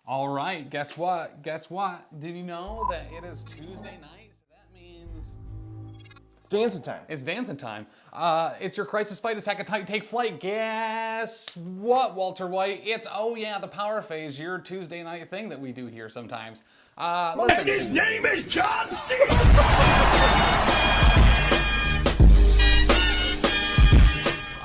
All right, guess what? Guess what? Did you know that it is Tuesday night? So that means It's dancing time. it's dancing time. It's your crisis fight attack attack take flight. Guess what, Walter White? It's oh yeah, the power phase, your Tuesday night thing that we do here sometimes. Listen, And his name is John C.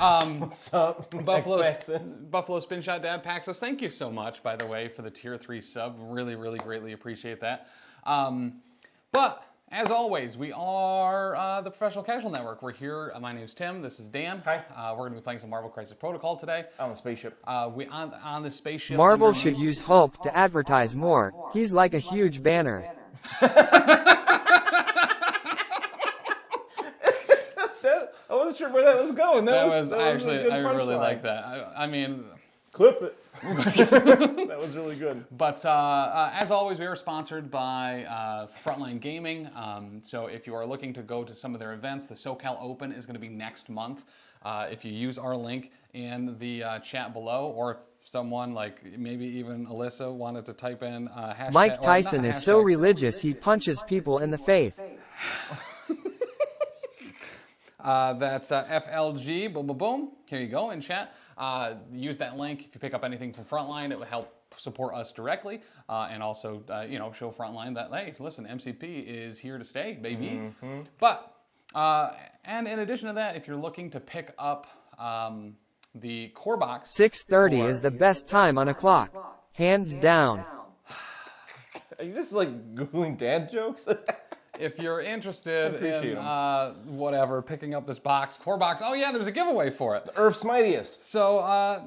What's up? Buffalo Spin Shot Dad Paxis, thank you so much, by the way, for the tier 3 sub. Really, really greatly appreciate that. But as always, we are the Professional Casual Network. We're here. My name's Tim. This is Dan. Hi. We're going to be playing some Marvel Crisis Protocol today. On the spaceship. We on the spaceship. Marvel should use Hulk to advertise more. He's like a huge banner. I wasn't sure where that was going. That was actually, a good I really punchline. like that. I mean, Clip it. That was really good. but as always, we are sponsored by Frontline Gaming. So if you are looking to go to some of their events, the SoCal Open is going to be next month. If you use our link in the chat below, or if someone like maybe even Alyssa wanted to type in hashtag, Mike or Tyson not is so hashtag, religious he punches people in the faith. That's FLG, boom, boom, boom. Here you go in chat. Use that link. If you pick up anything from Frontline, it will help support us directly, and also, show Frontline that, hey, listen, MCP is here to stay, baby. Mm-hmm. But, and in addition to that, if you're looking to pick up the core box, 6:30 is the best time on a clock. Hands down. Are you just like Googling dad jokes? if you're interested appreciate in picking up this core box, oh yeah, there's a giveaway for it. Earth's mightiest. So,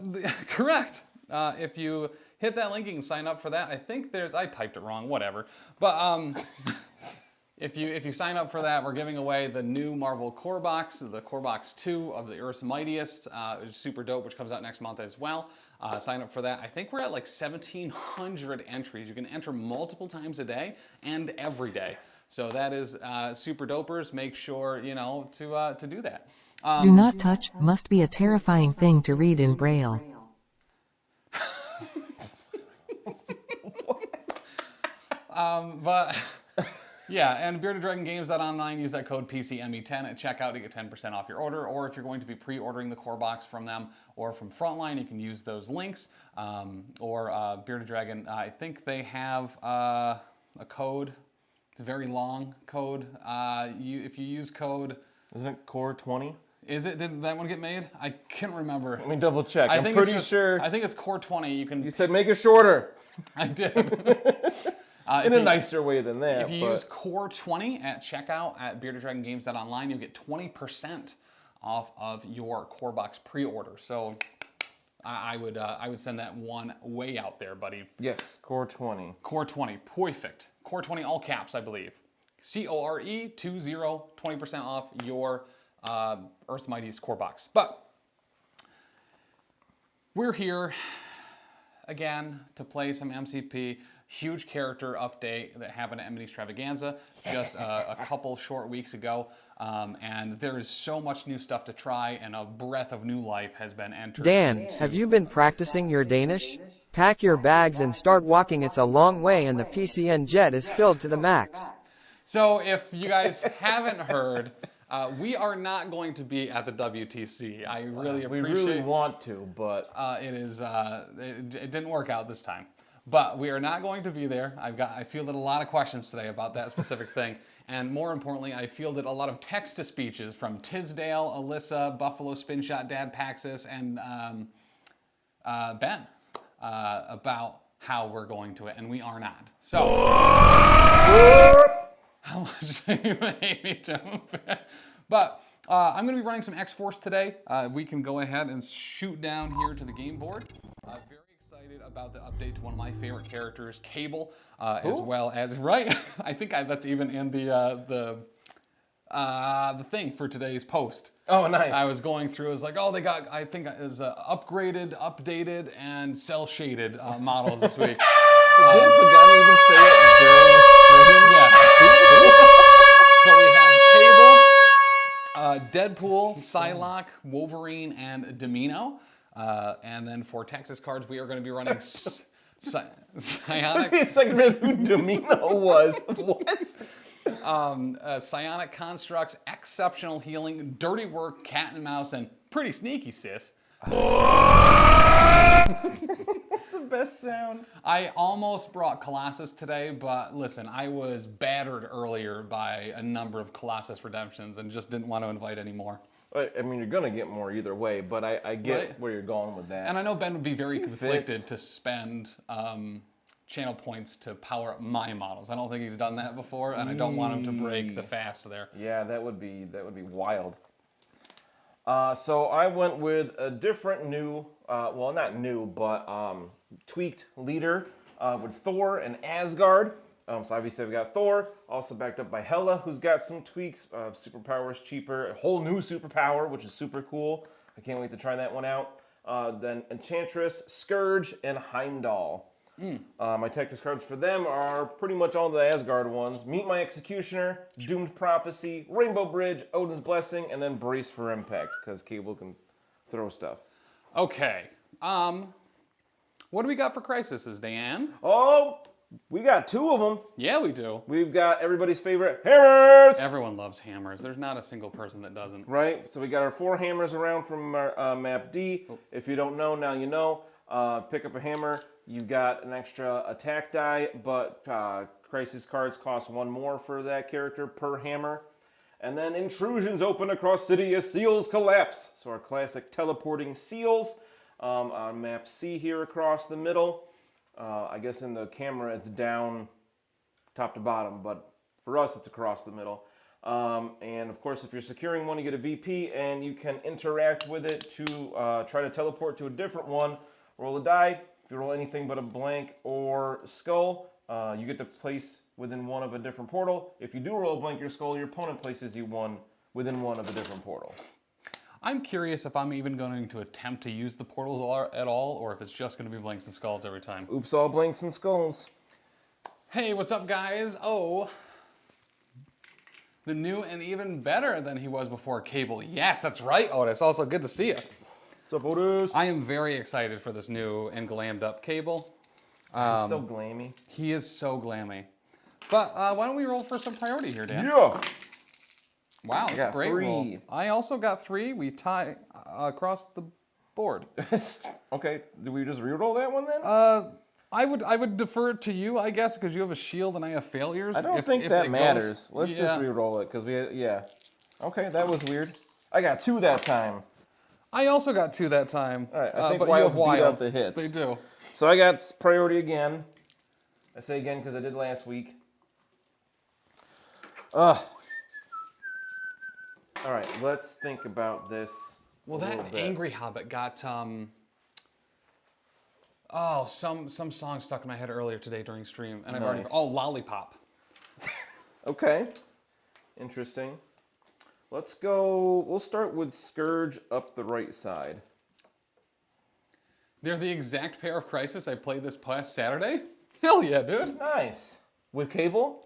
correct. If you hit that link, you can sign up for that. I think I typed it wrong, whatever. But if you sign up for that, we're giving away the new Marvel Core Box, the Core Box 2 of the Earth's Mightiest, which is super dope, which comes out next month as well. Sign up for that. I think we're at like 1,700 entries. You can enter multiple times a day and every day. So that is super dopers. Make sure, to do that. Do not touch must be a terrifying thing to read in Braille. But yeah, and Bearded Dragon Games.online, use that code PCME10 at checkout to get 10% off your order. Or if you're going to be pre-ordering the core box from them or from Frontline, you can use those links. Or Bearded Dragon, I think they have a code. It's a very long code. If you use code... Isn't it Core 20? Is it? Did that one get made? I can't remember. Let me double check. I I'm think pretty sure. I think it's Core 20. You said make it shorter. I did. In a nicer way than that. If you use Core 20 at checkout at beardeddragongames.online, you'll get 20% off of your core box pre-order. So I would send that one way out there, buddy. Yes, Core 20. Core 20, perfect. Core 20, all caps, I believe. CORE 20, 20% off your Earth's Mightiest core box. But we're here again to play some MCP. Huge character update that happened at Emily Extravaganza just a couple short weeks ago. And there is so much new stuff to try, and a breath of new life has been entered. Dan, have you been practicing your Danish? Pack your bags and start walking. It's a long way and the PCN jet is filled to the max. So if you guys haven't heard, we are not going to be at the WTC. I really appreciate. We really want to, but it didn't work out this time. But we are not going to be there. I fielded a lot of questions today about that specific thing. And more importantly, I fielded a lot of text-to-speeches from Tisdale, Alyssa, Buffalo Spin Shot Dad Paxis, and Ben about how we're going to it, and we are not. So, how much do you hate me, Tim? But I'm going to be running some X-Force today. We can go ahead and shoot down here to the game board. Very excited about the update to one of my favorite characters, Cable, as well as I think that's even in the thing for today's post. Oh, nice. I was going through. I was like, oh, they got. I think it was upgraded, updated, and cel-shaded models this week. Didn't the guy even say it during the stream? Yeah. So we have Cable, Deadpool, Psylocke, Wolverine, and Domino. And then for Texas cards, we are going to be running Psionic, Took me a second to realize who Domino was. What? psionic constructs, X-Ceptional healing, dirty work, cat and mouse, and pretty sneaky, sis. That's the best sound. I almost brought Colossus today, but listen, I was battered earlier by a number of Colossus redemptions and just didn't want to invite any more. I mean, you're going to get more either way, but I get Right. where you're going with that. And I know Ben would be very conflicted fits. to spend channel points to power up my models. I don't think he's done that before, and I don't want him to break the fast there. Yeah, that would be wild. So I went with a different new, well, not new, but tweaked leader with Thor and Asgard. So obviously we got Thor, also backed up by Hela, who's got some tweaks. Superpower is cheaper, a whole new superpower, which is super cool. I can't wait to try that one out. Then Enchantress, Skurge, and Heimdall. My tactics cards for them are pretty much all the Asgard ones. Meet My Executioner, Doomed Prophecy, Rainbow Bridge, Odin's Blessing, and then Brace for Impact, because Cable can throw stuff. Okay. What do we got for crises, Dan? Oh, we got two of them. Yeah, we do. We've got everybody's favorite hammers. Everyone loves hammers. There's not a single person that doesn't. Right, so we got our 4 hammers around from our map D. If you don't know, now you know. Pick up a hammer. You got an extra attack die, but crisis cards cost 1 more for that character per hammer. And then intrusions open across city as seals collapse. So our classic teleporting seals on map C here across the middle. I guess in the camera it's down top to bottom, but for us it's across the middle. And of course, if you're securing one, you get a VP and you can interact with it to try to teleport to a different one. Roll a die. If you roll anything but a blank or skull, you get to place within one of a different portal. If you do roll a blank or skull, your opponent places you within one of a different portal. I'm curious if I'm even going to attempt to use the portals at all, or if it's just going to be blanks and skulls every time. Oops, all blanks and skulls. Hey, what's up, guys? Oh, the new and even better than he was before Cable. Yes, that's right, Otis. Also good to see you. What's up, Otis? I am very excited for this new and glammed up Cable. He's so glammy. He is so glammy. But why don't we roll for some priority here, Dan? Yeah. Wow, that's a got great 3. roll. I also got 3. We tie across the board. Okay, do we just reroll that one then? I would defer it to you, I guess, because you have a shield and I have failures. I don't think that matters. Let's just re-roll it, because yeah. Okay, that was weird. I got 2 that time. I also got 2 that time. All right, I think but you have wilds beat out wilds. the hits. They do. So I got priority again. I say again because I did last week. All right, let's think about this. Well, a little that bit. Angry Hobbit got some song stuck in my head earlier today during stream, and I've already Nice. Lollipop. Okay, interesting. Let's go. We'll start with Skurge up the right side. They're the exact pair of Crisis I played this past Saturday. Hell yeah, dude. Nice. With Cable,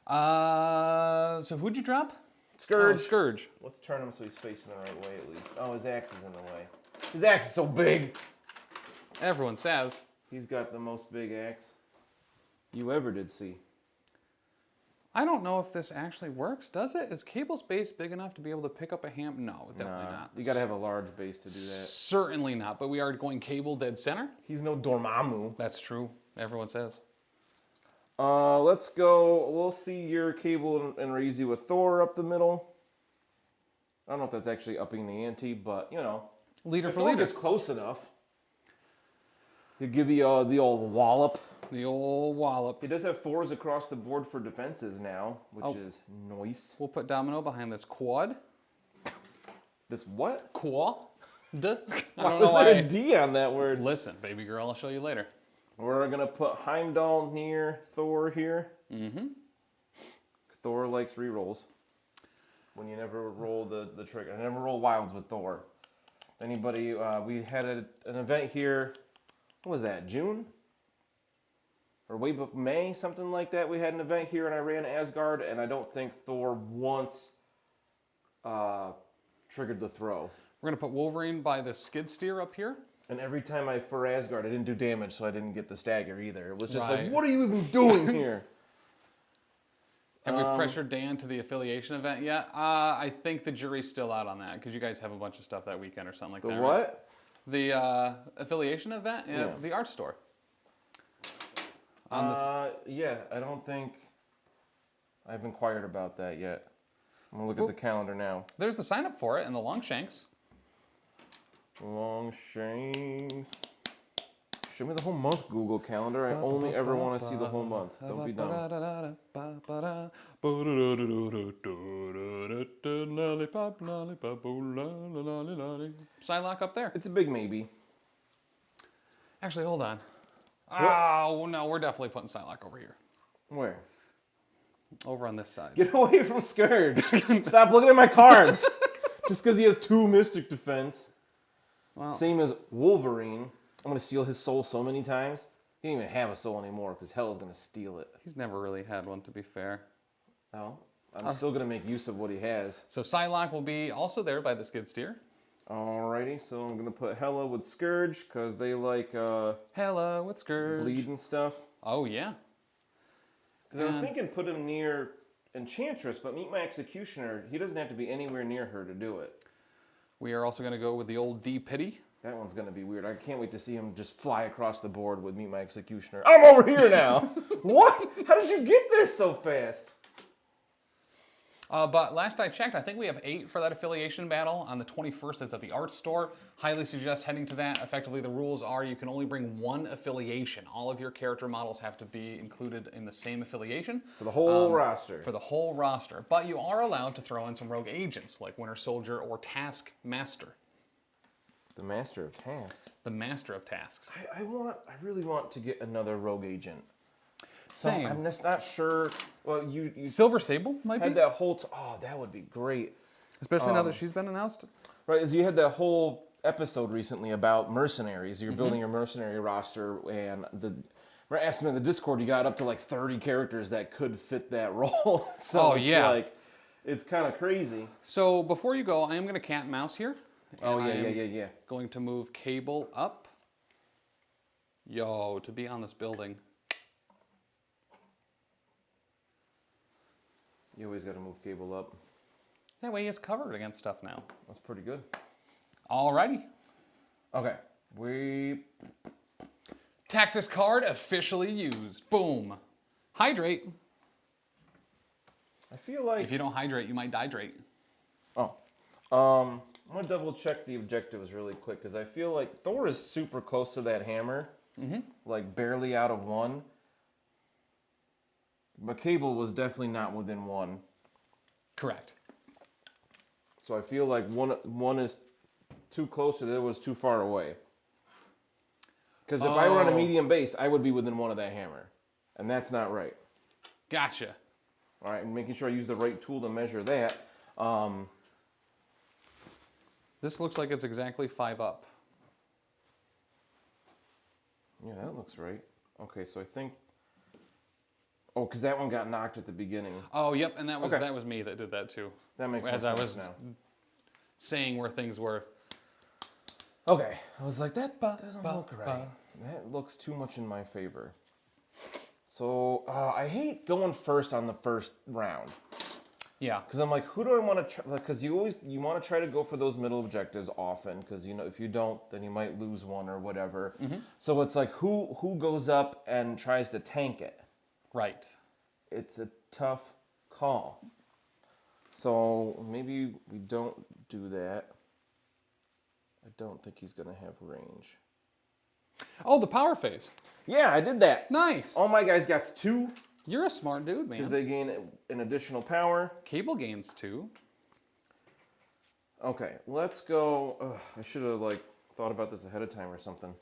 So who'd you drop? Skurge. Oh, Skurge. Let's turn him so he's facing the right way at least. Oh, his axe is in the way. His axe is so big. Everyone says. He's got the most big axe you ever did see. I don't know if this actually works, does it? Is Cable's base big enough to be able to pick up a ham? No, definitely not. You gotta have a large base to do that. Certainly not, but we are going Cable dead center. He's no Dormammu. That's true. Everyone says. Let's go. We'll see your Cable and Razy with Thor up the middle. I don't know if that's actually upping the ante, but you know, Leader if for Thor leader. gets close enough, he'll give you the old wallop. The old wallop. He does have 4s across the board for defenses now, which is nice. We'll put Domino behind this quad. This what? Quad? I Why don't was know there why. a D on that word? Listen, baby girl, I'll show you later. We're gonna put Heimdall near Thor here. Mm-hmm. Thor likes rerolls. When you never roll the trigger. I never roll wilds with Thor. Anybody, we had an event here, what was that, June? Or way before May, something like that. We had an event here and I ran Asgard and I don't think Thor once triggered the throw. We're going to put Wolverine by the skid steer up here. And every time for Asgard, I didn't do damage, so I didn't get the stagger either. It was just Right. like, what are you even doing here? Have we pressured Dan to the affiliation event yet? I think the jury's still out on that because you guys have a bunch of stuff that weekend or something like The that. what? Right? The affiliation event at the art store. Yeah, I don't think I've inquired about that yet. I'm gonna look at the calendar now. There's the sign up for it and the Longshanks. Longshanks. Show me the whole month, Google Calendar. I only ever want to see the whole month. Don't be dumb. Psylocke up there. It's a big maybe. Actually, hold on. Oh, no, we're definitely putting Psylocke over here. Where? Over on this side. Get away from Skurge. Stop looking at my cards. Just because he has 2 Mystic Defense. Well, Same as Wolverine. I'm going to steal his soul so many times. He don't even have a soul anymore because Hela's going to steal it. he's never really had one, to be fair. Oh, I'm still going to make use of what he has. So Psylocke will be also there by the skid steer. Alrighty, so I'm going to put Hela with Skurge because they like Hela with Skurge. bleed and stuff. Oh, yeah. Because I was thinking put him near Enchantress, but Meet My Executioner, he doesn't have to be anywhere near her to do it. We are also going to go with the old D-Pity. That one's going to be weird. I can't wait to see him just fly across the board with Meet My Executioner. I'm over here now! What? How did you get there so fast? But last I checked, I think we have 8 for that affiliation battle on the 21st. It's at the art store. Highly suggest heading to that. Effectively, the rules are you can only bring 1 affiliation. All of your character models have to be included in the same affiliation. For the whole roster. For the whole roster. But you are allowed to throw in some rogue agents, like Winter Soldier or Taskmaster. The Master of Tasks. The Master of Tasks. I really want to get another rogue agent. So Same. I'm just not sure. Well, you Silver Sable might had be. that whole. Oh, that would be great. Especially now that she's been announced. Right, you had that whole episode recently about mercenaries. You're building your mercenary roster, and we're asking in the Discord. You got up to like 30 characters that could fit that role. So it's kind of crazy. So before you go, I am going to cat and mouse here. Oh And I am yeah. Going to move Cable up. Yo, to be on this building. You always got to move Cable up. That way he is covered against stuff now. That's pretty good. Alrighty. Okay, we. Tactics card officially used. Boom. Hydrate. I feel like. If you don't hydrate, you might dihydrate. Oh. I'm going to double check the objectives really quick because I feel like Thor is super close to that hammer. Like barely out of 1. But Cable was definitely not within 1. Correct. So I feel like one is too close or the other was too far away. Because if I were on a medium base, I would be within 1 of that hammer. And that's not right. Gotcha. All right, and making sure I use the right tool to measure that. This looks like it's exactly 5 up. Yeah, that looks right. Okay, so I think... Oh, because that one got knocked at the beginning. Oh, yep, and that was Okay. that was me that did that too. That makes more As I sense was now. saying where things were. Okay, I was like, that doesn't look right. That looks too much in my favor. So, I hate going first on the first round. Yeah. Because I'm like, who do I want to try? Because you want to try to go for those middle objectives often. Because if you don't, then you might lose one or whatever. So it's like, who goes up and tries to tank it? Right. It's a tough call. So maybe we don't do that. I don't think he's going to have range. Oh, the power phase. Yeah, I did that. Nice. All my guys got 2 You're a smart dude, because man. they gain an additional power. Cable gains 2. Okay, let's go. Ugh, I should have thought about this ahead of time or something.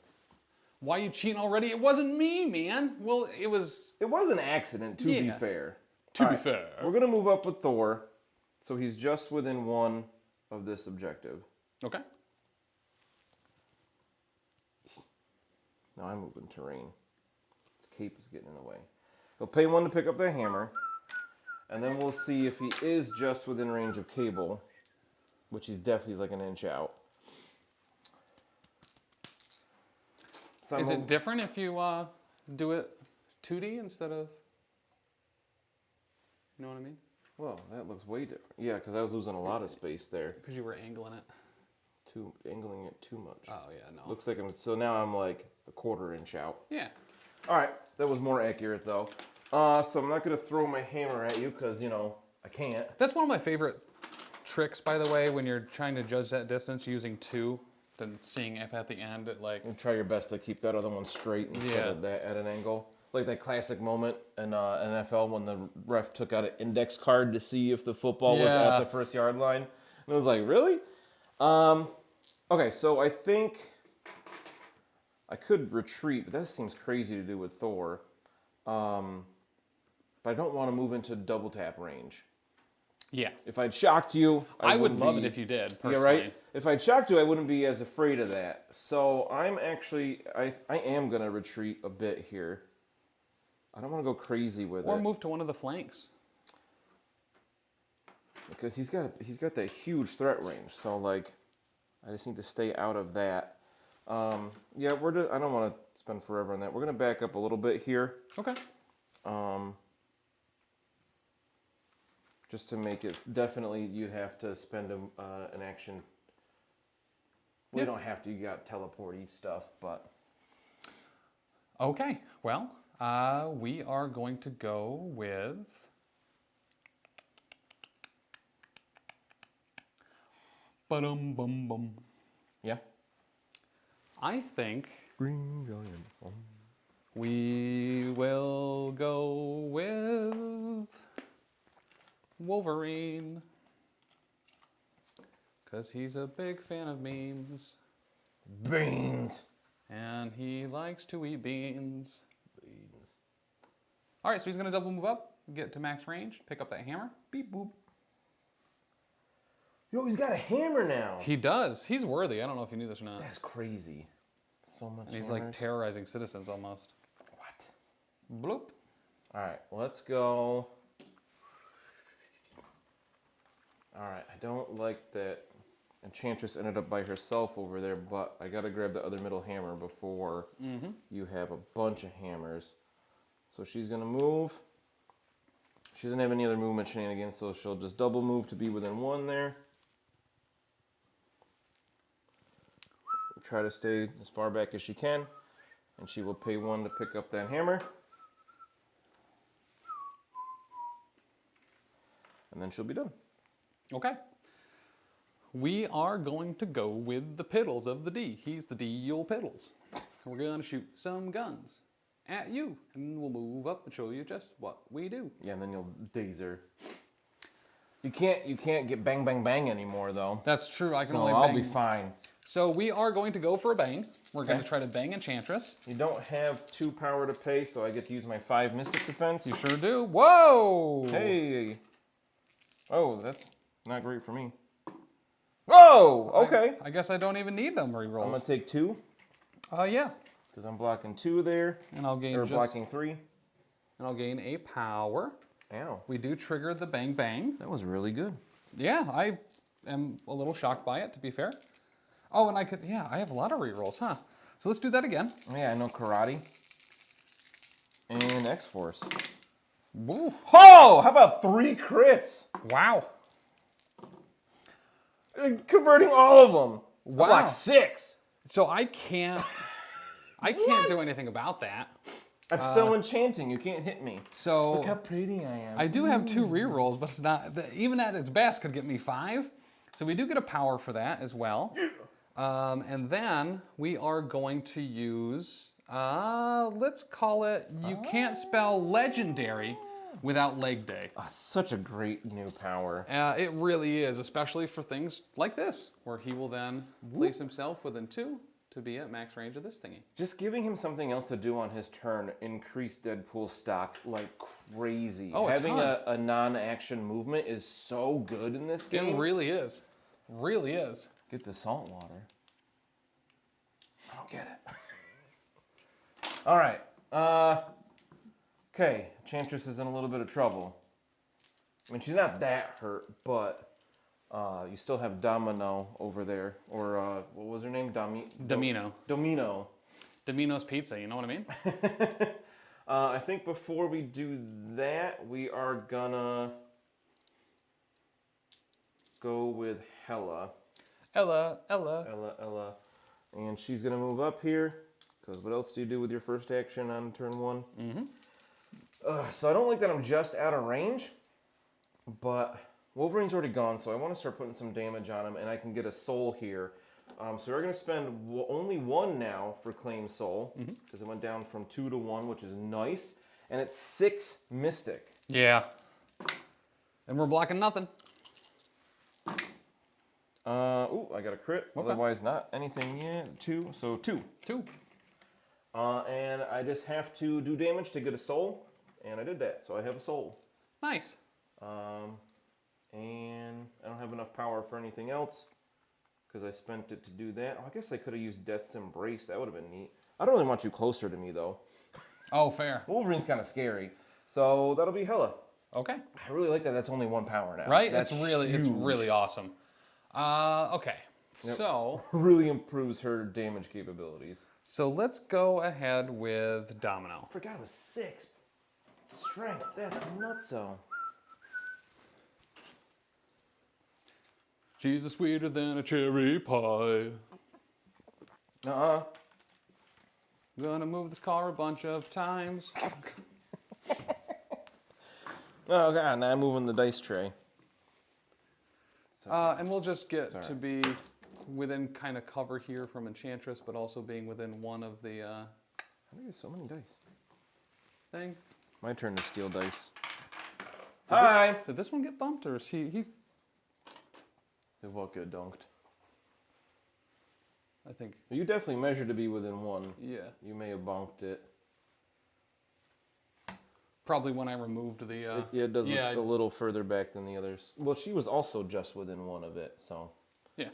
Why you cheating already? It wasn't me, man. Well, it was. It was an accident, to be Yeah. fair. To All be right, fair. We're going to move up with Thor. So he's just within 1 of this objective. Okay. Now I'm moving terrain. His cape is getting in the way. He'll pay 1 to pick up the hammer. And then we'll see if he is just within range of Cable. Which he's definitely like an inch out. Is it different if you do it 2D instead of? You know what I mean? Well, that looks way different. Yeah, because I was losing a lot of space there. Because you were angling it. Angling it too much. Oh yeah, no. Looks like so now I'm like a 1/4 inch out. Yeah. All right, that was more accurate though. So I'm not gonna throw my hammer at you because you know I can't. That's one of my favorite tricks, by the way, when you're trying to judge that distance using 2, then seeing if at the end it like. And try your best to keep that other one straight instead of that at an angle. Like that classic moment in NFL when the ref took out an index card to see if the football was at the first yard line. And it was like, really? Okay, so I think I could retreat, but that seems crazy to do with Thor. But I don't want to move into double tap range. Yeah. If I'd shocked you, I would love it if you did, personally. Yeah, right? If I'd shocked you, I wouldn't be as afraid of that. So I'm actually, I am going to retreat a bit here. I don't want to go crazy with it. Or move to one of the flanks. Because he's got that huge threat range. So, like, I just need to stay out of that. Yeah, I don't want to spend forever on that. We're going to back up a little bit here. Okay. Just to make it, definitely you have to spend an action. Well, you don't have to, you got teleport-y stuff, but. Okay, well, we are going to go with. Ba-dum-bum-bum. Yeah. I think Green Giant. we will go with Wolverine. Because he's a big fan of memes. Beans. And he likes to eat beans. All right, so he's going to double move up, get to max range, pick up that hammer. Beep, boop. Yo, he's got a hammer now. He does. He's worthy. I don't know if you knew this or not. That's crazy. So much. And he's hammers. like terrorizing citizens almost. What? Bloop. All right, let's go. All right, I don't like that Enchantress ended up by herself over there, but I gotta grab the other middle hammer before you have a bunch of hammers. So she's gonna move. She doesn't have any other movement shenanigans, so she'll just double move to be within 1 there. Try to stay as far back as she can, and she will pay 1 to pick up that hammer. And then she'll be done. Okay. We are going to go with the piddles of the D. He's the D, you'll piddles. We're going to shoot some guns at you, and we'll move up and show you just what we do. Yeah, and then you'll daze her. You can't get bang bang bang anymore though. That's true. I can So only I'll bang. be fine. So we are going to go for a bang. We're going to Okay. try to bang Enchantress. You don't have 2 power to pay, so I get to use my 5 Mystic Defense. You sure do. Whoa! Hey. Oh, that's not great for me. Oh, okay. I guess I don't even need them I'm rerolls. gonna take 2 Yeah. because I'm blocking 2 there. And I'll gain Or just. blocking 3. And I'll gain a power. Ow. We do trigger the bang bang. That was really good. Yeah, I am a little shocked by it, to be fair. Oh, and I have a lot of rerolls, huh? So let's do that again. Yeah, I know karate. And X-Force. Woo. Oh, how about 3 crits? Wow. Converting all of them. Wow. I blocked 6. So I can't do anything about that. I'm so enchanting, you can't hit me. So Look how pretty I am. I do have 2 rerolls, but it's not even at its best could get me 5. So we do get a power for that as well. And then we are going to use let's call it you can't spell legendary without leg day. Such a great new power. It really is, especially for things like this, where he will then place himself within 2 to be at max range of this thingy. Just giving him something else to do on his turn increased Deadpool stock like crazy. Oh, Having ton. a non-action movement is so good in this game. It really is. Really is. Get the salt water. I don't get it. All right. Okay. Enchantress is in a little bit of trouble. I mean, she's not that hurt, but you still have Domino over there, or what was her name? Domino. Domino. Domino's pizza, you know what I mean? I think before we do that, we are gonna go with Hela. Ella. Ella. And she's gonna move up here, because what else do you do with your first action on turn 1? So I don't like that I'm just out of range, but Wolverine's already gone, so I want to start putting some damage on him, and I can get a soul here. So we're going to spend only 1 now for claim soul, because it went down from 2 to 1, which is nice. And it's 6 mystic. Yeah. And we're blocking nothing. Ooh, I got a crit. Okay. Otherwise not anything yet. 2, so 2. 2. And I just have to do damage to get a soul, and I did that, so I have a soul. Nice. And I don't have enough power for anything else, because I spent it to do that. Oh, I guess I could have used Death's Embrace. That would have been neat. I don't really want you closer to me, though. Oh, fair. Wolverine's kind of scary. So that'll be Hela. Okay. I really like that. That's only 1 power now. Right? That's it's really awesome. Okay. Yep. So really improves her damage capabilities. So let's go ahead with Domino. I forgot it was 6 strength. That's nutso. Jesus sweeter than a cherry pie. Gonna move this car a bunch of times. Oh god, now I'm moving the dice tray. And we'll just get to be within kind of cover here from Enchantress, but also being within one of the How do you get so many dice? thing. My turn to steal dice. Hi! Did this one get bumped, or is he's... Did what get dunked? I think... You definitely measured to be within 1. Yeah. You may have bonked it. Probably when I removed the... It does look a little further back than the others. Well, she was also just within 1 of it, so... Yeah.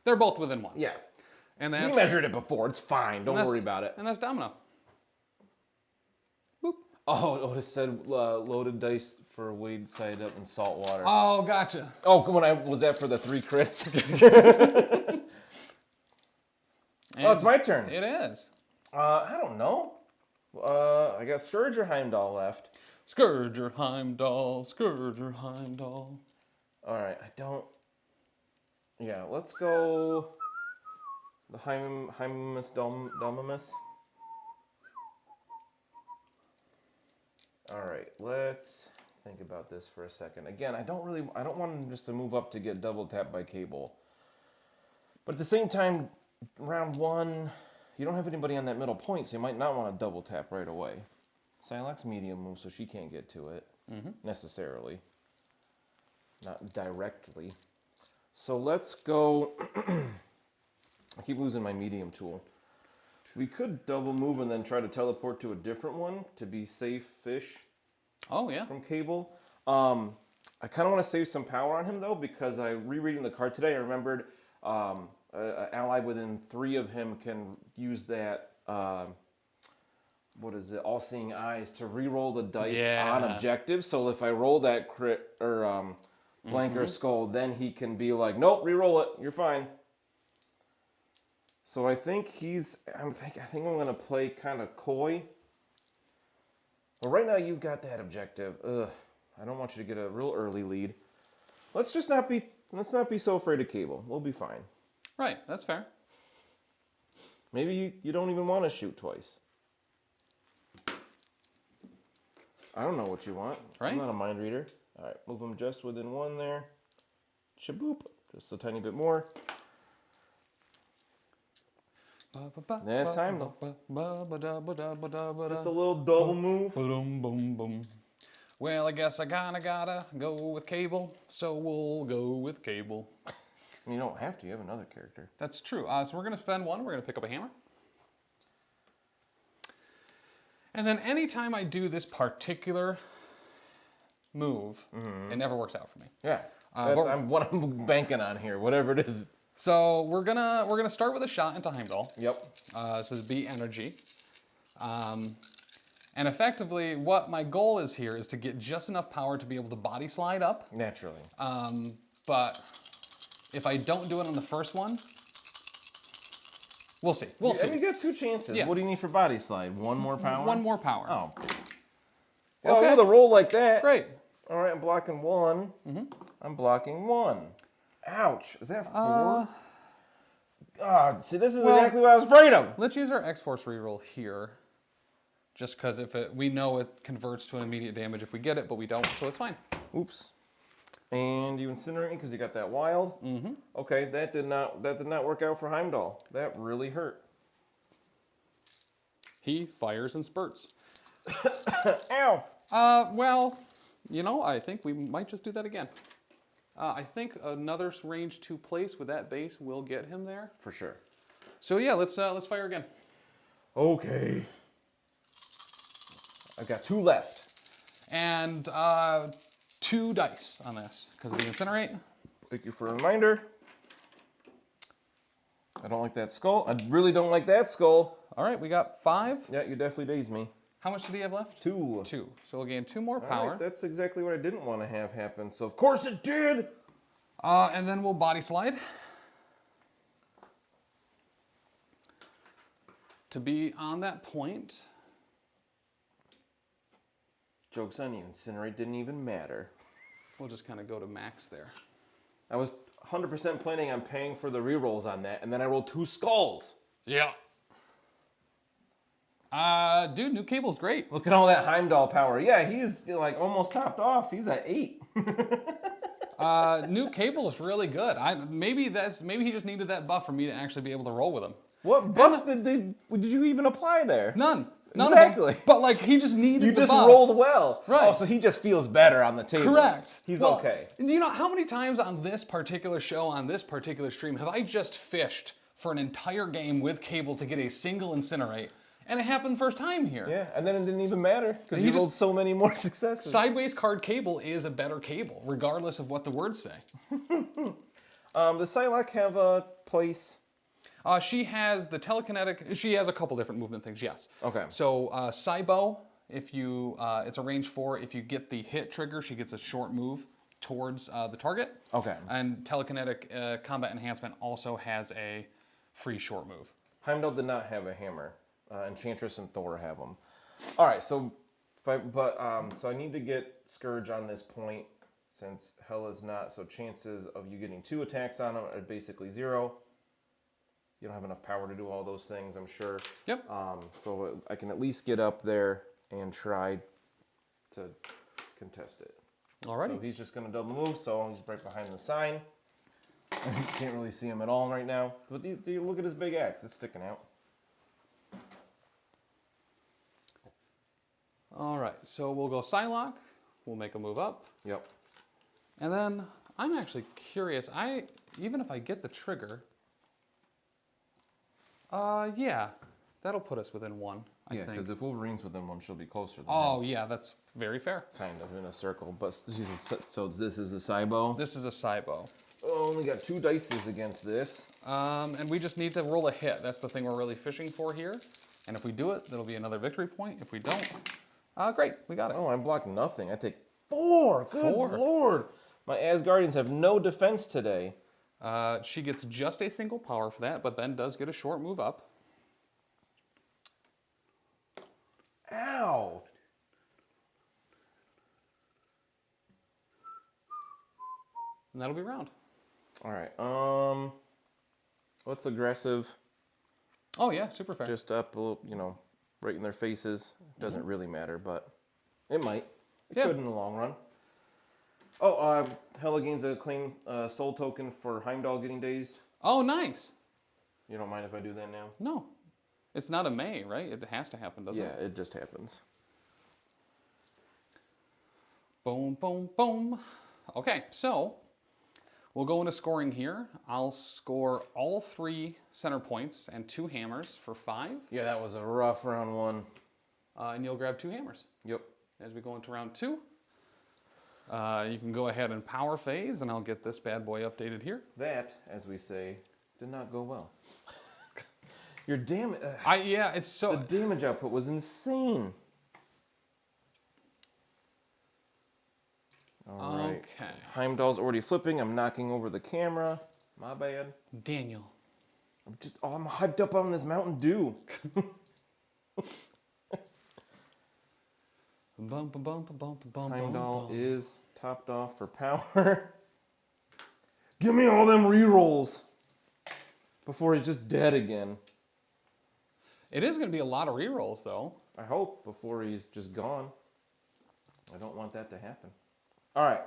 They're both within 1. Yeah. And We that's... measured it before. It's fine. Don't worry about it. And that's Domino. Boop. Oh, Otis said loaded dice for Wade side up in salt water. Oh, gotcha. Oh, was that for the 3 crits? Oh, it's my turn. It is. I don't know. I got Skurge or Heimdall left. Skurge or Heimdall, Skurge or Heimdall. All right, I don't... Yeah, let's go the Heimus Domimus. All right, let's think about this for a second. Again, I don't want him just to move up to get double tapped by Cable. But at the same time, round 1, you don't have anybody on that middle point, so you might not want to double tap right away. Psylocke's medium move, so she can't get to it necessarily. Not directly. So let's go... I keep losing my medium tool. We could double move and then try to teleport to a different one to be safe-ish. Oh, yeah. From Cable. I kind of want to save some power on him, though, because rereading the card today, I remembered an ally within 3 of him can use that, what is it, All-Seeing Eyes to re-roll the dice on objectives. So if I roll that crit or blank or skull, then he can be like, nope, re-roll it, you're fine. So I think I think I'm gonna play kind of coy. But right now you've got that objective. Ugh, I don't want you to get a real early lead. Let's not be so afraid of Cable. We'll be fine. Right, that's fair. Maybe you don't even want to shoot twice. I don't know what you want. Right. I'm not a mind reader. All right, move him just within 1 there. Shaboop, just a tiny bit more. That's Heimdall. Just a little double move. Well, I guess I kinda gotta go with Cable, so we'll go with Cable. You don't have to. You have another character. That's true. So we're gonna spend 1. We're gonna pick up a hammer. And then anytime I do this particular move, it never works out for me. Yeah, what I'm banking on here, whatever it is. So we're gonna start with a shot into Heimdall. Yep. This is B energy. And effectively, what my goal is here is to get just enough power to be able to body slide up. Naturally. But if I don't do it on the first one, We'll see. We'll see. And you got 2 chances. Yeah. What do you need for body slide? 1 more power? 1 more power. Oh. Well, Okay. with a roll like that. Great. All right, I'm blocking 1. I'm blocking 1. Ouch. Is that 4? See, this is exactly what I was afraid of. Let's use our X-Force reroll here. Just because we know it converts to an immediate damage if we get it, but we don't, so it's fine. Oops. And you incinerate me because you got that wild. Mm-hmm. Okay, that did not work out for Heimdall. That really hurt. He fires in spurts. Ow. Well, you know, I think we might just do that again. I think another range 2 place with that base will get him there. For sure. So yeah, let's fire again. Okay. I've got 2 left. And 2 dice on this because of the incinerate. Thank you for a reminder. I don't like that skull. I really don't like that skull. All right, we got 5. Yeah, you definitely dazed me. How much did he have left? 2. 2. So we'll gain 2 more All power. right, that's exactly what I didn't want to have happen. So of course it did. And then we'll body slide. To be on that point. Joke's on you. Incinerate didn't even matter. We'll just kind of go to max there. I was 100% planning on paying for the rerolls on that, and then I rolled 2 skulls. Yeah. Dude, new cable's great. Look at all that Heimdall power. Yeah, he's like almost topped off. He's at 8. New cable is really good. Maybe he just needed that buff for me to actually be able to roll with him. What buff did you even apply there? None. Exactly. But like he just needed You the just buff. rolled well. Right. Oh, so he just feels better on the table. Correct. He's Well, okay. You know how many times on this particular show, on this particular stream, have I just fished for an entire game with cable to get a single incinerate? And it happened first time here. Yeah, and then it didn't even matter because He you just- rolled so many more successes. Sideways card cable is a better cable, regardless of what the words say. Does Psylocke have a place? She has the telekinetic. She has a couple different movement things. Yes. Okay. So Cybo, if you, it's a range 4. If you get the hit trigger, she gets a short move towards the target. Okay. And telekinetic combat enhancement also has a free short move. Heimdall did not have a hammer. Enchantress and Thor have them. All right, so so I need to get Skurge on this point since Hela's not. So chances of you getting 2 attacks on him are basically 0. You don't have enough power to do all those things, I'm sure. Yep. So I can at least get up there and try to contest it. Alrighty. So he's just going to double move, so he's right behind the sign. Can't really see him at all right now. But look at his big axe, it's sticking out. All right, so we'll go Psylocke. We'll make a move up. Yep. And then I'm actually curious. Even if I get the trigger, yeah, that'll put us within 1, I Yeah, think. because if Wolverine's within 1, she'll be closer than Oh, him. yeah, that's very fair. Kind of in a circle. But so this is the Cybo. This is a Cybo. Oh, only got 2 dices against this. And we just need to roll a hit. That's the thing we're really fishing for here. And if we do it, that'll be another victory point. If we don't, great, we got it. Oh, I'm blocking nothing. I take 4. Good 4. Lord. My Asgardians have no defense today. She gets just a single power for that, but then does get a short move up. Ow. And that'll be round. All right. What's aggressive? Oh yeah, super fair. Just up, a little, right in their faces. Doesn't really matter, but it might. It Yeah. could in the long run. Oh, Hela gains a claim soul token for Heimdall getting dazed. Oh, nice. You don't mind if I do that now? No, it's not a May, right? It has to happen, doesn't Yeah, it? it just happens. Boom, boom, boom. Okay, so we'll go into scoring here. I'll score all 3 center points and 2 hammers for 5. Yeah, that was a rough round 1. And you'll grab 2 hammers. Yep. As we go into round 2, you can go ahead and power phase, and I'll get this bad boy updated here. That, as we say, did not go well. Your damage. Yeah, it's so. The damage output was insane. All right. Okay. Heimdall's already flipping. I'm knocking over the camera. My bad. Daniel, I'm hyped up on this Mountain Dew. Heimdall is topped off for power. Give me all them rerolls before he's just dead again. It is going to be a lot of rerolls, though. I hope before he's just gone. I don't want that to happen. All right.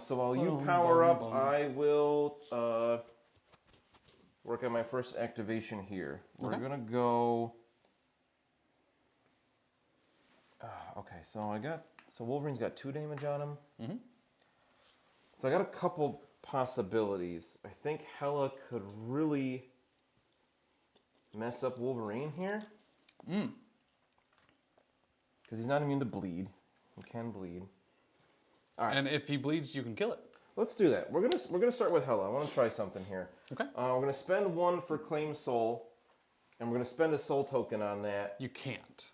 So while you power up, I will work on my first activation here. We're Okay. gonna go. Okay, so Wolverine's got 2 damage on him. Mm-hmm. So I got a couple possibilities. I think Hela could really mess up Wolverine here. Because he's not immune to bleed. He can bleed. All right. And if he bleeds, you can kill it. Let's do that. We're gonna start with Hela. I want to try something here. Okay. We're gonna spend 1 for claim soul, and we're gonna spend a soul token on that. You can't.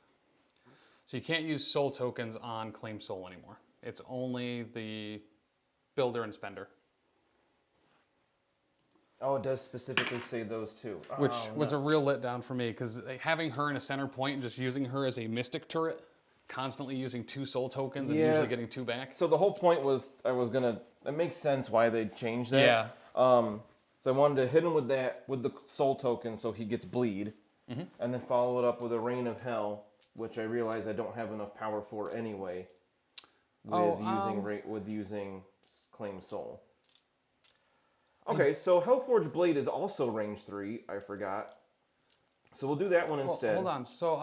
So you can't use soul tokens on claim soul anymore. It's only the builder and spender. Oh, it does specifically say those two. Which Oh, was a nuts. real letdown for me, because having her in a center point and just using her as a mystic turret, constantly using 2 soul tokens and Yeah. usually getting 2 back. So the whole point was it makes sense why they changed that. Yeah. So I wanted to hit him with the soul token so he gets bleed, and then follow it up with a Rain of Hell, which I realize I don't have enough power for anyway. With using claim soul. Okay, so Hellforge Blade is also range 3. I forgot. So we'll do that one instead. Hold on. So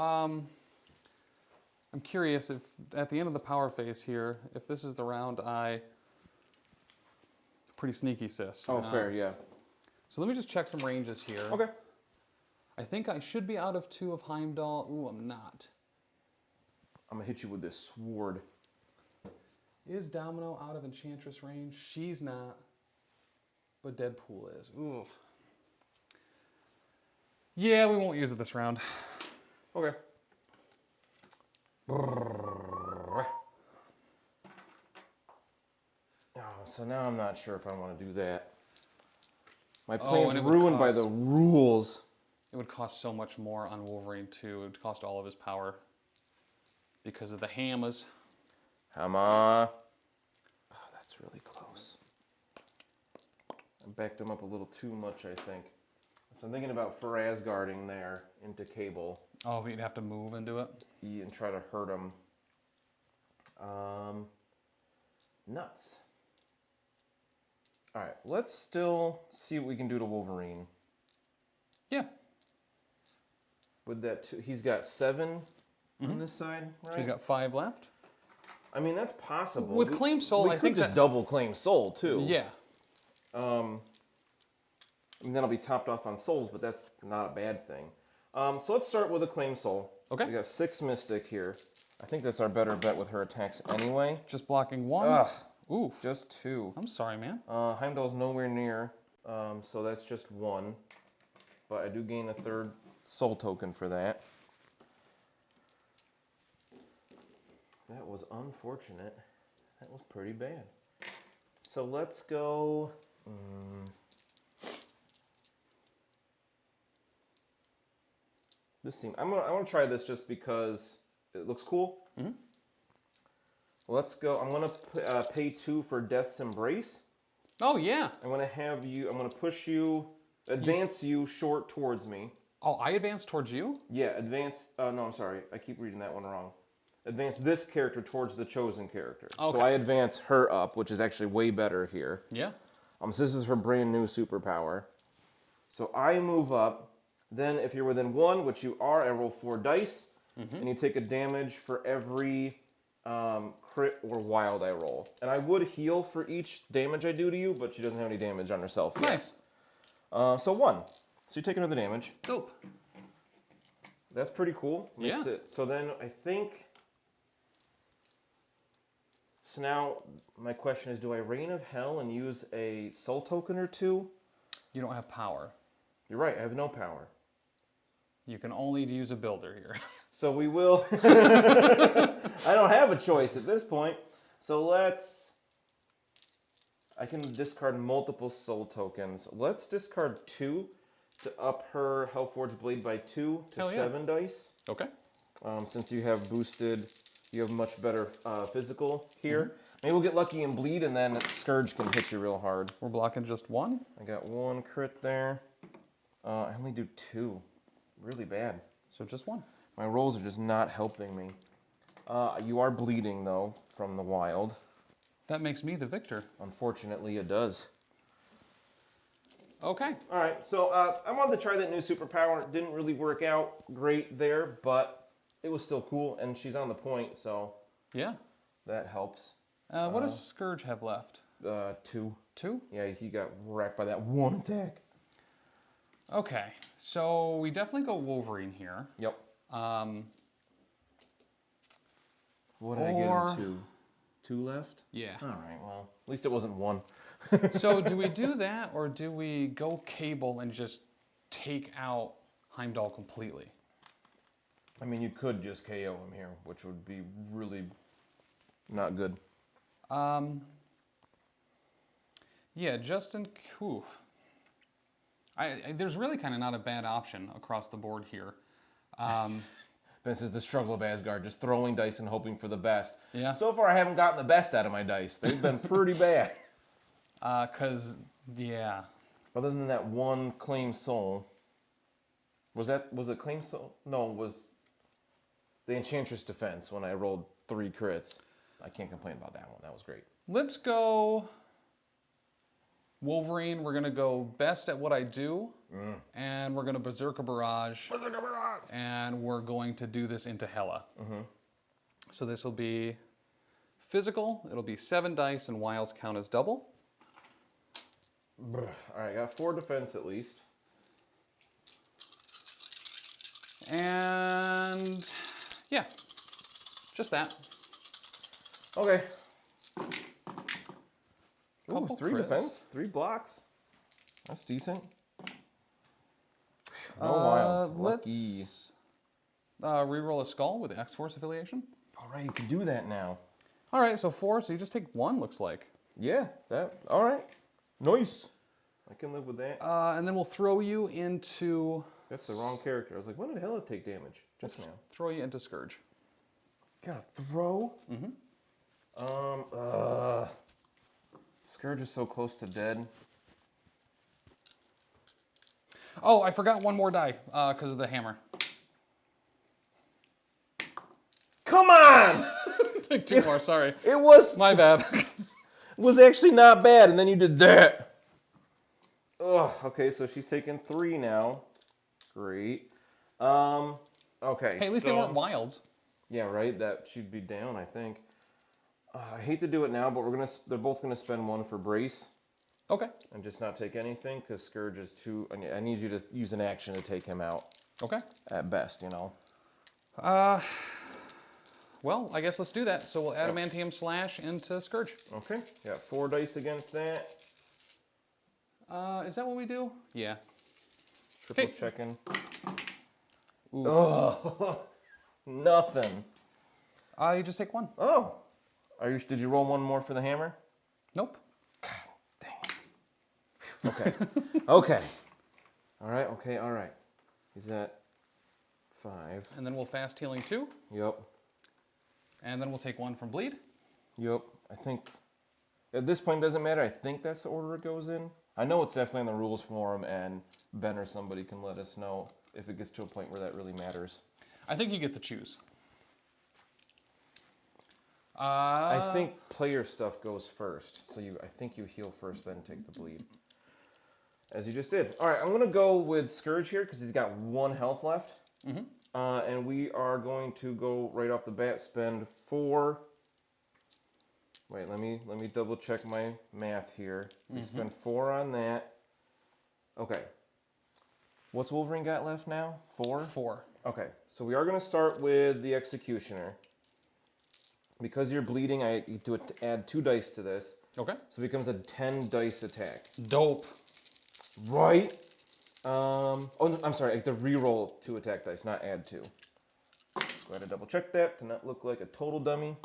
I'm curious if at the end of the power phase here, if this is the round I pretty sneaky, sis. Oh, fair, yeah. So let me just check some ranges here. Okay. I think I should be out of 2 of Heimdall. Ooh, I'm not. I'm gonna hit you with this sword. Is Domino out of Enchantress range? She's not. But Deadpool is. Ooh. Yeah, we won't use it this round. Okay. Oh, so now I'm not sure if I want to do that. My plan's and it would ruined by cost- the rules. It would cost so much more on Wolverine too. It would cost all of his power because of the hammers. Hammer. Oh, that's really close. I backed him up a little too much, I think. So I'm thinking about for Asgarding there into Cable. Oh, but you'd have to move and do it? And try to hurt him. Nuts. All right, let's still see what we can do to Wolverine. Yeah. With that, he's got 7 on this side, right? So he's got 5 left. I mean, that's possible. With Claim Soul, we I could think just that- double Claim Soul too. Yeah. I mean, that'll be topped off on souls, but that's not a bad thing. So let's start with a Claim Soul. Okay. We got 6 Mystic here. I think that's our better bet with her attacks anyway. Just blocking 1. Ugh, Oof. just 2. I'm sorry, man. Heimdall's nowhere near, so that's just 1. But I do gain a 3rd soul token for that. That was unfortunate. That was pretty bad. So let's go... I want to try this just because it looks cool. Mm-hmm. Let's go. I'm going to pay 2 for Death's Embrace. Oh, yeah. I'm going to push you, advance you short towards me. Oh, I advanced towards you? Yeah, advance, no, I'm sorry. I keep reading that one wrong. Advance this character towards the chosen character. Okay. So I advance her up, which is actually way better here. Yeah. So this is her brand new superpower. So I move up. Then if you're within 1, which you are, I roll 4 dice. And you take a damage for every crit or wild I roll. And I would heal for each damage I do to you, but she doesn't have any damage on herself yet. Nice. So 1. So you take another damage. Dope. That's pretty cool. Yeah. So then I think... So now my question is, do I Rain of Hell and use a soul token or 2? You don't have power. You're right, I have no power. You can only use a builder here. So we will... I don't have a choice at this point. So I can discard multiple soul tokens. Let's discard 2 to up her Hellforged Blade by 2 to Hell yeah. 7 dice. Okay. Since you have boosted, you have much better physical here. Maybe we'll get lucky and bleed, and then Skurge can hit you real hard. We're blocking just 1. I got 1 crit there. I only do 2. Really bad. So just 1. My rolls are just not helping me. You are bleeding, though, from the wild. That makes me the victor. Unfortunately, it does. Okay. All right, so I wanted to try that new superpower. It didn't really work out great there, but it was still cool, and she's on the point, so Yeah. that helps. What does Skurge have left? 2. 2? Yeah, he got wrecked by that 1 attack. Okay. So we definitely go Wolverine here. Yep. What did Or- I get him to? 2 left? Yeah. All right, well, at least it wasn't 1. So do we do that, or do we go Cable and just take out Heimdall completely? I mean, you could just KO him here, which would be really not good. Yeah, Justin. Whew. There's really kind of not a bad option across the board here. This is the struggle of Asgard, just throwing dice and hoping for the best. Yeah. So far, I haven't gotten the best out of my dice. They've been pretty bad. Yeah. Other than that 1 claim soul. Was it claim soul? No, it was the Enchantress defense when I rolled 3 crits. I can't complain about that one. That was great. Let's go Wolverine. We're going to go best at what I do. And we're going to Berserker Barrage. And we're going to do this into Hela. So this will be physical. It'll be 7 dice, and wilds count as double. All right, I got 4 defense at least. And yeah, just that. Okay. Ooh, Couple 3 crits. defense, 3 blocks. That's decent. No wilds. Lucky. Let's reroll a skull with the X-Force affiliation. All right, you can do that now. All right, so 4, so you just take 1, looks like. Yeah, all right. Nice. I can live with that. And then we'll throw you into... That's the wrong character. I was like, when did Hela take damage? Just now. Throw you into Skurge. Gotta throw? Skurge is so close to dead. Oh, I forgot 1 more die because of the hammer. Come on! Take 2 more, sorry. It was My bad. actually not bad, and then you did that. Ugh, okay, so she's taking 3 now. Great. Okay. Hey, at least they weren't wilds. Yeah, right. That she'd be down, I think. I hate to do it now, but they're both gonna spend 1 for brace Okay. and just not take anything because Skurge is too. I need you to use an action to take him out. Okay. At best, you know. Well, I guess let's do that. So we'll adamantium slash into Skurge. Okay. Got 4 dice against that. Is that what we do? Yeah. Triple Hey. checking. Ooh. Oh, nothing. You just take 1. Oh, did you roll 1 more for the hammer? Nope. Okay. Okay. All right. He's at 5. And then we'll fast healing 2. Yep. And then we'll take 1 from bleed. Yep. I think at this point it doesn't matter. I think that's the order it goes in. I know it's definitely in the rules forum, and Ben or somebody can let us know if it gets to a point where that really matters. I think you get to choose. I think player stuff goes first. So I think you heal first, then take the bleed. As you just did. All right, I'm going to go with Skurge here because he's got 1 health left. And we are going to go right off the bat, spend 4. Wait, let me double check my math here. We spend 4 on that. Okay. What's Wolverine got left now? 4? 4. Okay, so we are going to start with the Executioner. Because you're bleeding, I need to add 2 dice to this. Okay. So it becomes a 10 dice attack. Dope. Right? Oh, I'm sorry, I have to re-roll 2 attack dice, not add 2. Go ahead and double check that to not look like a total dummy.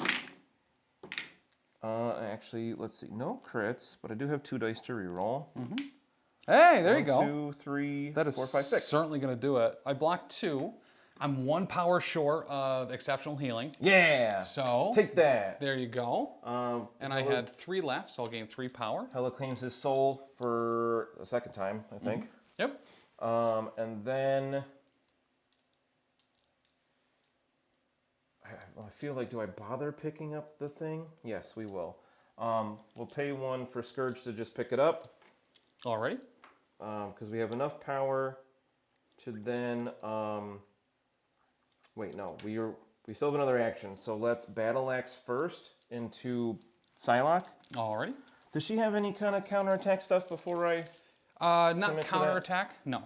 Actually, let's see. No crits, but I do have 2 dice to reroll. Hey, there you go. 1, 2, 3, That is 4, 5, 6. certainly going to do it. I blocked 2. I'm 1 power short of exceptional healing. Yeah. So take that. there you go. And I had 3 left, so I'll gain 3 power. Hela claims his soul for a second time, I think. Yep. And then I feel like, do I bother picking up the thing? Yes, we will. We'll pay 1 for Skurge to just pick it up. Alrighty. Because we have enough power to then, wait, no, we still have another action. So let's Battle Axe first into Psylocke. Alrighty. Does she have any kind of counterattack stuff before I? Not counterattack, no.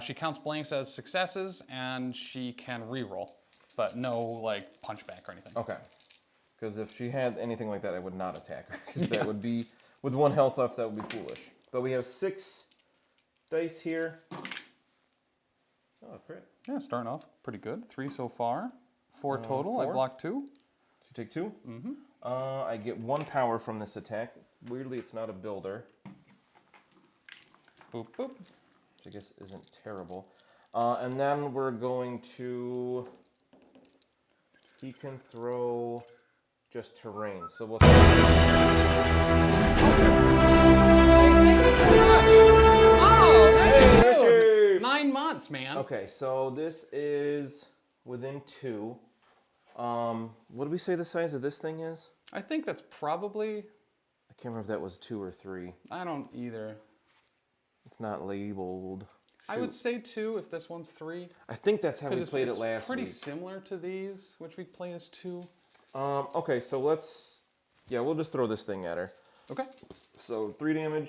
She counts blanks as successes, and she can reroll, but no like punchback or anything. Okay. Because if she had anything like that, I would not attack her. Because that would be, with 1 health left, that would be foolish. But we have 6 dice here. Oh, crit. Yeah, starting off pretty good. 3 so far. 4 total. 4. I blocked 2. So you take 2? Mm-hmm. I get 1 power from this attack. Weirdly, it's not a builder. Boop, boop. Which I guess isn't terrible. And then we're going to... He can throw just terrain. So we'll... Oh, Hey, thank you. Richard! 9 months, man. Okay, so this is within 2. What did we say the size of this thing is? I think that's probably, I can't remember if that was 2 or 3. I don't either. It's not labeled. I would say 2 if this one's 3. I think that's how we Because played it's it last pretty week. similar to these, which we play as 2. Okay, so let's... Yeah, we'll just throw this thing at her. Okay. So 3 damage.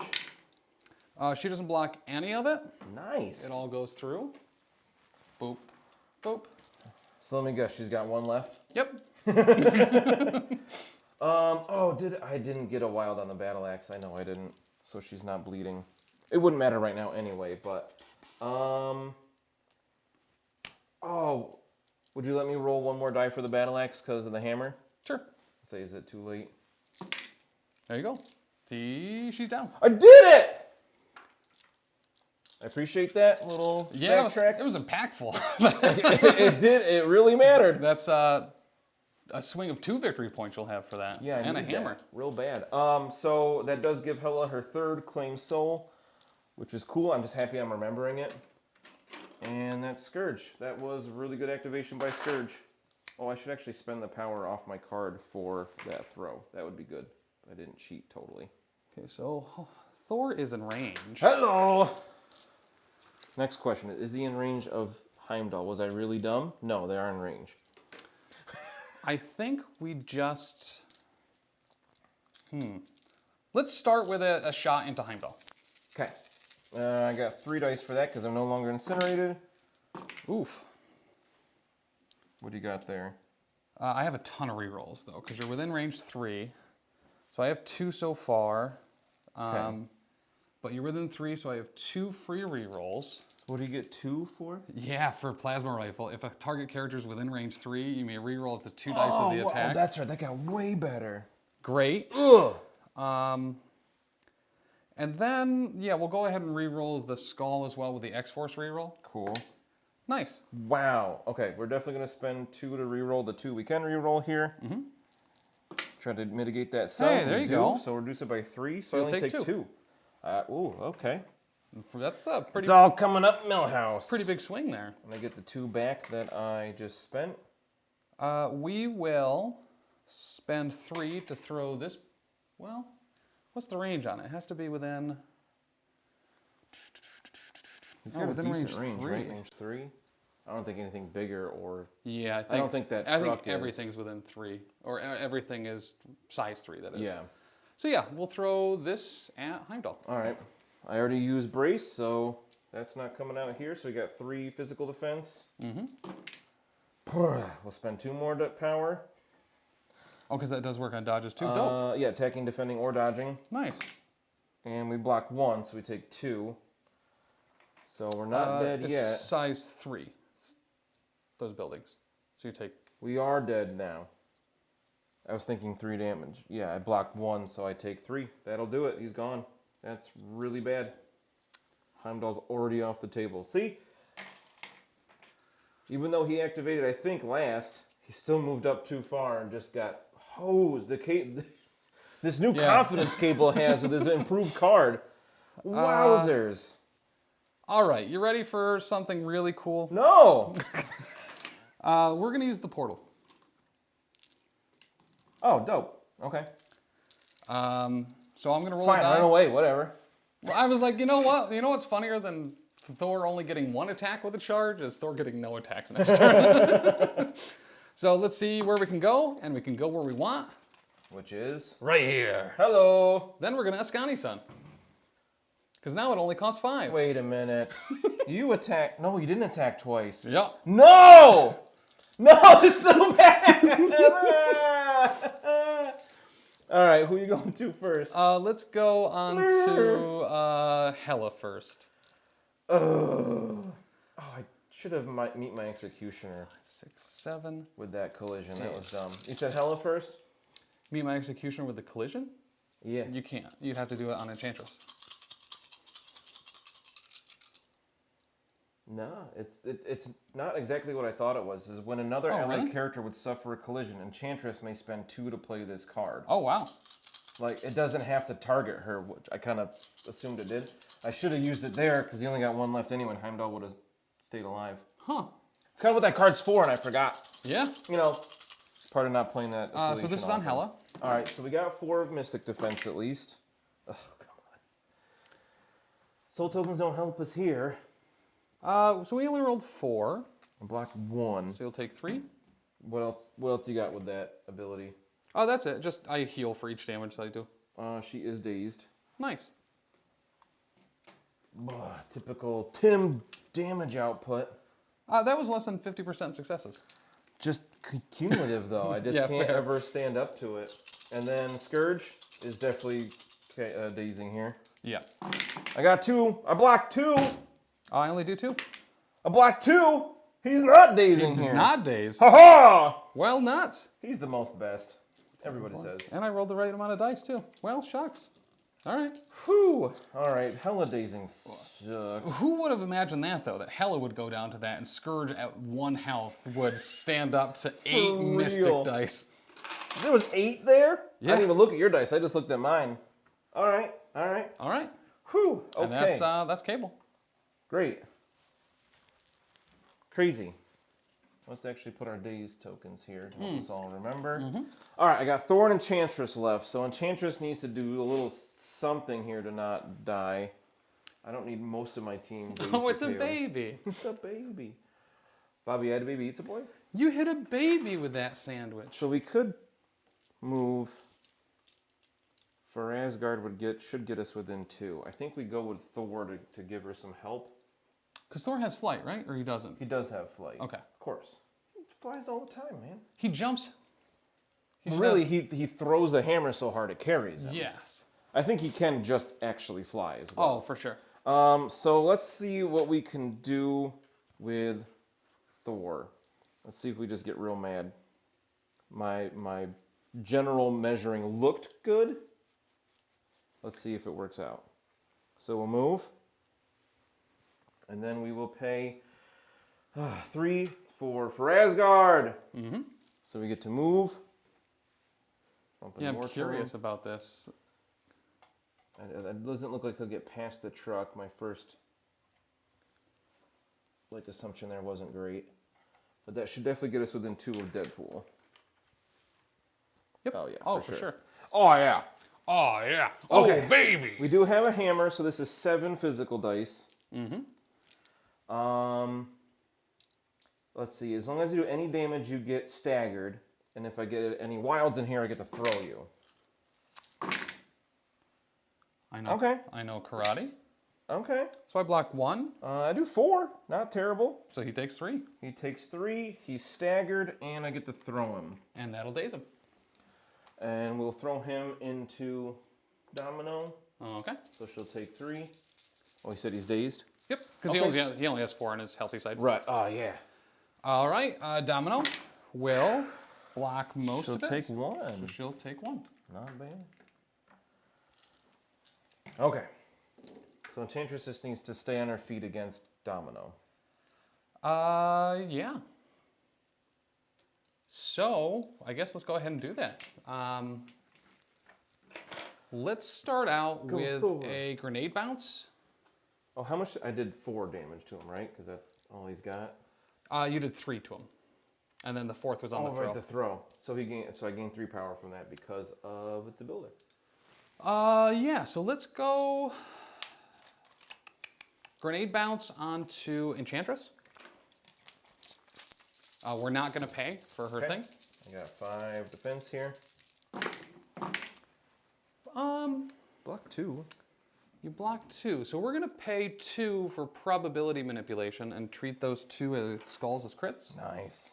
She doesn't block any of it. Nice. It all goes through. Boop, boop. So let me guess, she's got 1 left. Yep. Oh, I didn't get a wild on the battle axe. I know I didn't. So she's not bleeding. It wouldn't matter right now anyway, but oh, would you let me roll 1 more die for the battle axe because of the hammer? Sure. Say, is it too late? There you go. She's down. I did it! I appreciate that little Yeah, backtrack. it was impactful. It did. It really mattered. That's a swing of 2 victory points you'll have for that. Yeah, I and a need hammer. that. Real bad. So that does give Hela her 3rd claim soul, which is cool. I'm just happy I'm remembering it. And that's Skurge. That was a really good activation by Skurge. Oh, I should actually spend the power off my card for that throw. That would be good. I didn't cheat totally. Okay, so Thor is in range. Hello! Next question. Is he in range of Heimdall? Was I really dumb? No, they are in range. I think we just... Let's start with a shot into Heimdall. Okay. I got 3 dice for that because I'm no longer incinerated. Oof. What do you got there? I have a ton of rerolls, though, because you're within range 3. So I have 2 so far. Okay. But you're within 3, so I have 2 free rerolls. What do you get 2 for? Yeah, for plasma rifle. If a target character is within range 3, you may reroll up to 2 dice of the attack. Oh, that's right. That got way better. Great. Ugh. And then, yeah, we'll go ahead and reroll the skull as well with the X-Force reroll. Cool. Nice. Wow. Okay, we're definitely going to spend 2 to reroll the 2 we can reroll here. Try to mitigate that sum. Hey, there you go. So reduce it by 3. So You'll I only take take 2. Ooh, okay. That's a pretty, It's all coming up Millhouse. pretty big swing there. And I get the 2 back that I just spent. We will spend 3 to throw this. Well, what's the range on it? It has to be within. He's got a within decent range, 3. right? Range 3. I don't think anything bigger or... Yeah, I don't think that I truck think is. everything's within 3, or everything is size 3. That is. Yeah. So yeah, we'll throw this at Heimdall. All right. I already used brace, so that's not coming out here. So we got 3 physical defense. We'll spend 2 more power. Oh, because that does work on dodges too. Dope. Yeah, attacking, defending, or dodging. Nice. And we block 1, so we take 2. So we're not dead it's yet. size 3. Those buildings. So you take. We are dead now. I was thinking 3 damage. Yeah, I blocked 1, so I take 3. That'll do it. He's gone. That's really bad. Heimdall's already off the table. See? Even though he activated, I think, last, he still moved up too far and just got hosed. This new confidence Cable has with his improved card. Wowzers. All right, you ready for something really cool? No! We're going to use the portal. Oh, dope. Okay. So I'm going to roll Fine, a die. run away, whatever. Well, I was like, you know what? You know what's funnier than Thor only getting 1 attack with a charge is Thor getting no attacks next turn. So let's see where we can go, and we can go where we want. Which is? Right here. Hello! Then we're going to Ascani Sun. Because now it only costs 5. Wait a minute. You attacked. No, you didn't attack twice. Yep. No! No, it's so bad! Alright, who are you going to first? Let's go on to Hela first. Oh, I should have meet my executioner 6, 7. with that collision. That was dumb. You said Hela first? Meet my executioner with the collision? Yeah. You can't. You'd have to do it on Enchantress. No, it's not exactly what I thought it was. Is when another allied really? character would suffer a collision, Enchantress may spend 2 to play this card. Oh, wow. Like, it doesn't have to target her, which I kind of assumed it did. I should have used it there, because he only got 1 left anyway, and Heimdall would have stayed alive. Huh. It's kind of what that card's for, and I forgot. Yeah. You know, part of not playing that affiliation So this is on often. Hela. All right, so we got 4 of Mystic Defense at least. Oh, come on. Soul tokens don't help us here. So we only rolled 4. I blocked 1. So you'll take 3. What else? What else you got with that ability? Oh, that's it. Just I heal for each damage that I do. She is dazed. Nice. Typical Tim damage output. That was less than 50% successes. Just cumulative though. I just Yeah, can't fair. ever stand up to it. And then Skurge is definitely dazing here. Yeah. I got 2. I blocked 2. I only do 2. I blocked 2. He's not dazing He's here. not dazed. Ha ha! Well, nuts. He's the most best. Everybody says. And I rolled the right amount of dice too. Well, shucks. All right. Whew. All right, Hela dazing sucks. Who would have imagined that though? That Hela would go down to that, and Skurge at 1 health would stand up to 8 mystic real. dice. There was 8 there? Yeah. I didn't even look at your dice. I just looked at mine. All right, all right. All right. Whew. Okay. And that's Cable. Great. Crazy. Let's actually put our daze tokens here to help us all remember. All right, I got Thor and Enchantress left. So Enchantress needs to do a little something here to not die. I don't need most of my team. Oh, it's a baby. It's a baby. Bobby had a baby eats a boy? You hit a baby with that sandwich. So we could move for Asgard should get us within 2. I think we go with Thor to give her some help. Because Thor has flight, right? Or he doesn't? He does have flight. Okay. Of course. He flies all the time, man. He jumps. He should Really, have- he throws the hammer so hard it carries him. Yes. I think he can just actually fly as well. Oh, for sure. So let's see what we can do with Thor. Let's see if we just get real mad. My general measuring looked good. Let's see if it works out. So we'll move. And then we will pay 3 for Asgard. Mm-hmm. So we get to move. Yeah, I'm curious about this. It doesn't look like he'll get past the truck. My first assumption there wasn't great. But that should definitely get us within 2 of Deadpool. Yep. Oh, yeah, Oh, for for sure. sure. Oh, yeah. Oh, yeah. Okay. Oh, baby. We do have a hammer, so this is 7 physical dice. Mm-hmm. Let's see. As long as you do any damage, you get staggered. And if I get any wilds in here, I get to throw you. I know. Okay. I know karate. Okay. So I blocked 1, I do 4. Not terrible. so he takes 3, He takes 3. He's staggered, and I get to throw him. and that'll daze him. And we'll throw him into Domino. Okay. So she'll take 3. Oh, he said he's dazed? Yep. Because he only has 4 on his healthy side. Right. Oh, yeah. All right. Domino will block most She'll of it. take one. So she'll take one. Not bad. Okay. So Enchantress just needs to stay on her feet against Domino. Yeah. So, I guess let's go ahead and do that. Let's start out with Thor. a grenade bounce. Oh, how much? I did 4 damage to him, right? Because that's all he's got. You did 3 to him. And then the 4th was on the throw. Right, the throw. So I gained 3 power from that because of its ability. Yeah, so let's go grenade bounce onto Enchantress. We're not going to pay for her thing. I got 5 defense here. Block 2. You block 2, so we're going to pay 2 for probability manipulation and treat those 2 skulls as crits. Nice.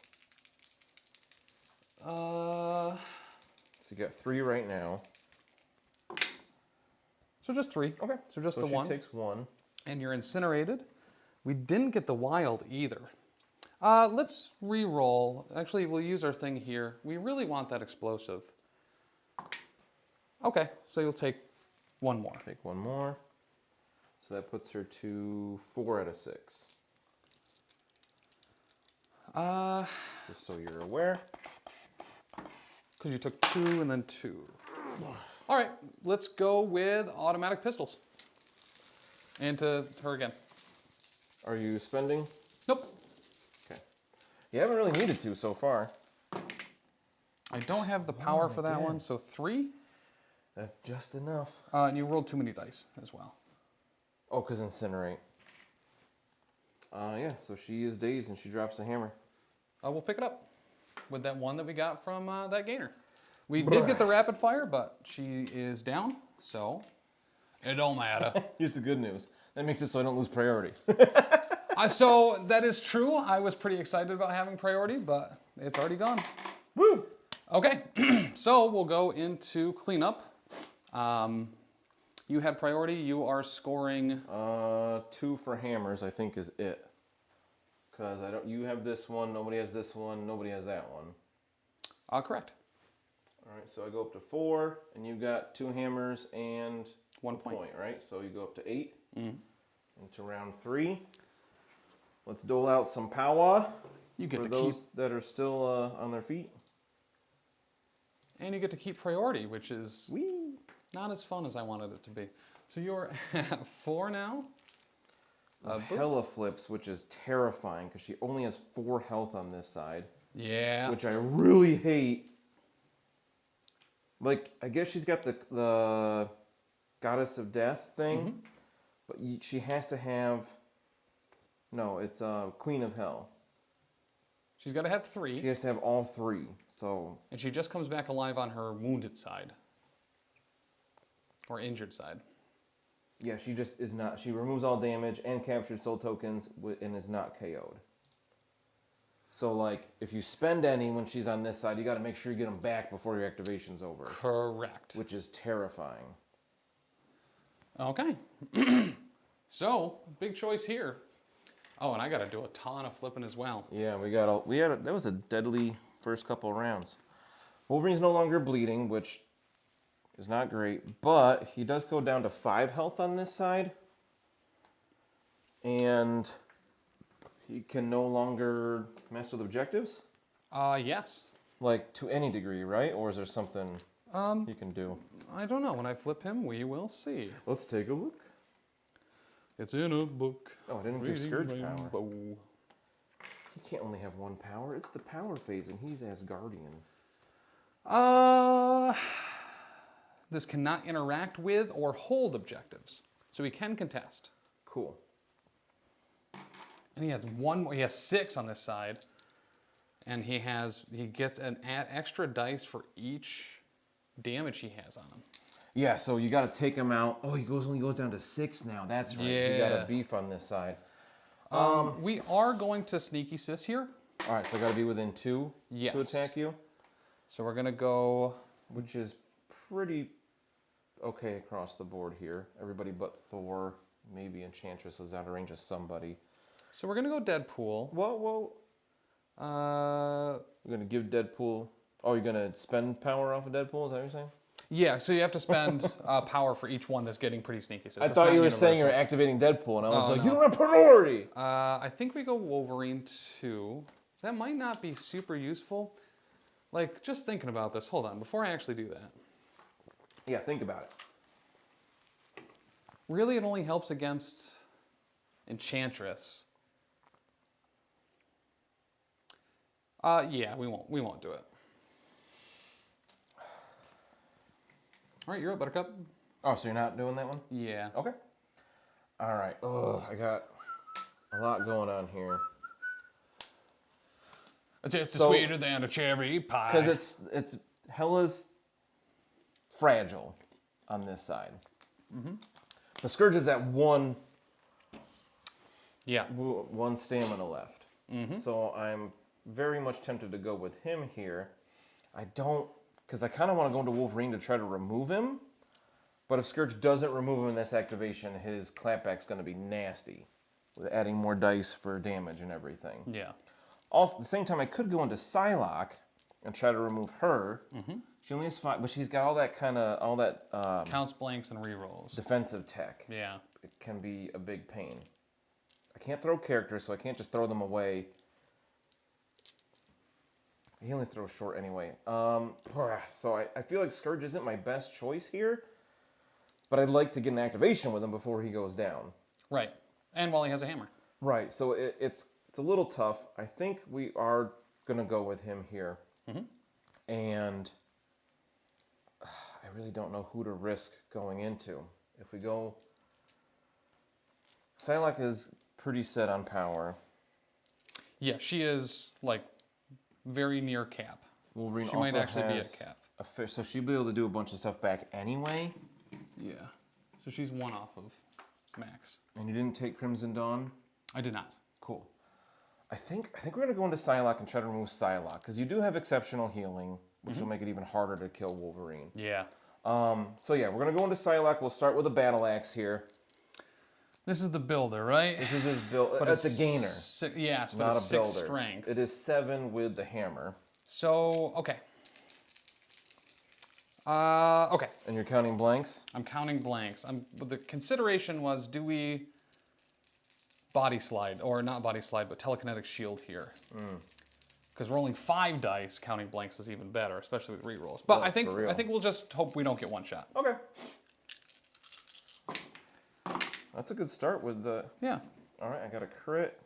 So So you got 3 right now. just 3. Okay. So just so the she 1. takes 1. And you're incinerated. We didn't get the wild either. Let's re-roll. Actually, we'll use our thing here. We really want that explosive. Okay, so you'll take 1 more. Take 1 more. So that puts her to 4 out of 6. Just so you're aware. Because you took 2 and then 2. All right, let's go with automatic pistols. And to her again. Are you spending? Nope. Okay. You haven't really needed to so far. I don't have the power for that one, so 3. That's just enough. And you rolled too many dice as well. Oh, because incinerate. Yeah, so she is dazed and she drops the hammer. We'll pick it up with that 1 that we got from that gainer. We did get the rapid fire, but she is down, so it don't matter. Here's the good news. That makes it so I don't lose priority. So that is true. I was pretty excited about having priority, but it's already gone. Woo! Okay, so we'll go into cleanup. You had priority. You are scoring. 2 for hammers, I think, is it. Because I don't. You have this one. Nobody has this one. Nobody has that one. Correct. All right, so I go up to 4, and you got 2 hammers and 1 a point. right? So you go up to 8 into round 3. Let's dole out some power You get for to those keep, that are still on their feet. and you get to keep priority, which is Whee! not as fun as I wanted it to be. So you're at 4 now. Hela flips, which is terrifying because she only has 4 health on this side, Yeah. which I really hate. Like, I guess she's got the goddess of death thing, but she has to have. No, it's Queen of Hell. She's got to have 3. She has to have all 3. So And she just comes back alive on her wounded side. Or injured side. yeah, she just is not. She removes all damage and captured soul tokens and is not KO'd. So, like, if you spend any when she's on this side, you got to make sure you get them back before your activation's over. Correct. Which is terrifying. Okay. So, big choice here. Oh, and I got to do a ton of flipping as well. Yeah, that was a deadly first couple of rounds. Wolverine's no longer bleeding, which is not great, but he does go down to 5 health on this side. And he can no longer mess with objectives? Yes. Like, to any degree, right? Or is there something he can do? I don't know. When I flip him, we will see. Let's take a look. It's in a book. Oh, I didn't give Skurge power. Rainbow. He can't only have 1 power. It's the power phase, and he's Asgardian. This cannot interact with or hold objectives. So he can contest. Cool. And he has 1 more. He has 6 on this side. And he gets an extra dice for each damage he has on him. Yeah, so you got to take him out. Oh, he only goes down to 6 now. That's right. You got Yeah. a beef on this side. We are going to sneaky sis here. All right, so I got to be within 2 Yes. to attack you, So we're going to go. which is pretty okay across the board here. Everybody but Thor, maybe Enchantress is out of range of somebody. So we're going to go Deadpool. Whoa. We're going to give Deadpool Oh, you're gonna spend power off of Deadpool? Is that what you're saying? Yeah, so you have to spend power for each one that's getting pretty sneaky. So I it's thought not you were saying you were universal. activating Deadpool, and I was Oh, like, no. you don't have priority. I think we go Wolverine 2. That might not be super useful. Like, just thinking about this. Hold on, before I actually do that. Yeah, think about it. Really, it only helps against Enchantress. Yeah, we won't do it. All right, you're up, Buttercup. Oh, so you're not doing that one? Yeah. Okay. All right. Oh, I got a lot going on here. It's So- sweeter than a cherry pie. Because it's Hela's fragile on this side. The Skurge is at one Yeah. stamina left. So I'm very much tempted to go with him here. I don't, because I kind of want to go into Wolverine to try to remove him. But if Skurge doesn't remove him in this activation, his clapback's going to be nasty, with adding more dice for damage and everything. Yeah. Also, at the same time, I could go into Psylocke and try to remove her. She only has 5, but she's got all that Counts blanks and rerolls. defensive tech. Yeah. It can be a big pain. I can't throw characters, so I can't just throw them away. He only throws short anyway. So I feel like Skurge isn't my best choice here, but I'd like to get an activation with him before he goes down. Right. And while he has a hammer. Right, so it's a little tough. I think we are going to go with him here. And I really don't know who to risk going into. If we go... Psylocke is pretty set on power. Yeah, she is, like, very near cap. Wolverine She also might actually be has at cap. a fish, so she'll be able to do a bunch of stuff back anyway. Yeah. So she's 1 off of max. And you didn't take Crimson Dawn? I did not. Cool. I think we're gonna go into Psylocke and try to remove Psylocke, because you do have exceptional healing, which will make it even harder to kill Wolverine. Yeah. So yeah, we're gonna go into Psylocke. We'll start with a battle axe here. This is the builder, right? This is his build. But It's a gainer, Yes, but not it's a 6 builder. strength. It is 7 with the hammer. So, okay. Okay. And you're counting blanks? I'm counting blanks. But the consideration was, do we body slide, or not body slide, but telekinetic shield here? Because rolling 5 dice, counting blanks is even better, especially with rerolls. But Oh, for real. I think we'll just hope we don't get 1 shot. Okay. That's a good start with the... Yeah. All right, I got a crit.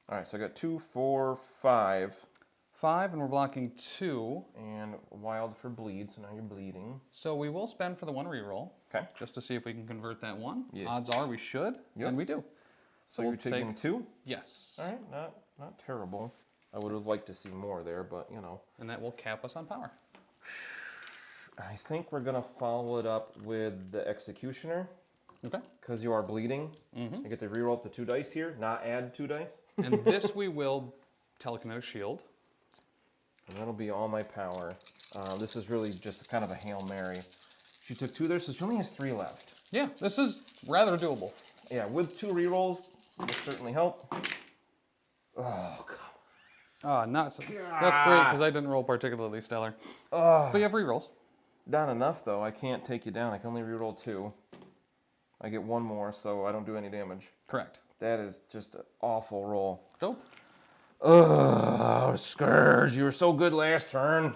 All right, so I got 2, 4, 5. 5, and we're blocking 2. And wild for bleed, so now you're bleeding. So we will spend for the 1 reroll. Okay. Just to see if we can convert that 1. Yeah. Odds are we should, Yep. and we do. So we'll you're taking take- 2? Yes. All right, not terrible. I would have liked to see more there, but you know. And that will cap us on power. I think we're gonna follow it up with the Executioner, Okay. because you are bleeding. You get to reroll up to 2 dice here, not add 2 dice. And this we will telekinetic shield. And that'll be all my power. This is really just kind of a Hail Mary. She took 2 there, so she only has 3 left. Yeah, this is rather doable. Yeah, with 2 rerolls, will certainly help. Oh, God. That's great, because I didn't roll particularly stellar. But you have rerolls. Not enough, though. I can't take you down. I can only reroll 2. I get 1 more, so I don't do any damage. Correct. That is just an awful roll. Dope. Oh, Skurge, you were so good last turn.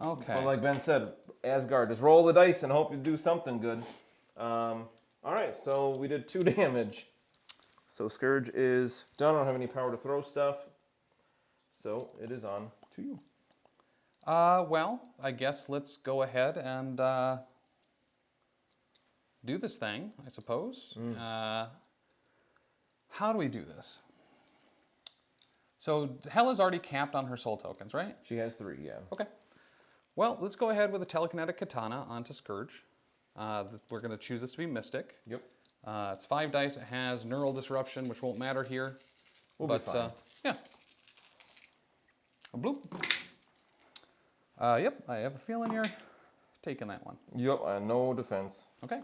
Okay. But like Ben said, Asgard, just roll the dice and hope you do something good. All right, so we did 2 damage. So Skurge is done. I don't have any power to throw stuff. So it is on to you. Well, I guess let's go ahead and do this thing, I suppose. How do we do this? So Hela's already capped on her soul tokens, right? She has 3, yeah. Okay. Well, let's go ahead with a telekinetic katana onto Skurge. We're going to choose this to be Mystic. Yep. It's 5 dice. It has neural disruption, which won't matter here. We'll be fine. Yeah. A bloop. Yep, I have a feeling you're taking that one. Yep, no defense. Okay.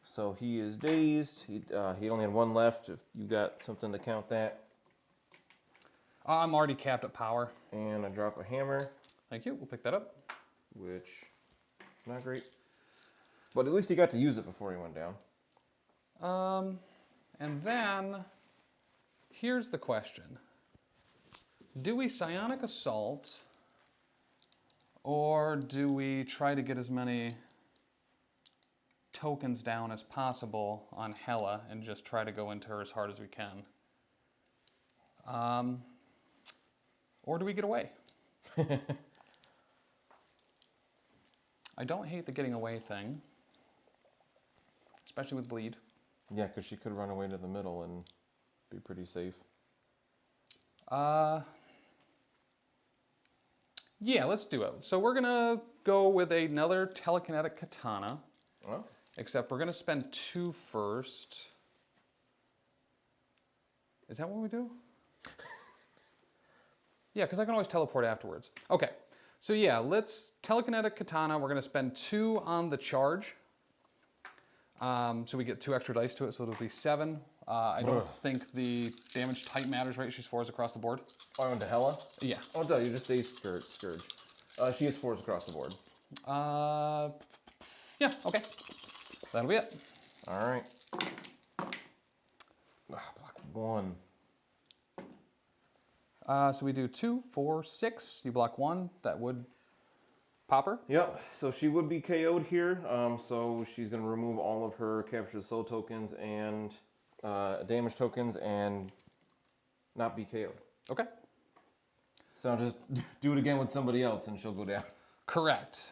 So he is dazed. He only had 1 left. If you got something to count that. I'm already capped at power. And I drop a hammer, Thank you. We'll pick that up. which not great. But at least he got to use it before he went down. And then here's the question. Do we psionic assault, or do we try to get as many tokens down as possible on Hela and just try to go into her as hard as we can? Or do we get away? I don't hate the getting away thing, especially with bleed. Yeah, because she could run away to the middle and be pretty safe. Yeah, let's do it. So we're gonna go with another telekinetic katana, Oh. except we're gonna spend 2 first. Is that what we do? Yeah, because I can always teleport afterwards. Okay, so yeah, let's telekinetic katana. We're gonna spend 2 on the charge. So we get 2 extra dice to it, so it'll be 7. I don't think the damage type matters, right? She's 4s across the board. Oh, I went to Hela? Yeah. Oh, no, you just say Skurge. She has 4s across the board. Yeah, okay. That'll be it. All right. Block 1. So we do 2, 4, 6. You block 1. That would pop her. Yep, so she would be KO'd here. So she's going to remove all of her capture the soul tokens and damage tokens and not be KO'd. Okay. So just do it again with somebody else and she'll go down. Correct.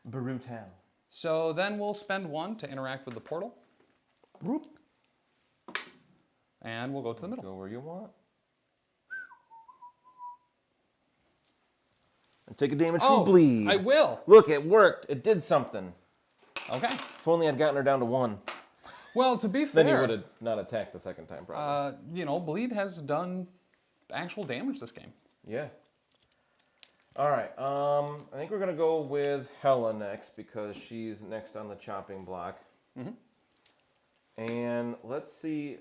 Brutal. So then we'll spend 1 to interact with the portal. Whoop. And we'll go to the middle. Go where you want. And take a damage from bleed. I will. Look, it worked. It did something. Okay. If only I'd gotten her down to 1. Well, to be fair, Then you would have not attacked the second time, probably. you know, bleed has done actual damage this game. Yeah. All right. I think we're gonna go with Hela next because she's next on the chopping block. And let's see.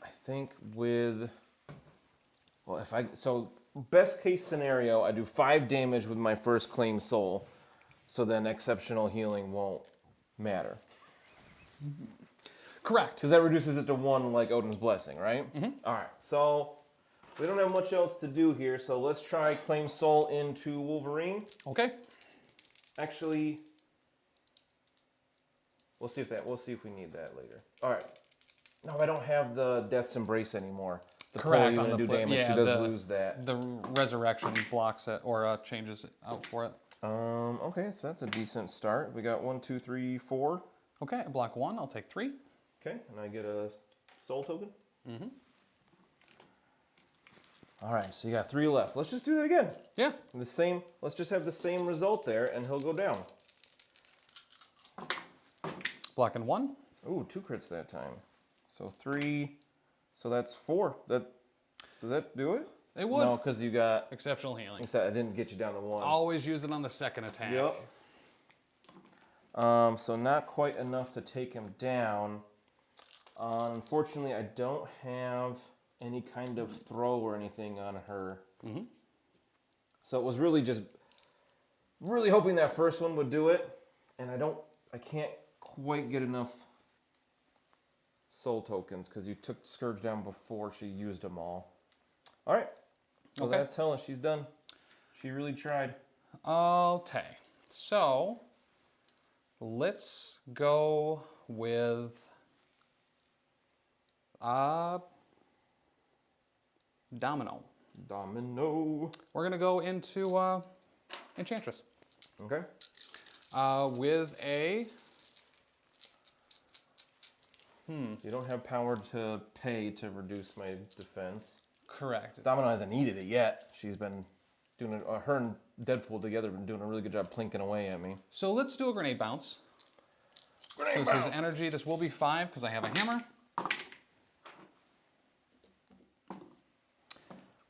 I think with best case scenario, I do 5 damage with my first claim soul, so then exceptional healing won't matter. Correct. Because that reduces it to 1 like Odin's Blessing, right? All right, so we don't have much else to do here, so let's try claim soul into Wolverine. Okay. Actually, we'll see if we need that later. All right. No, I don't have the Death's Embrace anymore. The Correct. pull On you the do flip. damage. Yeah, she does lose that. The resurrection blocks it or changes it out for it. Okay, so that's a decent start. We got 1, 2, 3, 4. Okay, I block 1. I'll take 3. Okay, and I get a soul token. All right, so you got 3 left. Let's just do that again. Yeah. Let's just have the same result there, and he'll go down. Blocking 1. Ooh, 2 crits that time. So 3. So that's 4. Does that do it? It would. No, because you got. Exceptional healing. I didn't get you down to 1. Always use it on the second attack. Yep. So not quite enough to take him down. Unfortunately, I don't have any kind of throw or anything on her. So it was really just hoping that first one would do it, and I can't quite get enough soul tokens because you took Skurge down before she used them all. All right, so Okay. that's Hela. She's done. She really tried. Okay. So let's go with Domino. Domino. We're gonna go into Enchantress Okay. with a. You don't have power to pay to reduce my defense. Correct. Domino hasn't needed it yet. She's been doing it. Her and Deadpool together have been doing a really good job plinking away at me. So let's do a grenade bounce. So this is energy. This will be 5 because I have a hammer.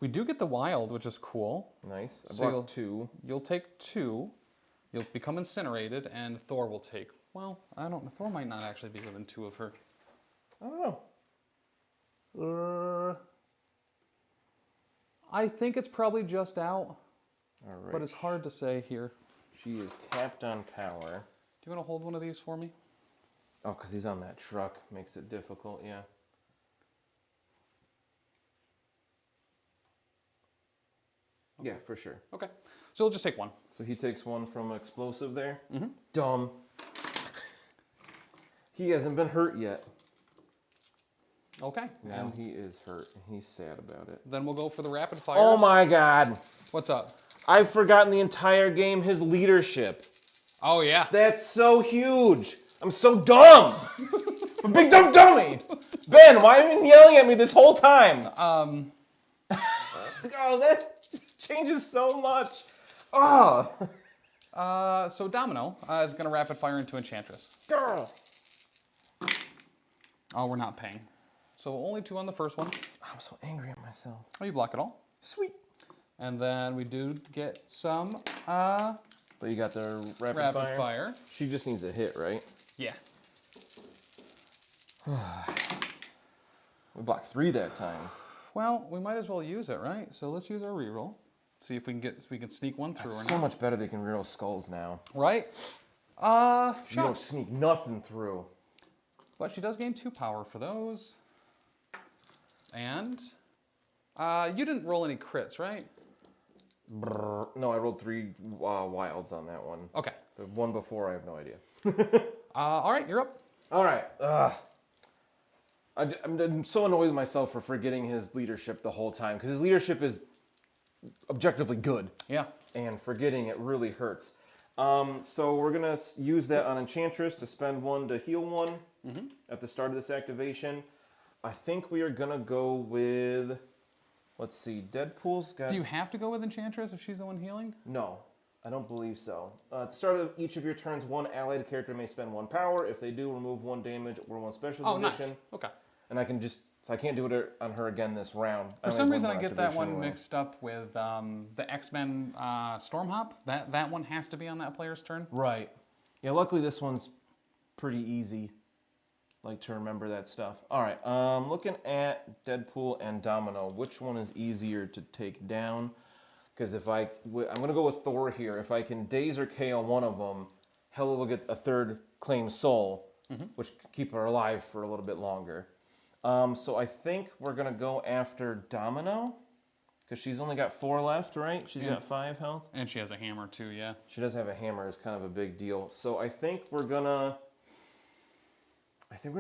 We do get the wild, which is cool. Nice. I So blocked 2. You'll take 2. You'll become incinerated, and Thor will take. Well, I don't know. Thor might not actually be within 2 of her. I don't know. I think it's probably just out, All right. but it's hard to say here. She is capped on power. Do you want to hold one of these for me? Oh, because he's on that truck. Makes it difficult, yeah. Okay. Yeah, for sure. Okay. So we'll just take one. So he takes one from explosive there. Mm-hmm. Dumb. He hasn't been hurt yet. Okay. Now And he is hurt. And he's sad about it. then we'll go for the rapid fire. Oh my god. What's up? I've forgotten the entire game his leadership. Oh, yeah. That's so huge. I'm so dumb. I'm a big dumb dummy. Ben, why have you been yelling at me this whole time? Oh, that changes so much. Oh. So Domino is going to rapid fire into Enchantress. Girl. Oh, we're not paying. So only 2 on the first one. I'm so angry at myself. Oh, you block it all. Sweet. And then we do get some But you got the rapid fire. She just needs a hit, right? Yeah. We blocked 3 that time. Well, we might as well use it, right? So let's use our reroll. See if we can sneak one through or So not. much better they can reroll skulls now. Right? You don't Shucks. sneak nothing through. But she does gain 2 power for those. And you didn't roll any crits, right? Brr. No, I rolled 3 wilds on that one. Okay. The one before, I have no idea. All right, you're up. All right. I'm so annoyed with myself for forgetting his leadership the whole time, because his leadership is objectively good. Yeah. And forgetting it really hurts. So we're going to use that on Enchantress to spend 1 to heal 1 at the start of this activation. I think we are going to go with, let's see, Deadpool's got... Do you have to go with Enchantress if she's the one healing? No, I don't believe so. At the start of each of your turns, 1 allied character may spend 1 power. If they do, remove 1 damage or 1 special condition. Nice. Okay. And I can just... So I can't do it on her again this round. For some reason, I get that one mixed up with the X-Men Stormhop. That one has to be on that player's turn. Right. Yeah, luckily this one's pretty easy. Like to remember that stuff. All right, looking at Deadpool and Domino, which one is easier to take down? Because I'm going to go with Thor here. If I can daze or KO one of them, Hela will get a 3rd claim soul, which can keep her alive for a little bit longer. So I think we're going to go after Domino, because she's only got 4 left, right? She's got 5 health. And she has a hammer too, yeah. She does have a hammer, it's kind of a big deal. So I think we're going to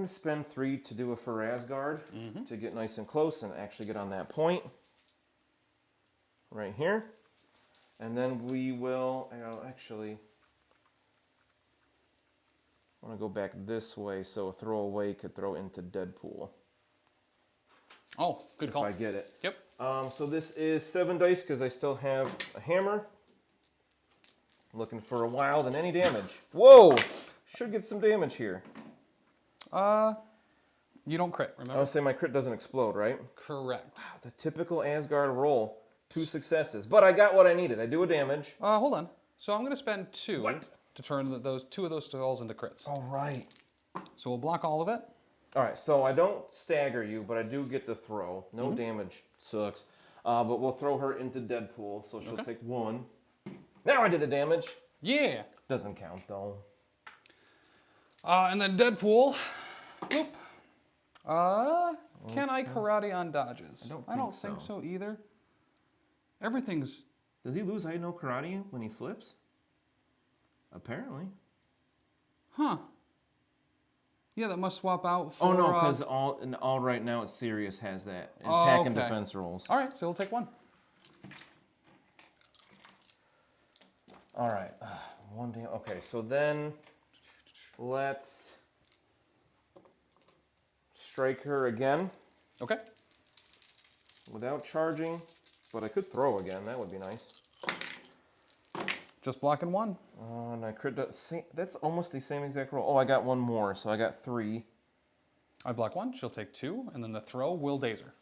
spend 3 to do it for Asgard to get nice and close and actually get on that point. Right here. And then we will, I want to go back this way, so throw away could throw into Deadpool. Oh, good call. If I get it. Yep. So this is 7 dice because I still have a hammer. Looking for a wild and any damage. Whoa! Should get some damage here. You don't crit, remember? I would say my crit doesn't explode, right? Correct. The typical Asgard roll. 2 successes. But I got what I needed. I do a damage. Hold on. So I'm going to spend 2 What? to turn those 2 of those skulls into crits. All right. So we'll block all of it. All right, so I don't stagger you, but I do get the throw. No damage. Sucks. But we'll throw her into Deadpool, so she'll take 1. Now I did a damage. Yeah. Doesn't count, though. And then Deadpool. Boop. Can I karate on dodges? I don't think so either. Everything's... Does he lose I know karate when he flips? Apparently. Huh. Yeah, that must swap out for... Oh, no, because all right now it's Sirius has that. Attack and defense rolls. All right, so we'll take 1. All right. 1 damage. Okay, so then let's strike her again. Okay. Without charging, but I could throw again. That would be nice. Just blocking 1. And I crit. That's almost the same exact roll. Oh, I got 1 more, so I got 3. I block 1. She'll take 2, and then the throw will daze her.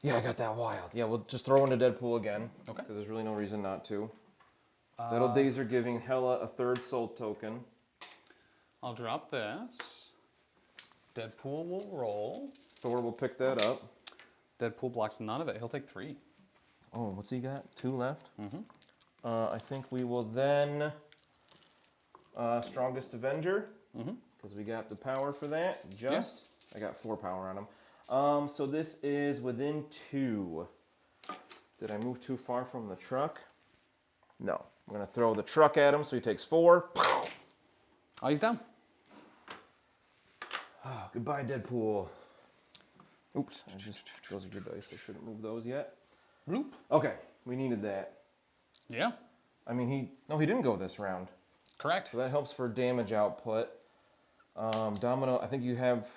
Yeah, I got that wild. Yeah, we'll just throw into Deadpool again. Okay. Because there's really no reason not to. That'll daze her, giving Hela a 3rd soul token. I'll drop this. Deadpool will roll. Thor will pick that up. Deadpool blocks none of it. He'll take 3. Oh, what's he got? 2 left? Mm-hmm. I think we will then Strongest Avenger, because we got the power for that. I got 4 power on him. So this is within 2. Did I move too far from the truck? No. I'm going to throw the truck at him, so he takes 4. Oh, he's down. Oh, goodbye, Deadpool. Oops, those are your dice. I shouldn't move those yet. Bloop. Okay, we needed that. Yeah. I mean, he didn't go this round. Correct. So that helps for damage output. Domino, I think you have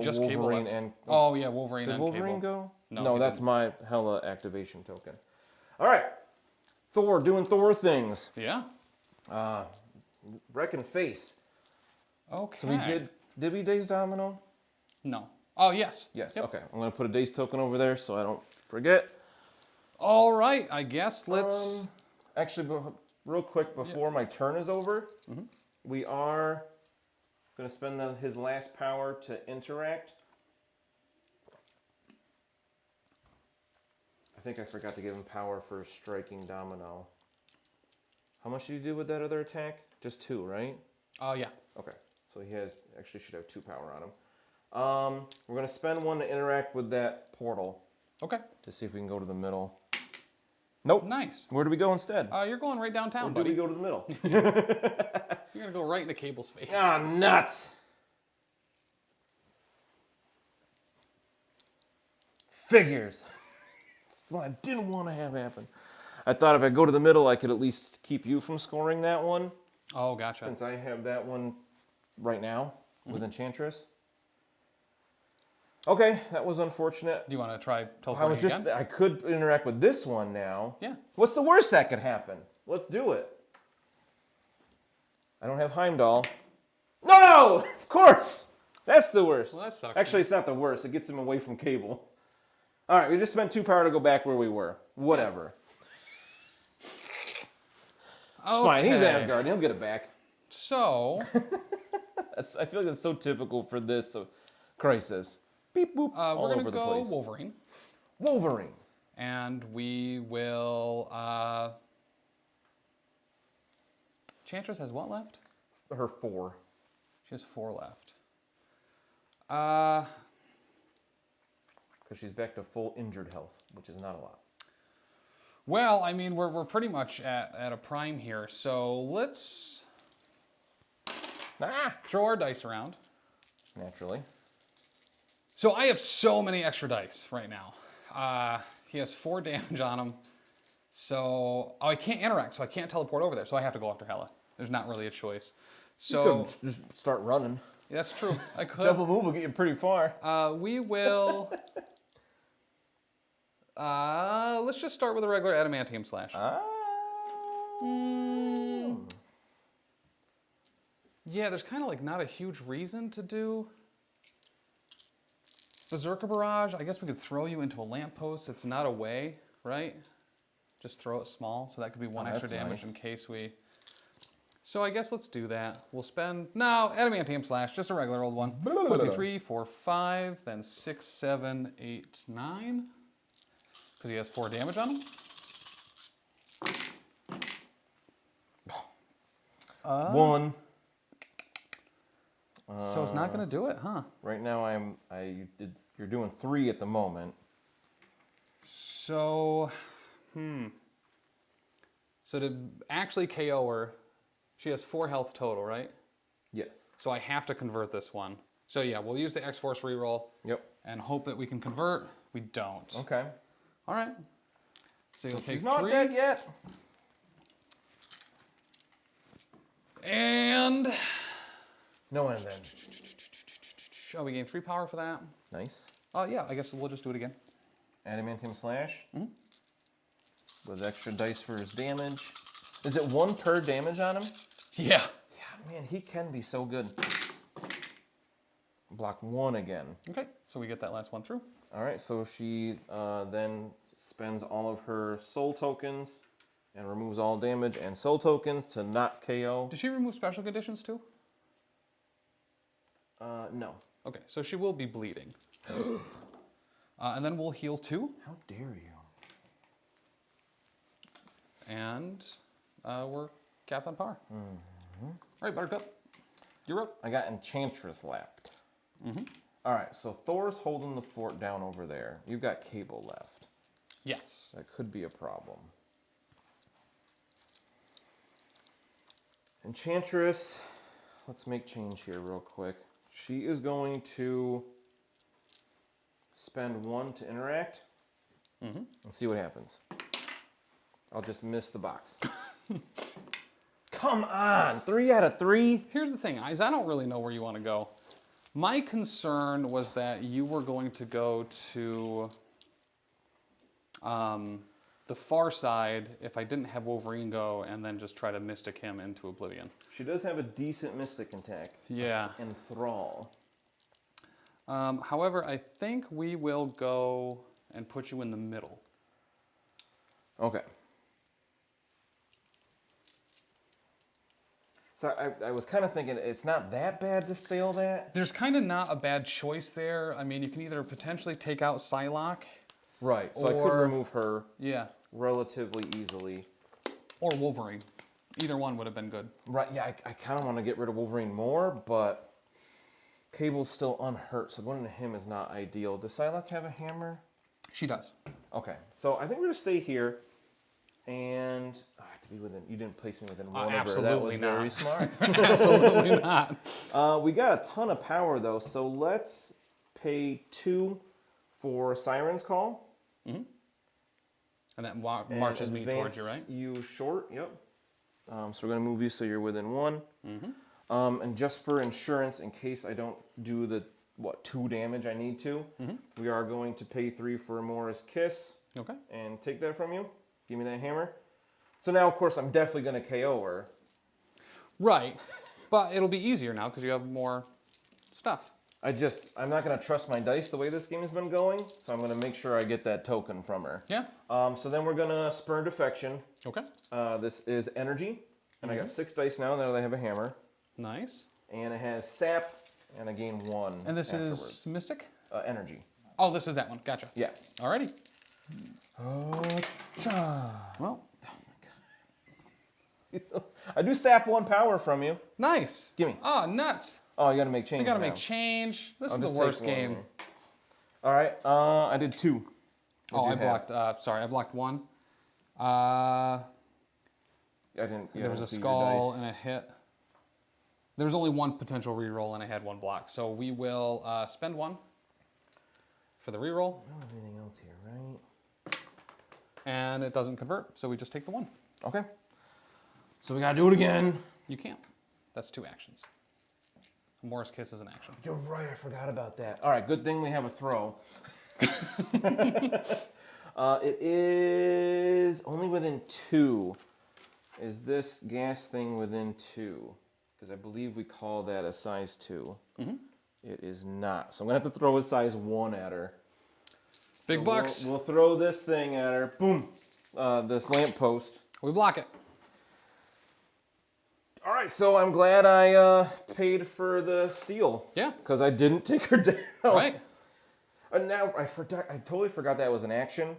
Just Wolverine Cable and... Oh, yeah, Wolverine Did and Wolverine Cable. go? No, that's my Hela activation token. All right, Thor doing Thor things. Yeah. Wrecking face. Okay. So we did we daze Domino? No. Oh, yes. Yes, Yep. okay. I'm going to put a daze token over there so I don't forget. All right, I guess let's... Actually, real quick, before my turn is over, we are going to spend his last power to interact. I think I forgot to give him power for striking Domino. How much did you do with that other attack? Just 2, right? Oh, yeah. Okay, so he actually should have 2 power on him. We're going to spend 1 to interact with that portal Okay. to see if we can go to the middle. Nope. Nice. Where do we go instead? You're going right downtown, Or do buddy. we go to the middle? You're going to go right into Cable's face. Ah, nuts! Figures. That's what I didn't want to have happen. I thought if I go to the middle, I could at least keep you from scoring that one. Oh, gotcha. Since I have that one right now with Enchantress. Okay, that was unfortunate. Do you want to try I teleporting was just, again? I could interact with this one now. Yeah. What's the worst that could happen? Let's do it. I don't have Heimdall. No! Of course! That's the worst. Well, that sucks. Actually, it's not the worst. It gets him away from Cable. All right, we just spent 2 power to go back where we were. Whatever. It's fine. He's Asgard. He'll get it back. So, I feel like that's so typical for this crisis. Beep boop. All we're going over to the go place. Wolverine. Wolverine. And we will... Enchantress has what left? Her 4. She has 4 left. Because she's back to full injured health, which is not a lot. Well, I mean, we're pretty much at a prime here, so let's throw our dice around. Naturally. So I have so many extra dice right now. He has 4 damage on him. So, I can't interact, so I can't teleport over there, so I have to go after Hela. There's not really a choice. So, You could just start running. that's true. I could. Double move will get you pretty far. We will... let's just start with a regular adamantium slash. Yeah, there's kind of like not a huge reason to do Berserker Barrage. I guess we could throw you into a lamppost. It's not away, right? Just throw it small, so that could be 1 extra that's damage nice. in case we... So I guess let's do that. We'll spend... No, adamantium slash, just a regular old one. 1, 2, 3, 4, 5, then 6, 7, 8, 9. Because he has 4 damage on him. One. So it's not going to do it, huh? Right now you're doing 3 at the moment. So, So to actually KO her, she has 4 health total, right? Yes. So I have to convert this one. So yeah, we'll use the X-Force reroll. Yep. And hope that we can convert. We don't. Okay. All right. So you'll take She's not 3. dead yet. And... No end then. Oh, we gain 3 power for that. Nice. Oh yeah, I guess we'll just do it again. Adamantium slash. With extra dice for his damage. Is it 1 per damage on him? Yeah. Yeah, man, he can be so good. Block 1 again. Okay, so we get that last one through. All right, so she then spends all of her soul tokens and removes all damage and soul tokens to not KO. Did she remove special conditions too? No. Okay, so she will be bleeding. And then we'll heal 2. How dare you? And we're capped on par. All right, Buttercup, you're up. I got Enchantress left. All right, so Thor's holding the fort down over there. You've got Cable left. Yes. That could be a problem. Enchantress, let's make change here real quick. She is going to spend 1 to interact and see what happens. I'll just miss the box. Come on, 3 out of 3. Here's the thing, guys. I don't really know where you want to go. My concern was that you were going to go to the far side if I didn't have Wolverine go and then just try to Mystic him into oblivion. She does have a decent Mystic attack. Yeah. Enthrall. However, I think we will go and put you in the middle. Okay. So I was kind of thinking it's not that bad to fail that. There's kind of not a bad choice there. I mean, you can either potentially take out Psylocke. Right, so I could remove her Yeah. relatively easily. Or Wolverine. Either one would have been good. Right, yeah, I kind of want to get rid of Wolverine more, but Cable's still unhurt, so going to him is not ideal. Does Psylocke have a hammer? She does. Okay, so I think we're going to stay here. And to be within, you didn't place me within 1 of her. That was absolutely very not. smart. Absolutely not. We got a ton of power though, so let's pay 2 for Siren's Call. And that marches me towards you, right? You short, yep. So we're gonna move you so you're within 1. And just for insurance, in case I don't do the 2 damage I need to, we are going to pay 3 for Morris Kiss. Okay. And take that from you. Give me that hammer. So now, of course, I'm definitely going to KO her. Right. But it'll be easier now because you have more stuff. I'm not going to trust my dice the way this game has been going, so I'm going to make sure I get that token from her. Yeah. So then we're going to Spurn Defection. Okay. This is energy, and I got 6 dice now that I have a hammer. Nice. And it has sap, and I gain 1 And this afterwards. is Mystic? Energy. Oh, this is that one. Gotcha. Yeah. Alrighty. Well, I do sap 1 power from you. nice. Gimme. Oh, nuts. Oh, you got to make change I gotta now. make change. This I'll is the just worst take 1 game. here. All right, I did 2. Oh, What'd I you have? blocked. Sorry, I blocked 1. I didn't. Yeah, There was a skull and a hit. There was only 1 potential reroll, and I had 1 block. So we will spend 1 for the reroll. I don't have anything else here, right? And it doesn't convert, so we just take the 1. Okay. So we gotta do it again. You can't. That's 2 actions. Morris Kiss is an action. You're right, I forgot about that. All right, good thing we have a throw. It is only within 2. Is this gas thing within 2? Because I believe we call that a size 2. It is not. So I'm gonna have to throw a size 1 at her. Big So bucks. We'll throw this thing at her. Boom. This lamppost. We block it. All right, so I'm glad I paid for the steel. Yeah. Because I didn't take her down. Right. And now I totally forgot that was an action.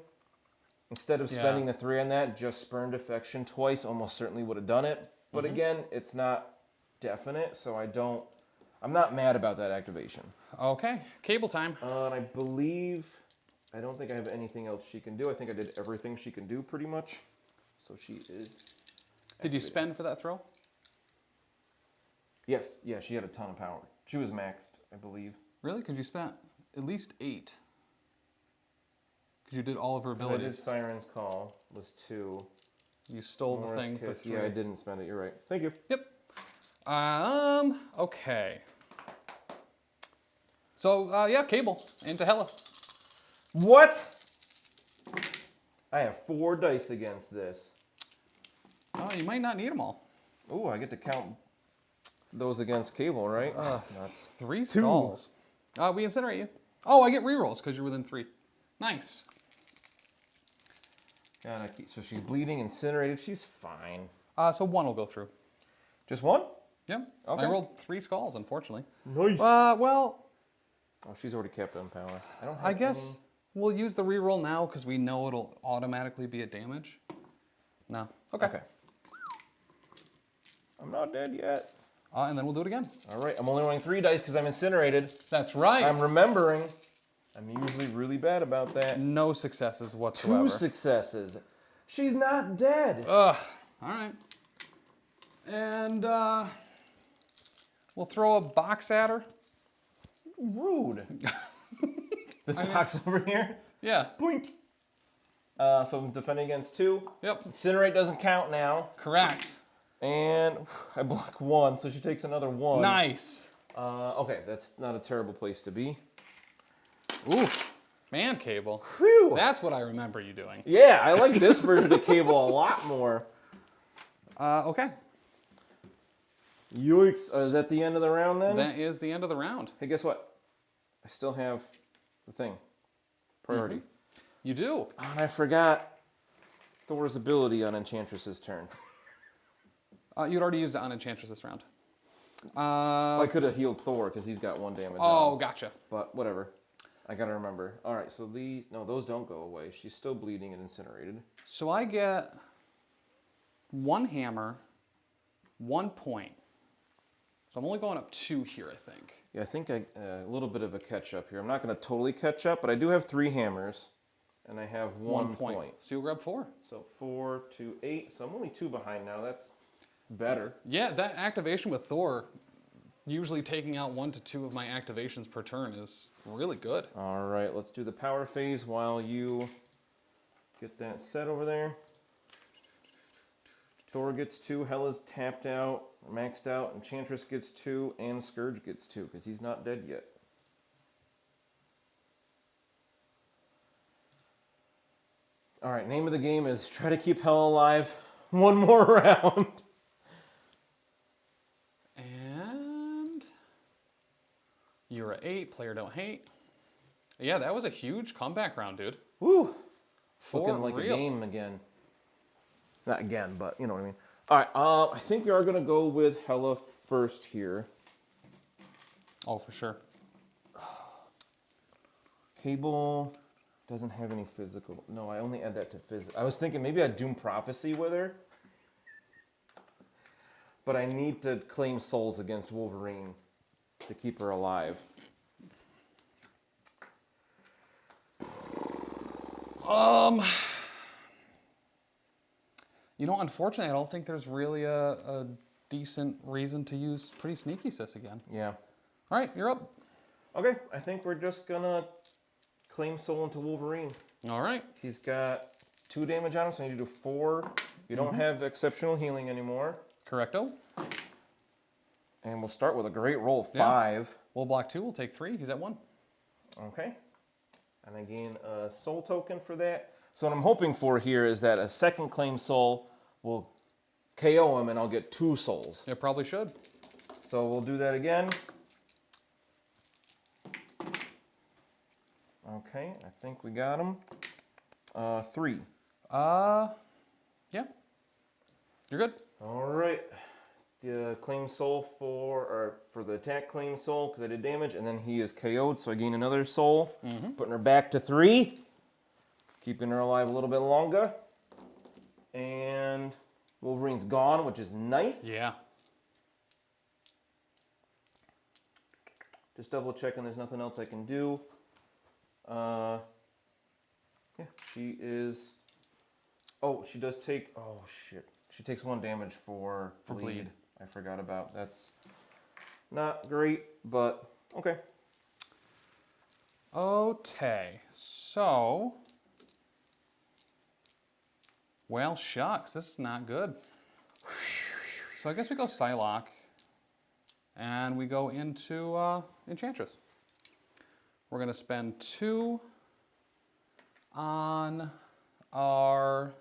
Instead of spending the 3 on that, just Spurn Defection twice almost certainly would have done it. But again, it's not definite, so I'm not mad about that activation. Okay. Cable time. And I don't think I have anything else she can do. I think I did everything she can do pretty much. So she is. Did you spend for that throw? Yes, yeah, she had a ton of power. She was maxed, I believe. Really? Because you spent at least 8. Because you did all of her I abilities. did Siren's Call, was 2. You stole the Morris thing Kiss, for 3. yeah, I didn't spend it, you're right. Thank you. Yep. Okay. So, yeah, Cable into Hela. What? I have 4 dice against this. Oh, you might not need them all. Ooh, I get to count those against Cable, right? That's 3 skulls. We incinerate you. Oh, I get rerolls because you're within 3. Nice. so she's bleeding, incinerated. She's fine. So 1 will go through. Just 1? Yep. Okay. I rolled 3 skulls, unfortunately. Nice. Well, Oh, she's already capped on power. I don't have I guess we'll use the reroll now because we know it'll automatically be a damage. No. Okay. Okay. I'm not dead yet. And then we'll do it again. All right, I'm only rolling 3 dice because I'm incinerated. That's right. I'm remembering. I'm usually really bad about that. No successes whatsoever. 2 successes. She's not dead. Ugh. All right. And we'll throw a box at her. Rude. This box over here. Yeah. Boink. So I'm defending against 2. Yep. Incinerate doesn't count now. Correct. And I block 1, so she takes another 1. Nice. Okay, that's not a terrible place to be. Oof. Man cable. Whew. That's what I remember you doing. Yeah, I like this version of Cable a lot more. Okay. Yikes. Is that the end of the round then? That is the end of the round. Hey, guess what? I still have the thing. Priority. You do. Oh, and I forgot Thor's ability on Enchantress's turn. You'd already used it on Enchantress this round. I could have healed Thor because he's got 1 damage Oh, on. gotcha. But whatever. I gotta remember. All right, so these... No, those don't go away. She's still bleeding and incinerated. So I get 1 hammer, 1 point. So I'm only going up 2 here, I think. Yeah, I think a little bit of a catch-up here. I'm not going to totally catch up, but I do have 3 hammers, and I have 1 point. So you'll grab 4. So 4 to 8. So I'm only 2 behind now. That's better. Yeah, that activation with Thor, usually taking out 1 to 2 of my activations per turn is really good. All right, let's do the power phase while you get that set over there. Thor gets 2, Hela's tapped out, maxed out, Enchantress gets 2, and Skurge gets 2, because he's not dead yet. All right, name of the game is try to keep Hela alive 1 more round. And you're at 8, player don't hate. Yeah, that was a huge comeback round, dude. Woo! For Looking like real. a game again. Not again, but you know what I mean. All right, I think we are going to go with Hela first here. Oh, for sure. Cable doesn't have any physical. No, I only add that to physical. I was thinking maybe I'd Doom Prophecy with her. But I need to claim souls against Wolverine to keep her alive. You know, unfortunately, I don't think there's really a decent reason to use Pretty Sneaky Sis again. Yeah. All right, you're up. Okay, I think we're just gonna claim soul into Wolverine. All right. He's got 2 damage on him, so I need to do 4. You don't have exceptional healing anymore. Correcto. And we'll start with a great roll, Yeah. 5. We'll block 2, we'll take 3. He's at 1. Okay. And I gain a soul token for that. So what I'm hoping for here is that a second claim soul will KO him and I'll get 2 souls. It probably should. So we'll do that again. Okay, I think we got him. 3. Yeah. You're good. All right. Claim soul for the attack claim soul because I did damage, and then he is KO'd, so I gain another soul. Putting her back to 3. Keeping her alive a little bit longer. And Wolverine's gone, which is nice. Yeah. Just double checking there's nothing else I can do. Yeah, she is... Oh, she does take... Oh, shit. She takes 1 damage for bleed. I forgot about. That's not great, but okay. Okay. So... Well, shucks. This is not good. So I guess we go Psylocke. And we go into Enchantress. We're going to spend 2 on our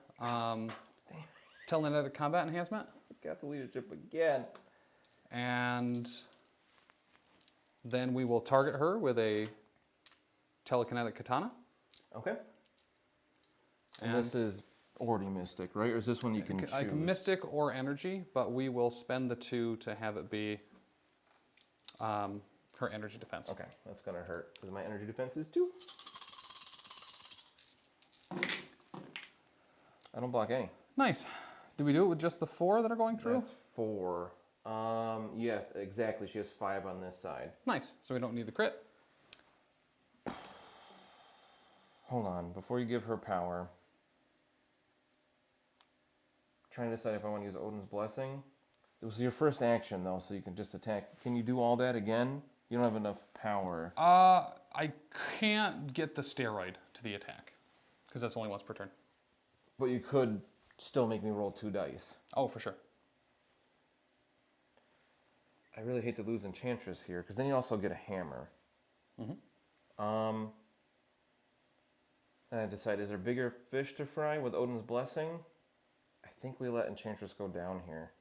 telekinetic combat enhancement. Got the leadership again. And then we will target her with a telekinetic katana. Okay. And this is already Mystic, right? Or is this one you can choose? Like Mystic or Energy, but we will spend the 2 to have it be her Energy Defense. Okay, that's gonna hurt because my Energy Defense is 2. I don't block any. Nice. Do we do it with just the 4 that are going through? That's 4. Yeah, exactly. She has 5 on this side. Nice. So we don't need the crit. Hold on, before you give her power. I'm trying to decide if I want to use Odin's Blessing. It was your first action though, so you can just attack. Can you do all that again? You don't have enough power. I can't get the steroid to the attack because that's only once per turn. But you could still make me roll 2 dice. Oh, for sure. I really hate to lose Enchantress here, because then you also get a hammer. And I decide, is there bigger fish to fry with Odin's Blessing? I think we let Enchantress go down here.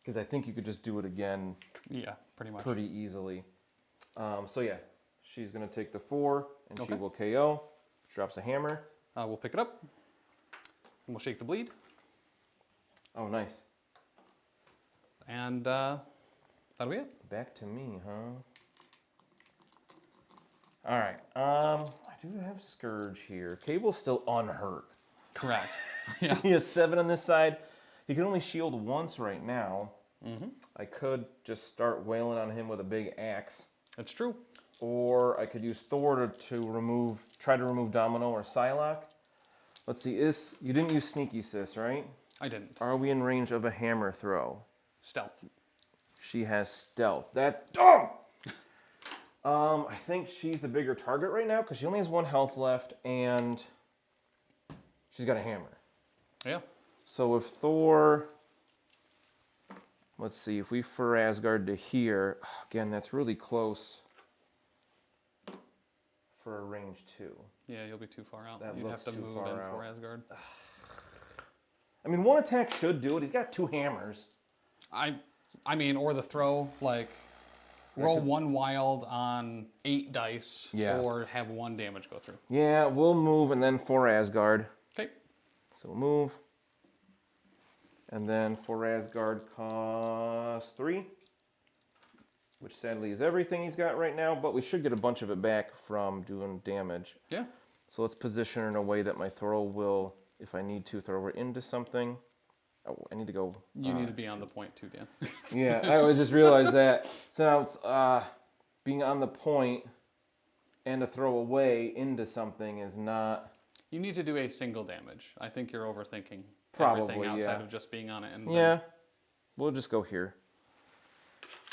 Because I think you could just do it again. Yeah, pretty much. Pretty easily. So yeah, she's going to take the 4, and Okay. she will KO. Drops a hammer. We'll pick it up, and we'll shake the bleed. Oh, nice. And that'll be it. Back to me, huh? All right. I do have Skurge here. Cable's still unhurt. Correct. Yeah. He has 7 on this side. He can only shield once right now. I could just start wailing on him with a big axe. That's true. Or I could use Thor to try to remove Domino or Psylocke. Let's see, you didn't use Sneaky Sis, right? I didn't. Are we in range of a hammer throw? Stealth. She has stealth. I think she's the bigger target right now because she only has 1 health left and she's got a hammer. Yeah. So if Thor, let's see, if we for Asgard to here, again, that's really close for a range 2. Yeah, you'll be too far out. That You'd looks have to too move far in out. for Asgard. I mean, 1 attack should do it. He's got 2 hammers. I mean, or the throw, like, roll 1 wild on 8 dice, or have 1 damage go through. Yeah, we'll move and then for Asgard. Okay. So we'll move. And then for Asgard costs 3. Which sadly is everything he's got right now, but we should get a bunch of it back from doing damage. Yeah. So let's position her in a way that my throw will, if I need to, throw her into something. Oh, I need to go. You need to be on the point too, Dan. Yeah, I just realized that. So now it's being on the point and to throw away into something is not. You need to do a single damage. I think you're overthinking Probably, everything outside yeah. of just being on it. And Yeah, we'll just go here.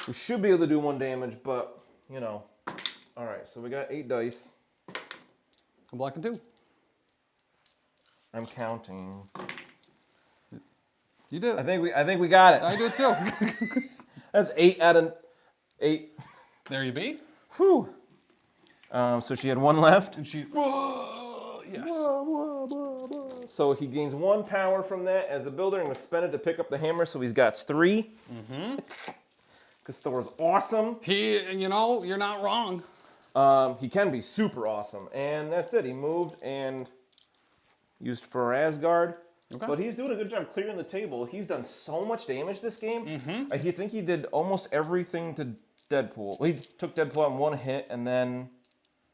We should be able to do 1 damage, but, you know. All right, so we got 8 dice. I'm blocking 2. I'm counting. You do. I think we got it. I do too. That's 8 out of 8. There you be. Whew. So she had 1 left. And she. Yes. So he gains 1 power from that as a builder. I'm going to spend it to pick up the hammer, so he's got 3. Because Thor's awesome. You know, you're not wrong. He can be super awesome. And that's it. He moved and used for Asgard. Okay. But he's doing a good job clearing the table. He's done so much damage this game. I think he did almost everything to Deadpool. Well, he took Deadpool out in 1 hit and then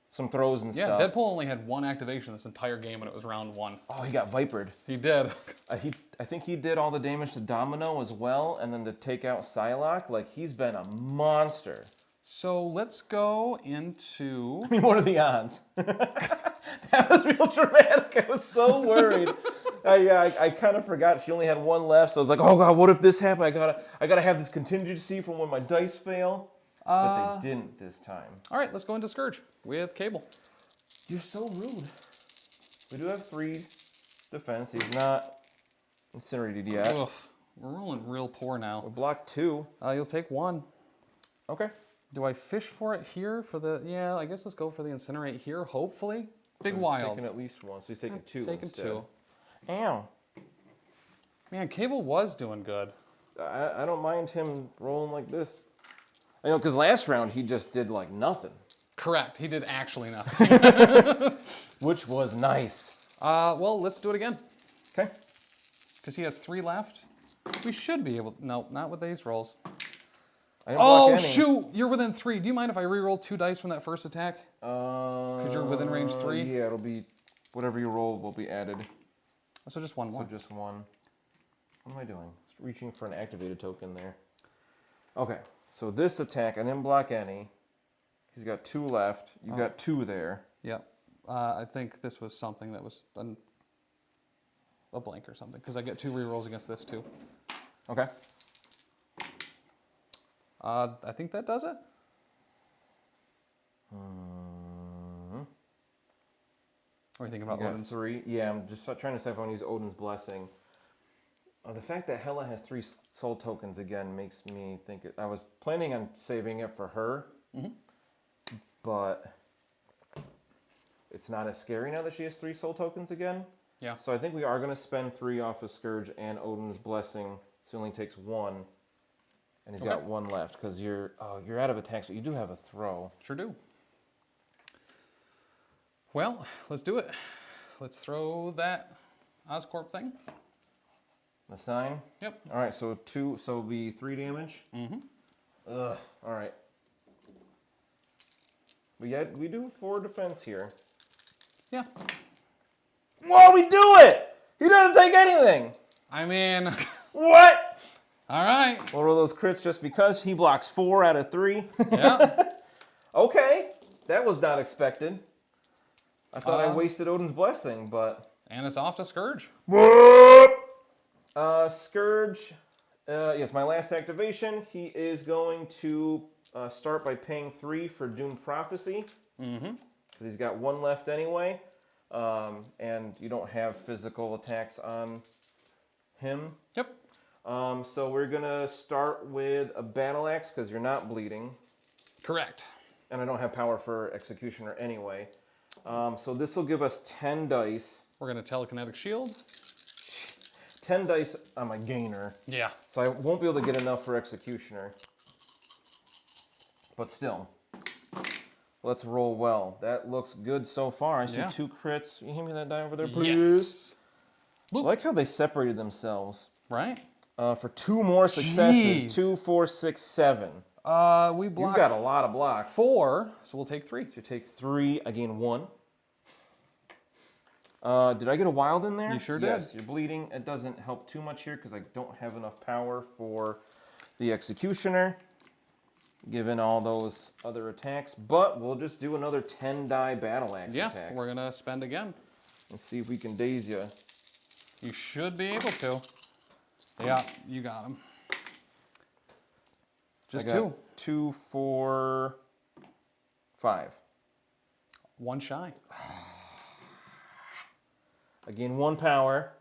some throws and Yeah, stuff. Deadpool only had 1 activation this entire game and it was round 1. Oh, he got vipered. He did. I think he did all the damage to Domino as well, and then to take out Psylocke. Like, he's been a monster. So let's go into. I mean, what are the odds? That was real dramatic. I was so worried. I kind of forgot she only had 1 left, so I was like, oh god, what if this happened? I gotta have this contingency for when my dice fail. But they didn't this time. All right, let's go into Skurge with Cable. You're so rude. We do have 3 defense. He's not incinerated yet. Ugh, we're rolling real poor We now. block 2. You'll take 1. Okay. Do I fish for it here for the? Yeah, I guess let's go for the incinerate here. Hopefully, big So he's wild. taking at least 1, so he's taking 2 Taking instead. 2. Ow. Man, Cable was doing good. I don't mind him rolling like this. I know, because last round he just did like nothing. Correct. He did actually nothing. Which was nice. Well, let's do it again. Okay. Because he has 3 left. We should be able to. No, not with these rolls. I didn't block Oh, any. shoot. You're within 3. Do you mind if I re-roll 2 dice from that first attack? Because you're within range 3? Yeah, it'll be whatever you roll will be added. So just one more. So just one. What am I doing? Just reaching for an activated token there. Okay, so this attack, I didn't block any. He's got 2 left. You got 2 there. Yep. I think this was something that was a blank or something, because I get 2 re-rolls against this too. Okay. I think that does it. What are you thinking about You got Odin's? 3. Yeah, I'm just trying to decide if I want to use Odin's Blessing. The fact that Hela has 3 soul tokens again makes me think I was planning on saving it for her, but it's not as scary now that she has 3 soul tokens again. Yeah. So I think we are going to spend 3 off of Skurge and Odin's Blessing, so he only takes 1, and he's got 1 left because you're out of attacks, but you do have a throw. Sure do. Well, let's do it. Let's throw that Oscorp thing. Assign? Yep. All right, so 2, so it'll be 3 damage. Ugh. All right. But yet we do 4 defense here. Yeah. Whoa, we do it! He doesn't take anything. I mean, What? all right. What are those crits just because? He blocks 4 out of 3. Yeah. Okay, that was not expected. I thought I wasted Odin's Blessing, but... And it's off to Skurge. Skurge, yes, my last activation. He is going to start by paying 3 for Doomed Prophecy. Because he's got 1 left anyway. And you don't have physical attacks on him. Yep. So we're going to start with a Battle Axe because you're not bleeding. Correct. And I don't have power for Executioner anyway. So this will give us 10 dice. We're going to telekinetic shield. 10 dice on my gainer. Yeah. So I won't be able to get enough for Executioner. But still. Let's roll well. That looks good so far. I see 2 crits. Can you hand me that die over there, please? Yes. I like how they separated themselves. Right? For 2 more successes. Jeez. 2, 4, 6, 7. We blocked You've got a lot of blocks. 4, so we'll take 3. So you take 3, I gain 1. Did I get a wild in there? You sure did. Yes, you're bleeding. It doesn't help too much here because I don't have enough power for the Executioner, given all those other attacks. But we'll just do another 10 die Battle Axe attack. Yeah, we're going to spend again. Let's see if we can daze you. You should be able to. Yeah, you got him. Just I got 2. 2, 4, 5. 1 shy. I gain 1 power,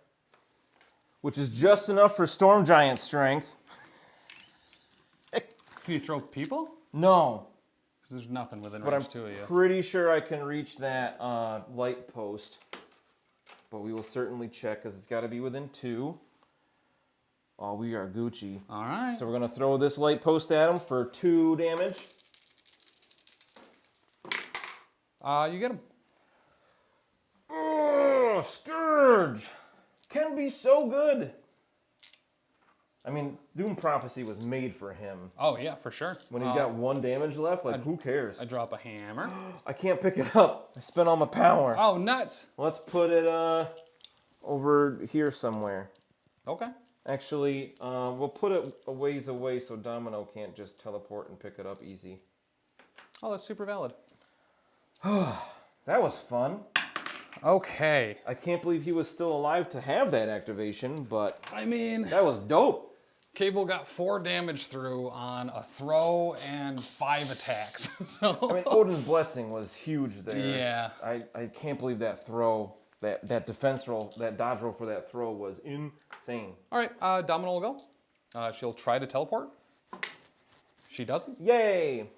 which is just enough for Storm Giant strength. Can you throw people? No, Because there's nothing within but I'm range 2 of you. pretty sure I can reach that light post. But we will certainly check because it's got to be within 2. Oh, we are Gucci. All right. So we're going to throw this light post at him for 2 damage. You get him. Oh, Skurge can be so good. I mean, Doom Prophecy was made for him. Oh, yeah, for sure. When he's got 1 damage left, like, who cares? I drop a hammer. I can't pick it up. I spent all my power. Oh, nuts. Let's put it over here somewhere. Okay. Actually, we'll put it a ways away so Domino can't just teleport and pick it up easy. Oh, that's super valid. That was fun. Okay. I can't believe he was still alive to have that activation, but I mean, that was dope. Cable got 4 damage through on a throw and 5 attacks. So I mean, Odin's Blessing was huge there. Yeah. I can't believe that throw, that defense roll, that dodge roll for that throw was insane. all right, Domino will go. She'll try to teleport. She doesn't. Yay!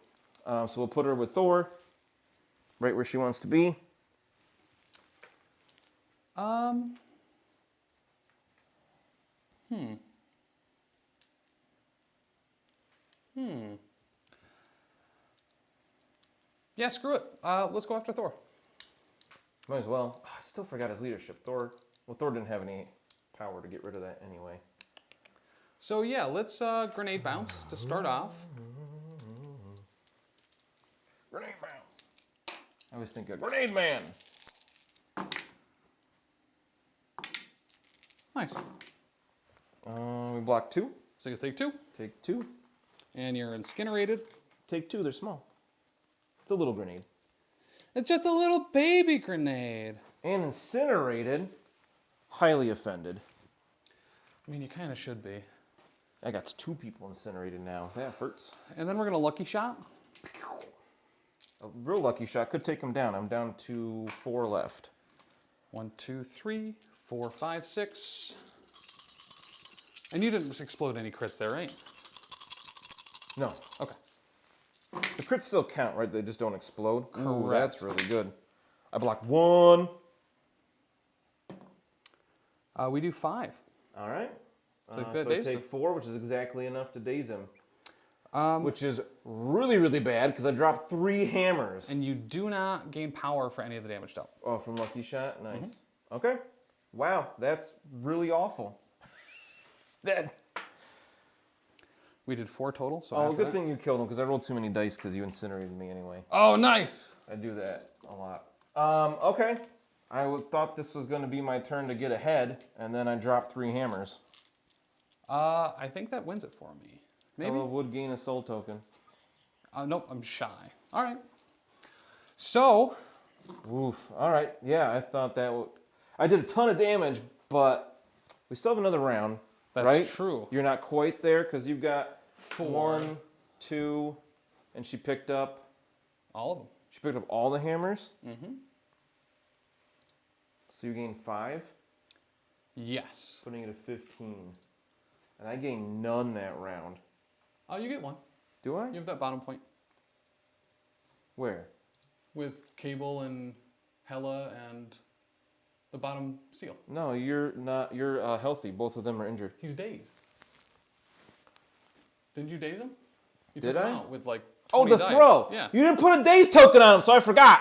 So we'll put her with Thor, right where she wants to be. Yeah, screw it. Let's go after Thor. Might as well. I still forgot his leadership. Thor didn't have any power to get rid of that anyway. So yeah, let's grenade bounce to start off. Grenade bounce. I always think of Grenade Man. Nice. We block 2. So you take 2. Take 2. And you're incinerated. Take 2. They're small. It's a little grenade. It's just a little baby grenade. And incinerated. Highly offended. I mean, you kind of should be. I got 2 people incinerated now. That hurts. And then we're gonna lucky shot. A real lucky shot could take him down. I'm down to 4 left. 1, 2, 3, 4, 5, 6. And you didn't explode any crits there, right? No. Okay. The crits still count, right? They just don't explode. Ooh, Correct. that's really good. I blocked 1. We do 5. All right. So So I daze take him. 4, which is exactly enough to daze him. Which is really, really bad because I dropped 3 hammers. And you do not gain power for any of the damage dealt. Oh, from Lucky Shot? Nice. Okay. Wow, that's really awful. That. We did 4 total. So Oh, after good that- thing you killed him because I rolled too many dice because you incinerated me anyway. Oh, nice. I do that a lot. Okay. Thought this was going to be my turn to get ahead, and then I dropped 3 hammers. I think that wins it for me. Maybe. Hela would gain a soul token. Nope, I'm shy. All right. So, Oof. All right. Yeah, I thought that would. I did a ton of damage, but we still have another round. that's right? true. You're not quite there because you've got 4. 1, 2, and she picked up. All of them. She picked up all the hammers. Mm-hmm. So you gain 5, Yes. putting it at 15, and I gained none that round. Oh, you get 1. Do I? You have that bottom point Where? with Cable and Hela and the bottom seal. No, you're not. You're healthy. Both of them are injured. He's dazed. Didn't you daze him? You Did took him I? out with like 20 Oh, the dice. throw. Yeah. You didn't put a daze token on him, so I forgot.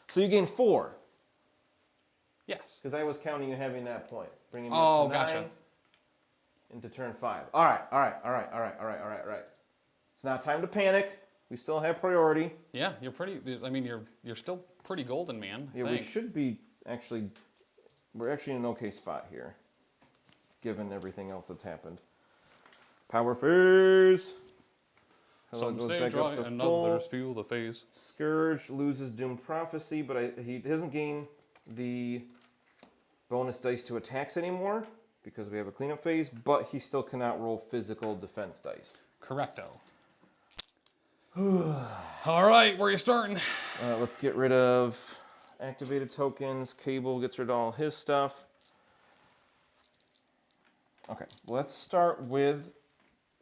So you gain 4 Yes. because I was counting you having that point, bringing me Oh, up to 9 gotcha. into turn 5. All right. It's not time to panic. We still have priority. Yeah, you're pretty. I mean, you're still pretty golden, man. I Yeah, we think. should be actually. We're actually in an okay spot here, given everything else that's happened. Power phase. Hela Some goes stay back dry up to and full. others feel the phase. Skurge loses Doomed Prophecy, but he doesn't gain the bonus dice to attacks anymore because we have a cleanup phase, but he still cannot roll physical defense dice. Correcto. All right, where are you starting? Let's get rid of activated tokens. Cable gets rid of all his stuff. Okay, let's start with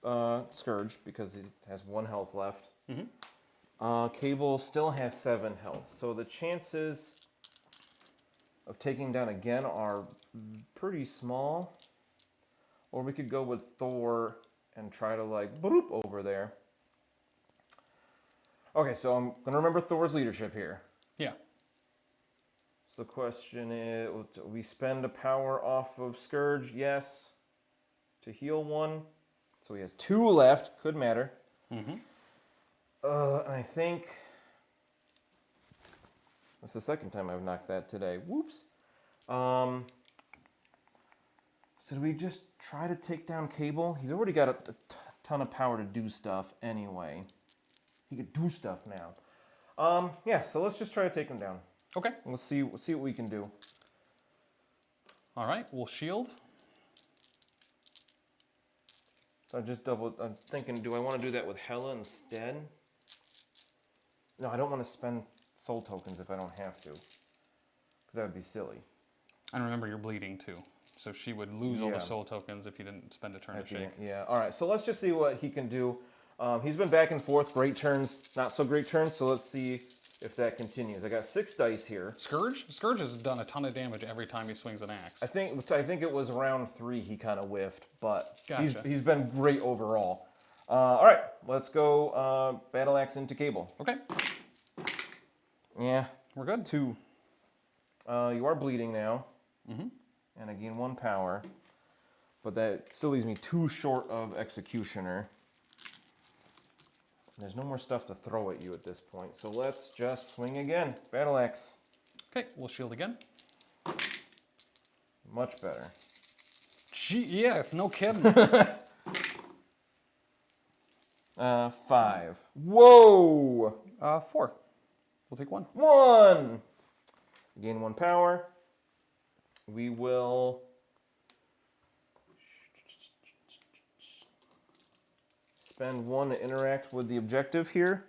Skurge because he has 1 health left. Cable still has 7 health, so the chances of taking down again are pretty small. Or we could go with Thor and try to like boop over there. Okay, so I'm gonna remember Thor's leadership here. Yeah. So the question is, we spend a power off of Skurge, yes, to heal 1. So he has 2 left, could matter. And I think that's the second time I've knocked that today. Whoops. So do we just try to take down Cable? He's already got a ton of power to do stuff anyway. He could do stuff now. Yeah, so let's just try to take him down. Okay. Let's see what we can do. All right, we'll shield. So I'm thinking, do I want to do that with Hela instead? No, I don't want to spend soul tokens if I don't have to. Because that would be silly. And remember, you're bleeding too. So she would lose all the Yeah. soul tokens if you didn't spend a turn to shake. Yeah, all right. So let's just see what he can do. He's been back and forth, great turns, not so great turns. So let's see if that continues. I got 6 dice here. Skurge? Skurge has done a ton of damage every time he swings an axe. I think it was round 3 he kind of whiffed, but Gotcha. he's been great overall. All right, let's go battle axe into Cable. Okay. Yeah, We're good. 2. You are bleeding now. And I gain 1 power. But that still leaves me 2 short of Executioner. There's no more stuff to throw at you at this point. So let's just swing again. Battle Axe. Okay, we'll shield again. Much better. Gee, yeah, no kidding. 5. Whoa! 4. We'll take 1. 1! Gain 1 power. We will spend 1 to interact with the objective here.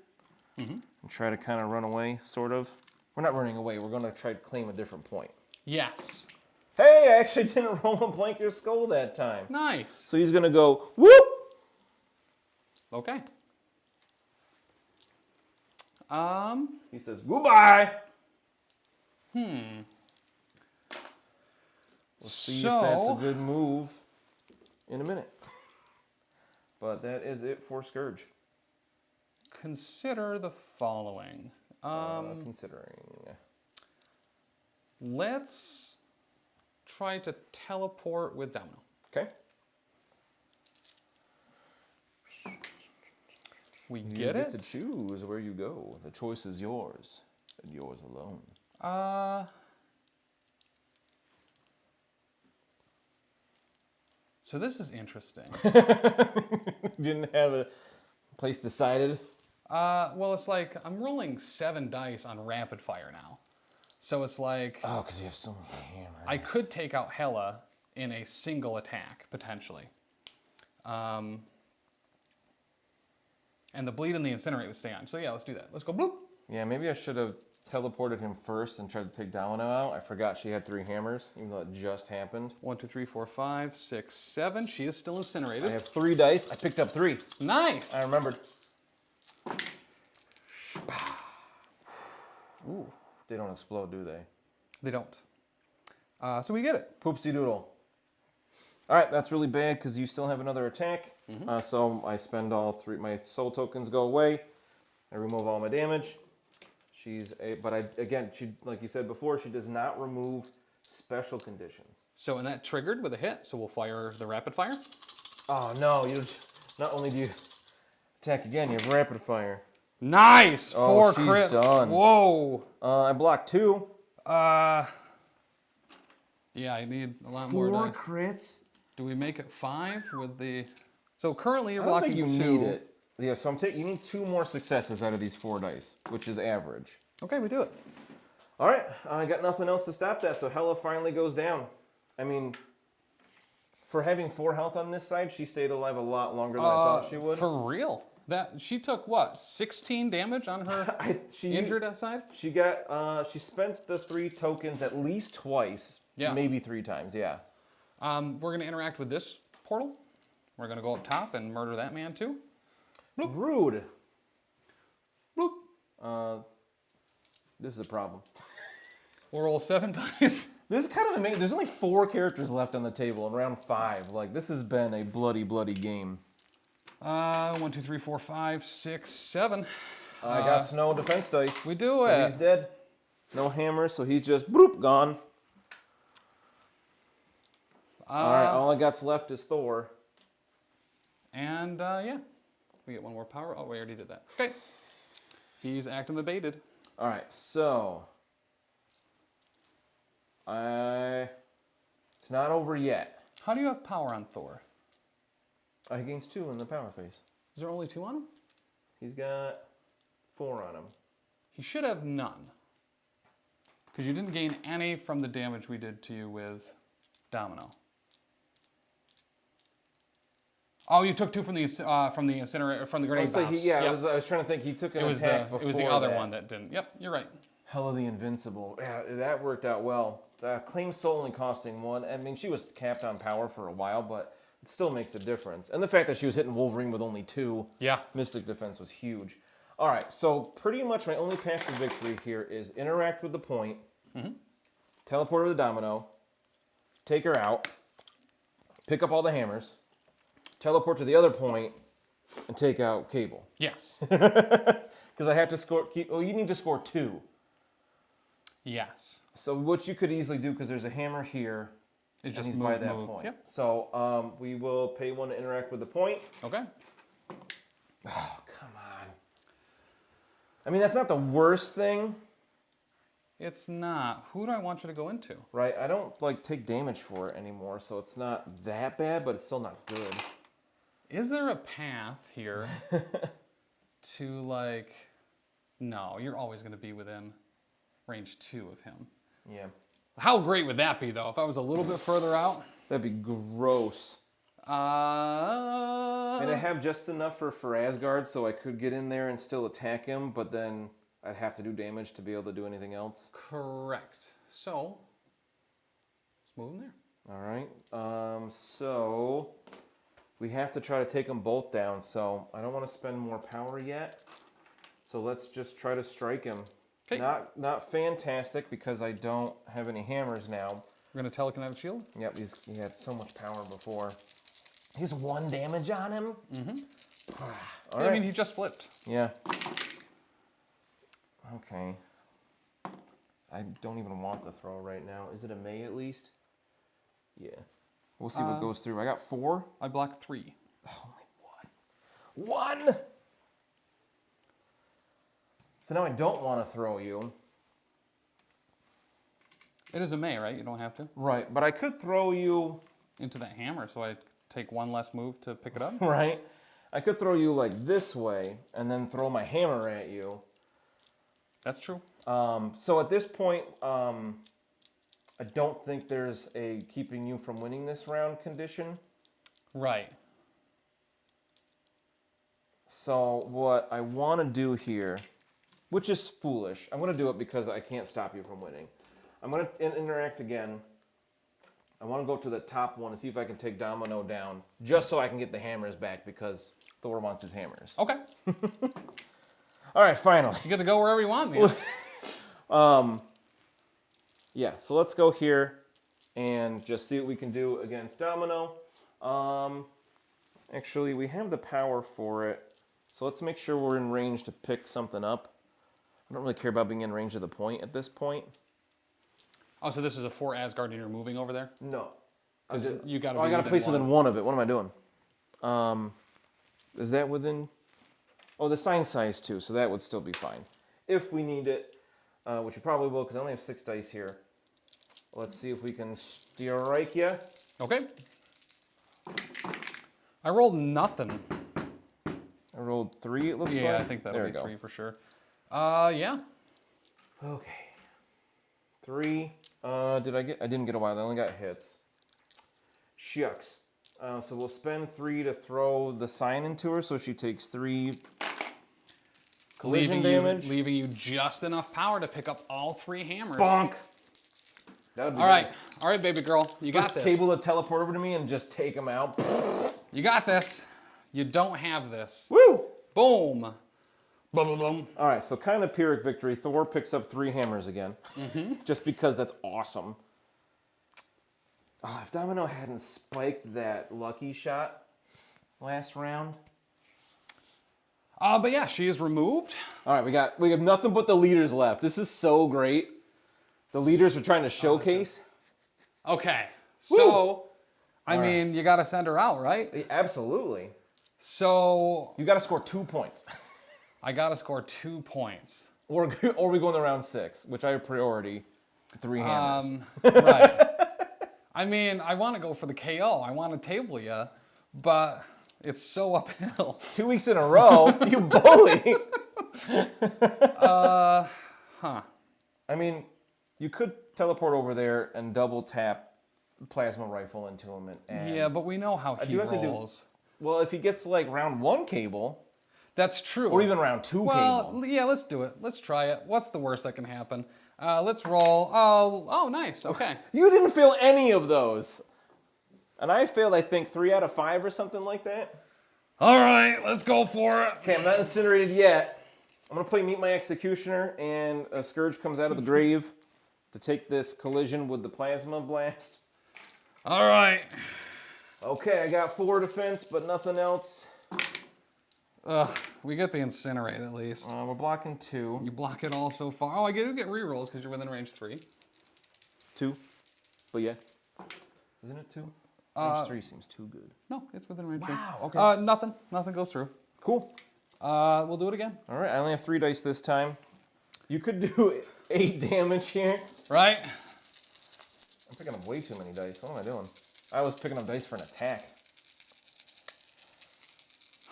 And try to kind of run away, sort of. We're not running away. We're going to try to claim a different point. Yes. Hey, I actually didn't roll a blank or skull that time. Nice. So he's going to go, whoop! Okay. He says, goodbye! Hmm. We'll see if that's a good move in a minute. But that is it for Skurge. Consider the following. Considering. Let's try to teleport with Domino. Okay. We You get it? to choose where you go. The choice is yours, and yours alone. So this is interesting. Didn't have a place decided. Well, it's like I'm rolling 7 dice on rapid fire now. So it's like Oh, because you have so many hammers. I could take out Hela in a single attack, potentially. And the bleed and the incinerate would stay on. So yeah, let's do that. Let's go bloop. Yeah, maybe I should have teleported him first and tried to take Domino out. I forgot she had 3 hammers, even though it just happened. 1, 2, 3, 4, 5, 6, 7. She is still incinerated. I have 3 dice. I picked up 3. Nice. I remembered. Ooh, They don't explode, do they? they don't. So we get it. Poopsie doodle. All right, that's really bad because you still have another attack. So I spend all 3. My soul tokens go away. I remove all my damage. Again, she, like you said before, she does not remove special conditions. So and that triggered with a hit. So we'll fire the rapid fire. Oh no! Not only do you attack again, you have rapid fire. Nice. Oh, 4 she's crits. done. Whoa. I blocked 2. Yeah, I need a lot more. 4 dice. crits. Do we make it 5 with the? So currently you're I don't blocking think you 2. need it. Yeah, so you need 2 more successes out of these 4 dice, which is average. Okay, we do it. All right, I got nothing else to stop that, so Hela finally goes down. I mean, for having 4 health on this side, she stayed alive a lot longer than I thought she would. For real? That she took what? 16 damage on her injured side? She spent the 3 tokens at least twice. Yeah. Maybe 3 times, yeah. We're gonna interact with this portal. We're gonna go up top and murder that man too. Bloop. Rude. Bloop. This is a problem. We'll roll 7 dice. This is kind of amazing. There's only 4 characters left on the table in round 5. Like, this has been a bloody, bloody game. 1, 2, 3, 4, 5, 6, 7. I got Snow defense dice. We do so it. He's dead. No hammer, so he's just bloop, gone. All right, all I got's left is Thor. And yeah, we get 1 more power. Oh, we already did that. Okay. He's activated. All right, so it's not over yet. How do you have power on Thor? He gains 2 in the power phase. Is there only 2 on him? He's got 4 on him. He should have none. Because you didn't gain any from the damage we did to you with Domino. Oh, you took 2 from the incinerator, from the grenade bombs. I was trying to think. He took an attack before. It was the other one that didn't. Yep, you're right. Hela the Invincible. Yeah, that worked out well. Claim soul only costing 1. I mean, she was capped on power for a while, but it still makes a difference. And the fact that she was hitting Wolverine with only 2 Mystic Defense was huge. All right, so pretty much my only path to victory here is interact with the point, teleport with the Domino, take her out, pick up all the hammers, teleport to the other point, and take out Cable. Yes. Because I have to score. You need to score 2. Yes. So what you could easily do, because there's a hammer here, It's and just he's move, by that move. point. Yep. So we will pay one to interact with the point. Okay. Oh, come on. I mean, that's not the worst thing. It's not. Who do I want you to go into? Right, I don't like take damage for it anymore, so it's not that bad, but it's still not good. Is there a path here to like... No, you're always going to be within range 2 of him. Yeah. How great would that be, though, if I was a little bit further out? That'd be gross. And I have just enough for Asgard, so I could get in there and still attack him, but then I'd have to do damage to be able to do anything else. Correct. So, let's move him there. All right. So we have to try to take them both down, so I don't want to spend more power yet. So let's just try to strike him. Okay. Not fantastic, because I don't have any hammers now. We're going to telekinetic shield? Yep, he had so much power before. He's 1 damage on him? Mm-hmm. All I right. mean, he just flipped. Yeah. Okay. I don't even want the throw right now. Is it a May at least? Yeah. We'll see what goes through. I got 4. I blocked 3. Only 1. 1! So now I don't want to throw you. It is a May, right? You don't have to. Right, but I could throw you... Into that hammer, so I take 1 less move to pick it up. Right? I could throw you like this way, and then throw my hammer at you. That's true. So at this point, I don't think there's a keeping you from winning this round condition. Right. So what I want to do here, which is foolish, I'm going to do it because I can't stop you from winning. I'm going to interact again. I want to go to the top one and see if I can take Domino down, just so I can get the hammers back, because Thor wants his hammers. Okay. All right, finally. You get to go wherever you want, man. Yeah, so let's go here and just see what we can do against Domino. Actually, we have the power for it, so let's make sure we're in range to pick something up. I don't really care about being in range of the point at this point. Oh, so this is a 4 Asgard and you're moving over there? No. You got to I got to place within 1 of it. What am I doing? Is that within... Oh, the sign size too, so that would still be fine. If we need it, which we probably will, because I only have 6 dice here. Let's see if we can strike you. Okay. I rolled nothing. I rolled 3, it looks like. Yeah, I think that'll there be we go. 3 for sure. Yeah. Okay. 3. I didn't get a wild. I only got hits. Shucks. So we'll spend 3 to throw the sign into her, so she takes 3 collision damage. Leaving you just enough power to pick up all 3 hammers. Bonk! That would be All right. nice. All right, baby girl. You got this. Cable to teleport over to me and just take them out. You got this. You don't have this. Woo! Boom. Boom, boom, boom. All right, so kind of Pyrrhic victory. Thor picks up 3 hammers again. Just because that's awesome. Oh, if Domino hadn't spiked that lucky shot last round. But yeah, she is removed. All right, we have nothing but the leaders left. This is so great. The leaders are trying to showcase. Okay. So, I All right. mean, you got to send her out, right? Absolutely. So, You got to score 2 points. I got to score 2 points. Or we go into round 6, which I have priority 3 hammers. Right. I mean, I want to go for the KO. I want to table you, but it's so uphill. 2 weeks in a row, you bully. I mean, you could teleport over there and double tap plasma rifle into him. And Yeah, but we know how he do have to do- rolls. well, if he gets like round 1 cable, That's true. or even round 2 Well, cable. yeah, let's do it. Let's try it. What's the worst that can happen? Let's roll. Oh, nice. Okay. You didn't fail any of those. And I failed, I think, 3 out of 5 or something like that. All right, let's go for it. Okay, I'm not incinerated yet. I'm going to play Meet My Executioner, and a Skurge comes out of the grave to take this collision with the plasma blast. All right. Okay, I got 4 defense, but nothing else. Ugh, we get the incinerate at least. We're blocking 2. You block it all so far. Oh, I do get rerolls because you're within range 3. 2. But yeah. Isn't it 2? Range 3 seems too good. No, it's within range 3. Wow, okay. Nothing goes through. Cool. We'll do it again. All right, I only have 3 dice this time. You could do 8 damage here. Right? I'm picking up way too many dice. What am I doing? I was picking up dice for an attack.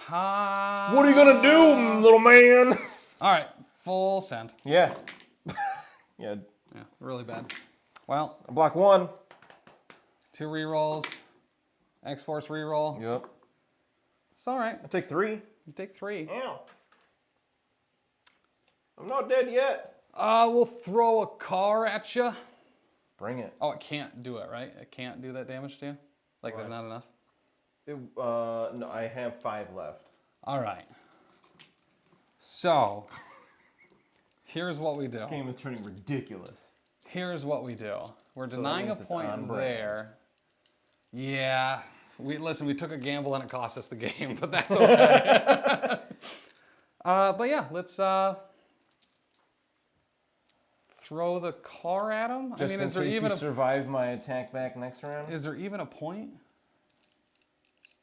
What are you gonna do, little man? All right, full send. Yeah. Yeah. Yeah, really bad. Well, I block 1. 2 rerolls. X-Force reroll. Yep. It's all right. I take 3. You take 3. Ow. I'm not dead yet. We'll throw a car at you. Bring it. Oh, it can't do it, right? It can't do that damage to you? Like there's not enough? No, I have 5 left. All right. So, here's what we do. This game is turning ridiculous. Here's what we do. We're So denying a that means it's on point brand. there. Yeah. We took a gamble and it cost us the game, but that's okay. But yeah, let's throw the car at him. Just in case you survive my attack back next round? Is there even a point?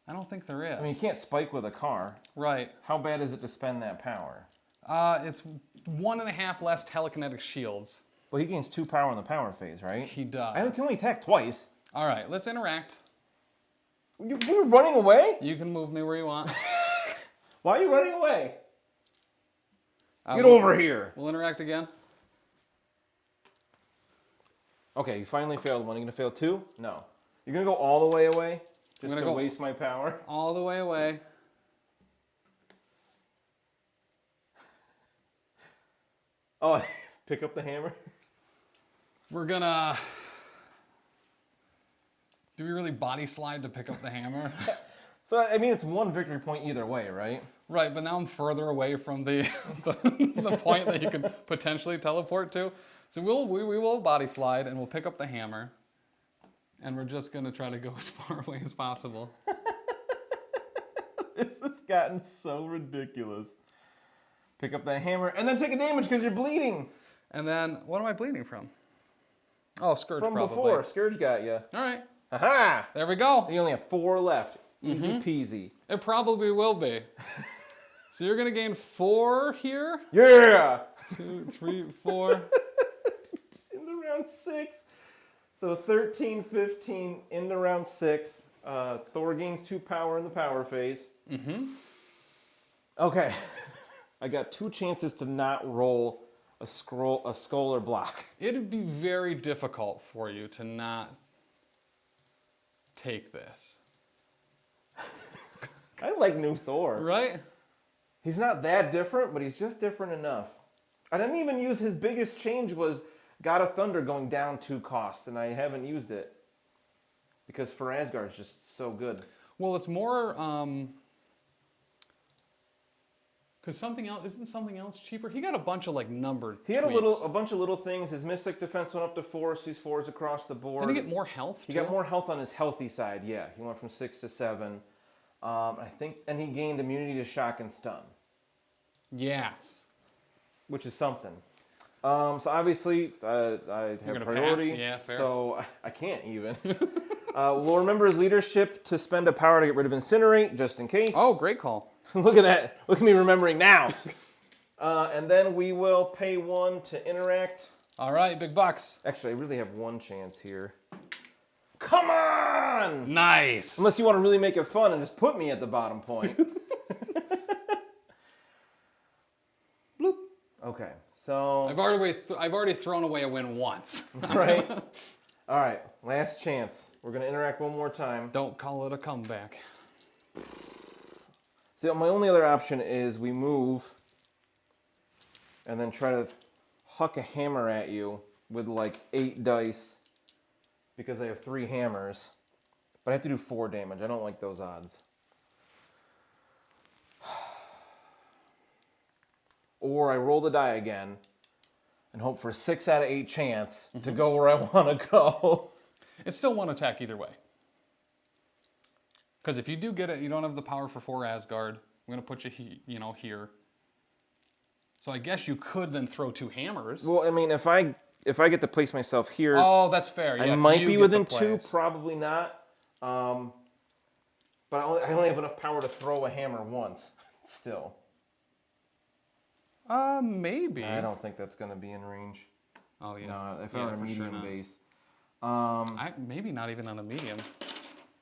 I don't think there is. I mean, you can't spike with a car. Right. How bad is it to spend that power? It's 1.5 less telekinetic shields. Well, he gains 2 power in the power phase, right? He does. I can only attack twice. All right, let's interact. You were running away? You can move me where you want. Why are you running away? Get over here. We'll interact again. Okay, you finally failed one. Are you going to fail 2? No. You're going to go all the way away? Just to waste my power? All the way away. Oh, pick up the hammer? We're gonna... Do we really body slide to pick up the hammer? So, I mean, it's 1 victory point either way, right? Right, but now I'm further away from the the point that you can potentially teleport to. So we will body slide and we'll pick up the hammer. And we're just gonna try to go as far away as possible. This has gotten so ridiculous. Pick up that hammer and then take a damage because you're bleeding. And then, what am I bleeding from? Oh, Skurge From probably. before, Skurge got you. All right, Aha! there we go. You only have 4 left. Easy peasy. It probably will be. So you're gonna gain 4 here. Yeah! 2, 3, 4. Into round 6. So 13, 15, into round 6. Thor gains 2 power in the power phase. Okay. I got 2 chances to not roll a skull or block. It'd be very difficult for you to not take this. I like new Thor. Right? He's not that different, but he's just different enough. I didn't even use his biggest change was God of Thunder going down 2 cost, and I haven't used it. Because for Asgard, it's just so good. Well, it's more, because isn't something else cheaper? He got a bunch of like numbered He had tweaks. a bunch of little things. His Mystic Defense went up to 4, so he's 4s across the board. Did he get more health He too? got more health on his healthy side, yeah. He went from 6 to 7. I think, and he gained immunity to shock and stun. Yes. Which is something. So obviously, I have gonna priority, pass? Yeah, fair. so I can't even. We'll remember his leadership to spend a power to get rid of Incinerate, just in case. Oh, great call. Look at that. Look at me remembering now. And then we will pay 1 to interact. All right, big bucks. Actually, I really have 1 chance here. Come on! Nice. Unless you want to really make it fun and just put me at the bottom point. Bloop. Okay, so... I've already thrown away a win once. Right? All right, last chance. We're going to interact 1 more time. Don't call it a comeback. So my only other option is we move and then try to huck a hammer at you with like 8 dice because I have 3 hammers. But I have to do 4 damage. I don't like those odds. Or I roll the die again and hope for a 6 out of 8 chance to go where I want to go. It's still 1 attack either way. Because if you do get it, you don't have the power for 4 Asgard. I'm gonna put you, here. So I guess you could then throw 2 hammers. Well, I mean, if I get to place myself here, Oh, that's fair. Yeah, I if might you be get within the 2, place. probably not. But I only have enough power to throw a hammer once, still. Maybe. I don't think that's going to be in range. Oh yeah. No, if Yeah, I were a for sure medium not. base. Maybe not even on a medium.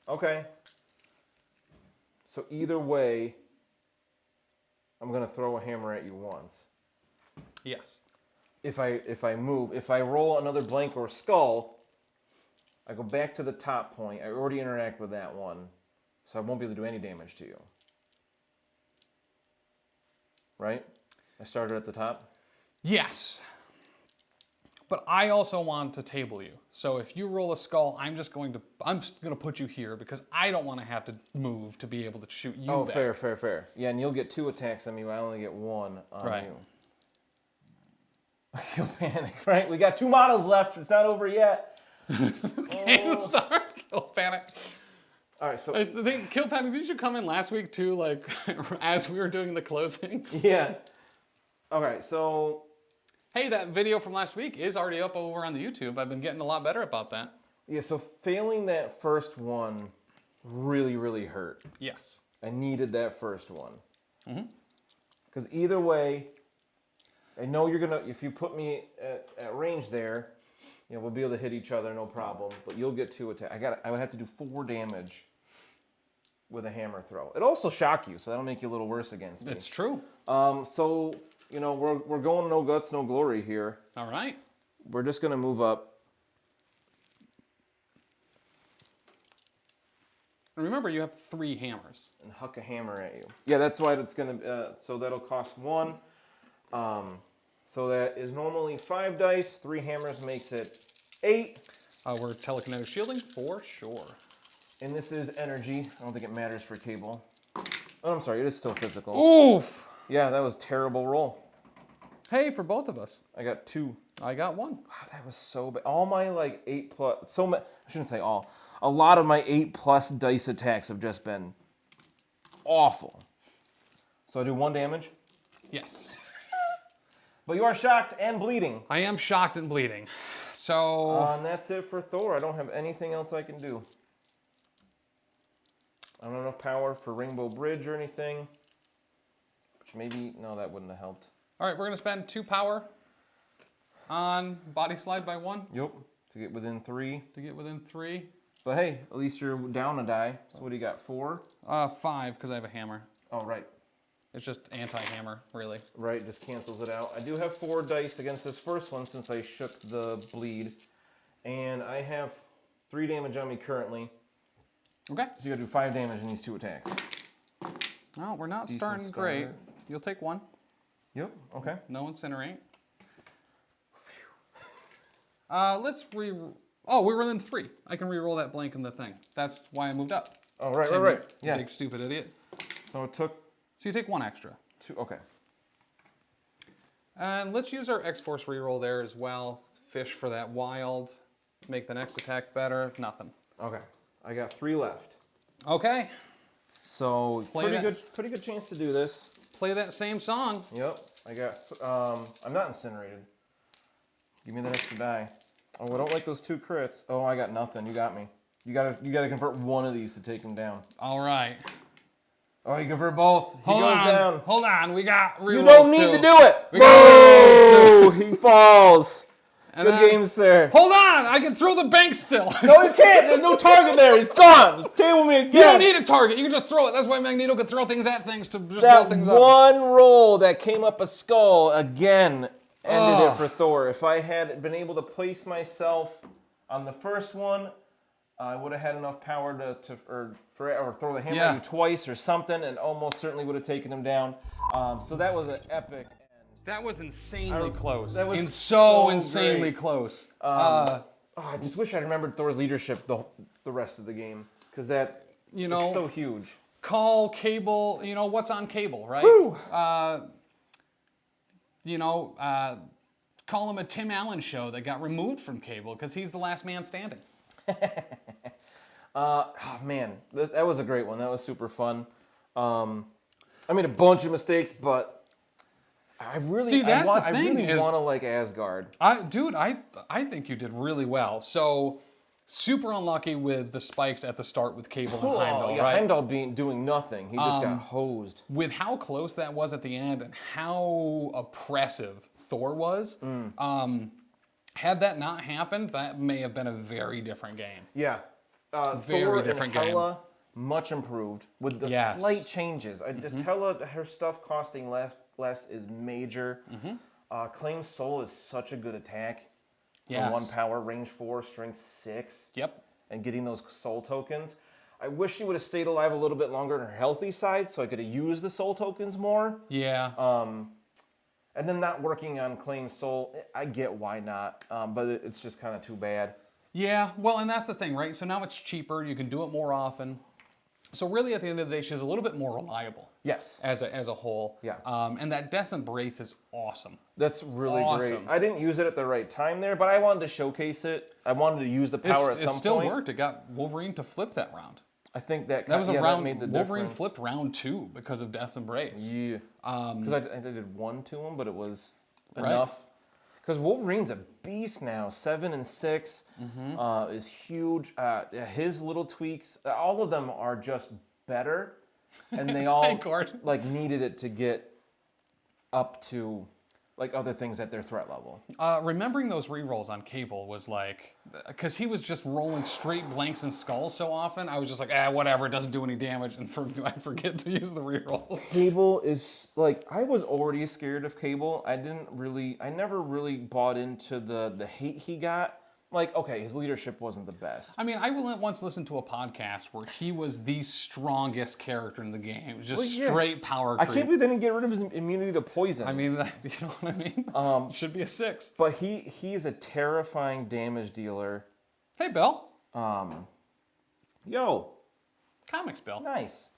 Okay. So either way, I'm going to throw a hammer at you once. Yes. If I roll another blank or skull, I go back to the top point. I already interact with that one, so I won't be able to do any damage to you. Right? I started at the top? Yes. But I also want to table you. So if you roll a skull, I'm just gonna put you here because I don't want to have to move to be able to shoot you. Oh, back. fair. Yeah, and you'll get 2 attacks on me, but I only get 1 on you. You'll panic, right? We got 2 models left. It's not over yet. Can't start kill panic. All right, so I think kill panic. Did you come in last week too? Like as we were doing the closing. yeah. Okay, so Hey, that video from last week is already up over on the YouTube. I've been getting a lot better about that. yeah, so failing that first one really hurt. Yes. I needed that first one. Because either way, I know you're gonna. If you put me at range there, we'll be able to hit each other, no problem. But you'll get 2 attacks. I would have to do 4 damage with a hammer throw. It'll also shock you, so that'll make you a little worse against me. It's true. So we're going no guts, no glory here. All right. We're just gonna move up. And remember, you have 3 hammers. And huck a hammer at you. Yeah, that's why it's gonna. So that'll cost 1. So that is normally 5 dice. 3 hammers makes it 8. We're telekinetic shielding for sure. And this is energy. I don't think it matters for cable. Oh, I'm sorry. It is still physical. Oof. Yeah, that was a terrible roll. Hey, for both of us. I got 2. I got 1. Wow, that was so bad. All my 8 plus. I shouldn't say all. A lot of my 8 plus dice attacks have just been awful. So I do 1 damage. Yes. But you are shocked and bleeding. I am shocked and bleeding. So And that's it for Thor. I don't have anything else I can do. I don't have enough power for Rainbow Bridge or anything. Which maybe, no, that wouldn't have helped. all right, we're gonna spend 2 power on body slide by 1 Yep, to get within 3. to get within 3. But hey, at least you're down a die. So what do you got, 4? 5 because I have a hammer. Oh, right. It's just anti-hammer, really. Right, just cancels it out. I do have 4 dice against this first one since I shook the bleed. And I have 3 damage on me currently. Okay. So you gotta do 5 damage in these 2 attacks. Well, we're not Decent starting great. start. You'll take 1. Yep, okay. No incinerate. Let's Oh, we were within 3. I can re-roll that blank in the thing. That's why I moved up. Oh, right. Yeah. Big stupid idiot. So it took So you take 1 extra. 2, okay. And let's use our X-Force re-roll there as well. Fish for that wild. Make the next attack better. Nothing. Okay, I got 3 left. Okay. So Play pretty good chance to do this. Play that same song. Yep, I got, I'm not incinerated. Give me the extra die. Oh, I don't like those 2 crits. Oh, I got nothing, you got me. You gotta convert 1 of these to take him down. All right. Oh, you convert both. He Hold goes on. down. Hold on. We got re-rolls You don't need too. to do it. We got Whoa, he falls. And Good then- game, sir. Hold on. I can throw the bank still. No, you can't. There's no target there. He's gone. You table me again. You don't need a target. You can just throw it. That's why Magneto could throw things at things to just That blow things up. one roll that came up a skull again ended Oh. it for Thor. If I had been able to place myself on the first one, I would have had enough power to throw the hammer at you twice or something, and almost certainly would have taken him down. So that was an epic end. That was insanely close. that was so so insanely great. close. Oh, I just wish I'd remembered Thor's leadership the rest of the game, because that is so huge. Call Cable. You know what's on Cable, right? Woo! Call him a Tim Allen show that got removed from Cable because he's the last man standing. Oh man, that was a great one. That was super fun. I made a bunch of mistakes, but I really, See, that's I the thing really is- want to like Asgard. Dude, I think you did really well. So, super unlucky with the spikes at the start with Cable and Heimdall, yeah, right? Heimdall doing nothing. He just got hosed. With how close that was at the end and how oppressive Thor was, had that not happened, that may have been a very different game. Yeah. Very Thor different and game. Hela, much improved with the Yes. slight changes. Just Hela, her stuff costing less is major. Claim Soul is such a good attack. Yes. For 1 power, range 4, strength 6. Yep. And getting those soul tokens. I wish she would have stayed alive a little bit longer on her healthy side so I could have used the soul tokens more. Yeah. And then not working on Claim Soul, I get why not, but it's just kind of too bad. Yeah, well, and that's the thing, right? So now it's cheaper. You can do it more often. So really, at the end of the day, she's a little bit more reliable. Yes. As a whole. Yeah. And that Death Embrace is awesome. That's really great. Awesome. I didn't use it at the right time there, but I wanted to showcase it. I wanted to use the power at some point. It still worked. It got Wolverine to flip that round. I think that That was a that round. made the Wolverine difference. flipped round 2 because of Death's Embrace. Yeah. Because I did 1 to him, but it was Right. enough. Because Wolverine's a beast now. 7 and 6 is huge. His little tweaks, all of them are just better, and they all Gordon. like needed it to get up to like other things at their threat level. Remembering those rerolls on Cable was like, because he was just rolling straight blanks and skulls so often, I was just like, whatever, it doesn't do any damage, and I forget to use the rerolls. Cable is like, I was already scared of Cable. I never really bought into the hate he got. Like, okay, his leadership wasn't the best. I mean, I once listened to a podcast where he was the strongest character in the game. It was just Well, yeah. straight power I creep. can't believe they didn't get rid of his immunity to poison. I mean, you know what I mean? Should be a 6. But he's a terrifying damage dealer. Hey, Bill. Yo, Comics, Bill. nice.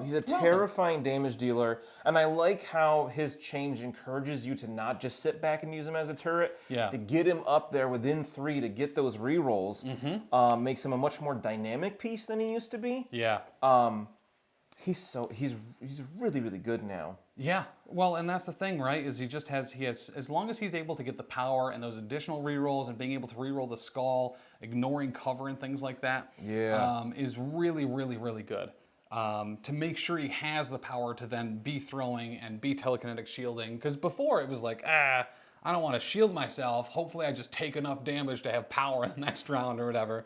He's a terrifying damage dealer, and I like how his change encourages you to not just sit back and use him as a turret. Yeah. To get him up there within 3 to get those rerolls makes him a much more dynamic piece than he used to be. Yeah. He's really, really good now. Yeah, well, and that's the thing, right? Is he has as long as he's able to get the power and those additional rerolls and being able to reroll the skull, ignoring cover and things like that, is really, really, really good. To make sure he has the power to then be throwing and be telekinetic shielding, because before it was like, I don't want to shield myself. Hopefully, I just take enough damage to have power in the next round or whatever.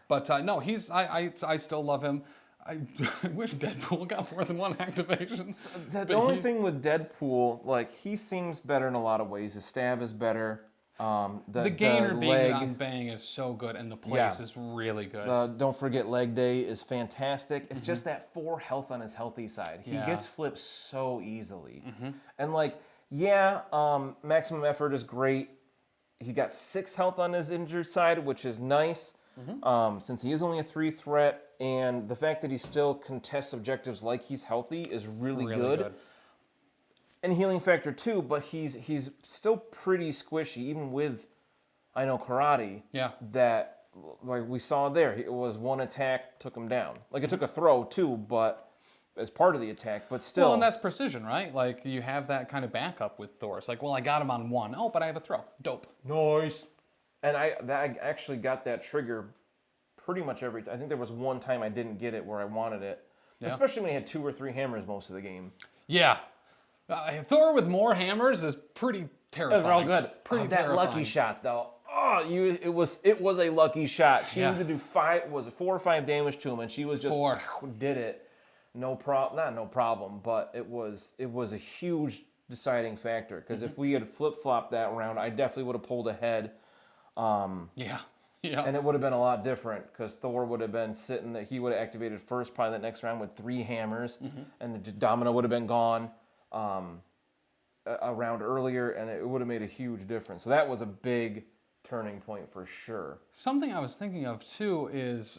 But no, I still love him. I wish Deadpool got more than 1 activation. The only thing with Deadpool, like, he seems better in a lot of ways. His stab is better. The gainer being leg, on Bang is so good, and the place is really good. don't forget leg day is fantastic. It's just that 4 health on his healthy side. He gets flipped so easily. And like, maximum effort is great. He got 6 health on his injured side, which is nice. Since he is only a 3 threat, and the fact that he still contests objectives like he's healthy is really good. And healing factor too, but he's still pretty squishy, even with, I know, karate. Yeah. That, like we saw there, it was 1 attack, took him down. Like, it took a throw too, but as part of the attack, but still. Well, and that's precision, right? Like, you have that kind of backup with Thor. It's like, well, I got him on 1. Oh, but I have a throw. Dope. Nice. And I actually got that trigger pretty much every time. I think there was 1 time I didn't get it where I wanted it. Yeah. Especially when he had 2 or 3 hammers most of the game. Yeah. Thor with more hammers is pretty terrifying. That's real good. Pretty that terrifying. lucky shot though. It was a lucky shot. She needed to do 4 or 5 damage to him, and she was just 4. Did it. Not no problem, but it was a huge deciding factor. Because if we had flip flopped that round, I definitely would have pulled ahead. Yeah. And it would have been a lot different because Thor would have been sitting there. He would have activated first, probably that next round with 3 hammers, and the Domino would have been gone a round earlier, and it would have made a huge difference. So that was a big turning point for sure. Something I was thinking of too is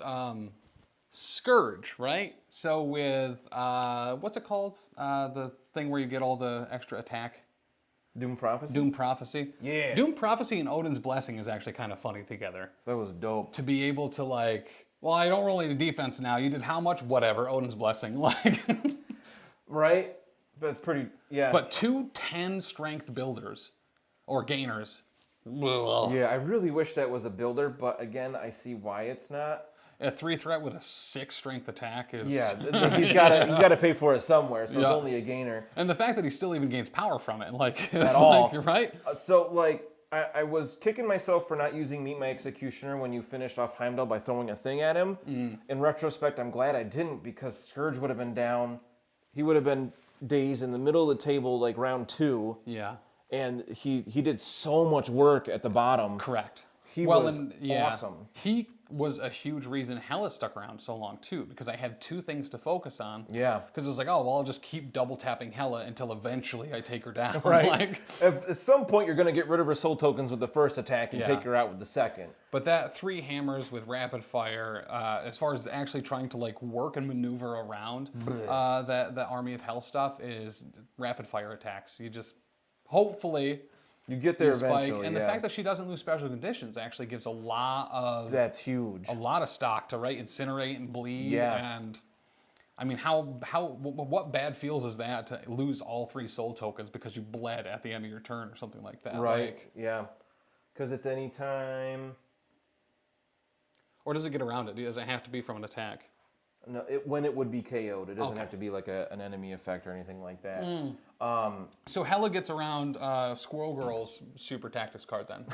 Skurge, right? So with what's it called? The thing where you get all the extra attack. Doom Prophecy? Doom Prophecy. Yeah. Doom Prophecy and Odin's Blessing is actually kind of funny together. That was dope. To be able to like, well, I don't roll any defense now. You did how much? Whatever. Odin's Blessing. Like. Right? But it's pretty, yeah. But 2 10 strength builders or gainers. Ugh. Yeah, I really wish that was a builder, but again, I see why it's not. A 3 threat with a 6 strength attack is... Yeah, he's got to pay for it somewhere, so Yeah. it's only a gainer. And the fact that he still even gains power from it, like, At it's all. like, right? So, like, I was kicking myself for not using Meet My Executioner when you finished off Heimdall by throwing a thing at him. In retrospect, I'm glad I didn't, because Skurge would have been down. He would have been dazed in the middle of the table, like round 2. Yeah. And he did so much work at the bottom. Correct. He was awesome. He was a huge reason Hela stuck around so long too, because I had 2 things to focus on. Yeah. Because it was like, oh, well, I'll just keep double tapping Hela until eventually I take her down. Right. Like, At some point, you're going to get rid of her soul tokens with the first attack and Yeah. take her out with the second. but that 3 hammers with rapid fire, as far as actually trying to like work and maneuver around that army of hell stuff, is rapid fire attacks. You just hopefully. You get there Spike, eventually, and yeah. the fact that she doesn't lose special conditions actually gives a lot of That's huge. stock to incinerate and bleed. Yeah. And I mean, what bad feels is that to lose all 3 soul tokens because you bled at the end of your turn or something like that? Right, Like, yeah. Because it's any time. or does it get around it? Does it have to be from an attack? No, when it would be KO'd. It doesn't Okay. have to be like an enemy effect or anything like that. So Hela gets around Squirrel Girl's super tactics card then.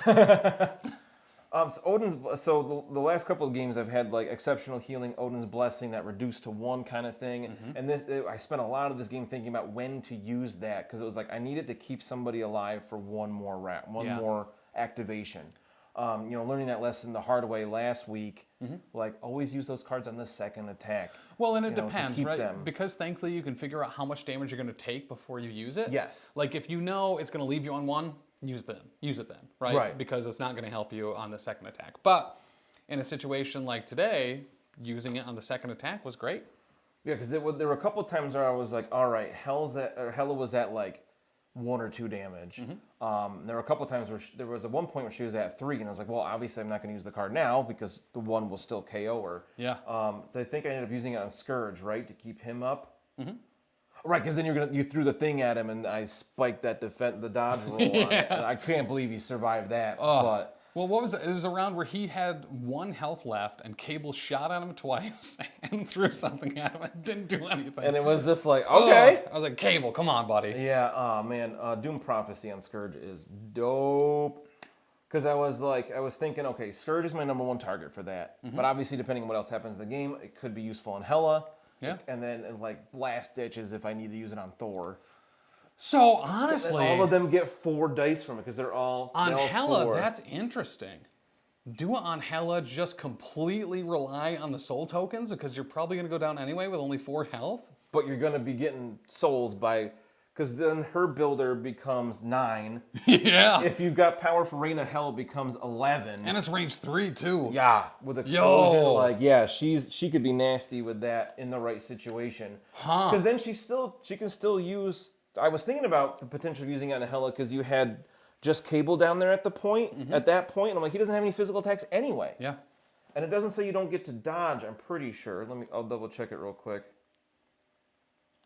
So the last couple of games I've had like exceptional healing, Odin's blessing, that reduced to 1 kind of thing, and I spent a lot of this game thinking about when to use that, because it was like I needed to keep somebody alive for 1 more round, one Yeah. more activation. Learning that lesson the hard way last week, like always use those cards on the second attack. Well, and it to depends, keep right? them. Because thankfully you can figure out how much damage you're going to take before you use it. Yes. Like if you know it's going to leave you on 1, use it then, right? Right. Because it's not going to help you on the second attack. But in a situation like today, using it on the second attack was great. Yeah, because there were a couple of times where I was like, all right, Hela was at like 1 or 2 damage. There were a couple of times where there was at one point where she was at 3, and I was like, well, obviously I'm not going to use the card now because the 1 will still KO her. Yeah. So I think I ended up using it on Skurge, right, to keep him up. Right, because then you threw the thing at him, and I spiked that the dodge roll on it. And I can't believe he survived that. But Well, what was it? It was a round where he had 1 health left, and Cable shot at him twice and threw something at him and didn't do anything. and it was just like, okay. I was like, Cable, come on, buddy. Yeah, oh man, Doom Prophecy on Skurge is dope. Because I was thinking, okay, Skurge is my number 1 target for that. But obviously, depending on what else happens in the game, it could be useful on Hela. Yeah. And then, like, last ditches if I need to use it on Thor. So And honestly, all of them get 4 dice from it because they're all on Hela, 4. that's interesting. Do it on Hela, just completely rely on the soul tokens because you're probably going to go down anyway with only 4 health. But you're going to be getting souls because then her builder becomes 9. Yeah. If you've got power for Reign of Hell, it becomes 11. And it's range 3 too. Yeah, with explosion, Yo. like yeah, she could be nasty with that in the right situation. Huh. Because then she can still use. I was thinking about the potential of using it on Hela because you had just Cable down there at that point, and I'm like, he doesn't have any physical attacks anyway. Yeah. And it doesn't say you don't get to dodge. I'm pretty sure. I'll double check it real quick.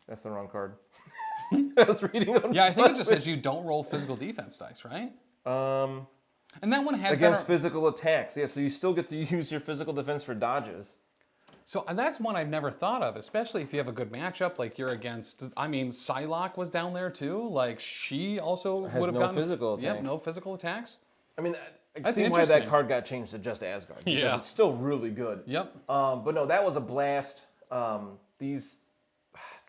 That's the wrong card. I was reading on. Yeah, I think it just says you don't roll physical defense dice, right? And that one has Against better... physical attacks. Yeah, so you still get to use your physical defense for dodges. So and that's one I've never thought of, especially if you have a good matchup, like you're against. I mean, Psylocke was down there too. Like she also Has would have no gotten physical Yep, attacks. no physical attacks. I mean, I That's see why that interesting. card got changed to just Asgard. Because Yeah. it's still really good. Yep. But no, that was a blast.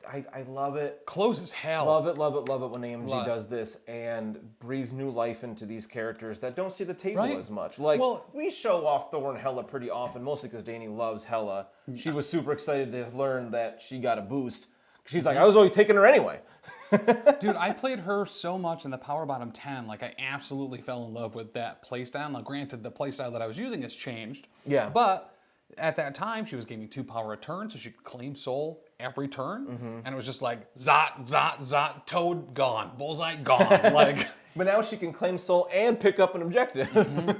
I love it. Close as hell. Love it when AMG Love it. does this and breathes new life into these characters that don't see the table Right. as much. Like, Well- we show off Thor and Hela pretty often, mostly because Danny loves Hela. She was super excited to learn that she got a boost. She's like, I was always taking her anyway. Dude, I played her so much in the Power Bottom 10, like I absolutely fell in love with that playstyle. Now granted, the playstyle that I was using has changed. Yeah. But at that time, she was gaining 2 power a turn, so she could claim soul every turn. And it was just like, zot, zot, zot, toad gone, bullseye gone. Like, But now she can claim soul and pick up an objective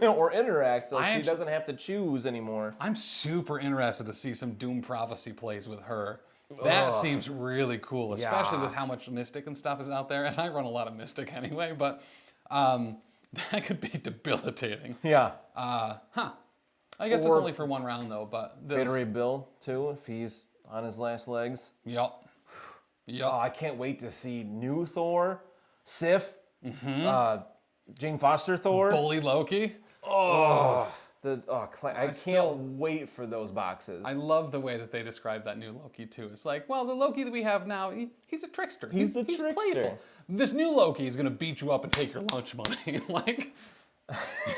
or interact. Like, she doesn't have to choose anymore. I'm super interested to see some Doom Prophecy plays with her. That seems really cool, especially Yeah. with how much Mystic and stuff is out there. And I run a lot of Mystic anyway, but that could be debilitating. Yeah. I guess it's Or- only for one round though, but Gatorade Bill, too, if he's on his last legs. Yup. Oh, I can't wait to see new Thor, Sif, Jane Foster Thor. Bully Loki. I can't still- wait for those boxes. I love the way that they describe that new Loki too. It's like, well, the Loki that we have now, he's a trickster. He's the trickster. Playful. This new Loki is gonna beat you up and take your lunch money. Like,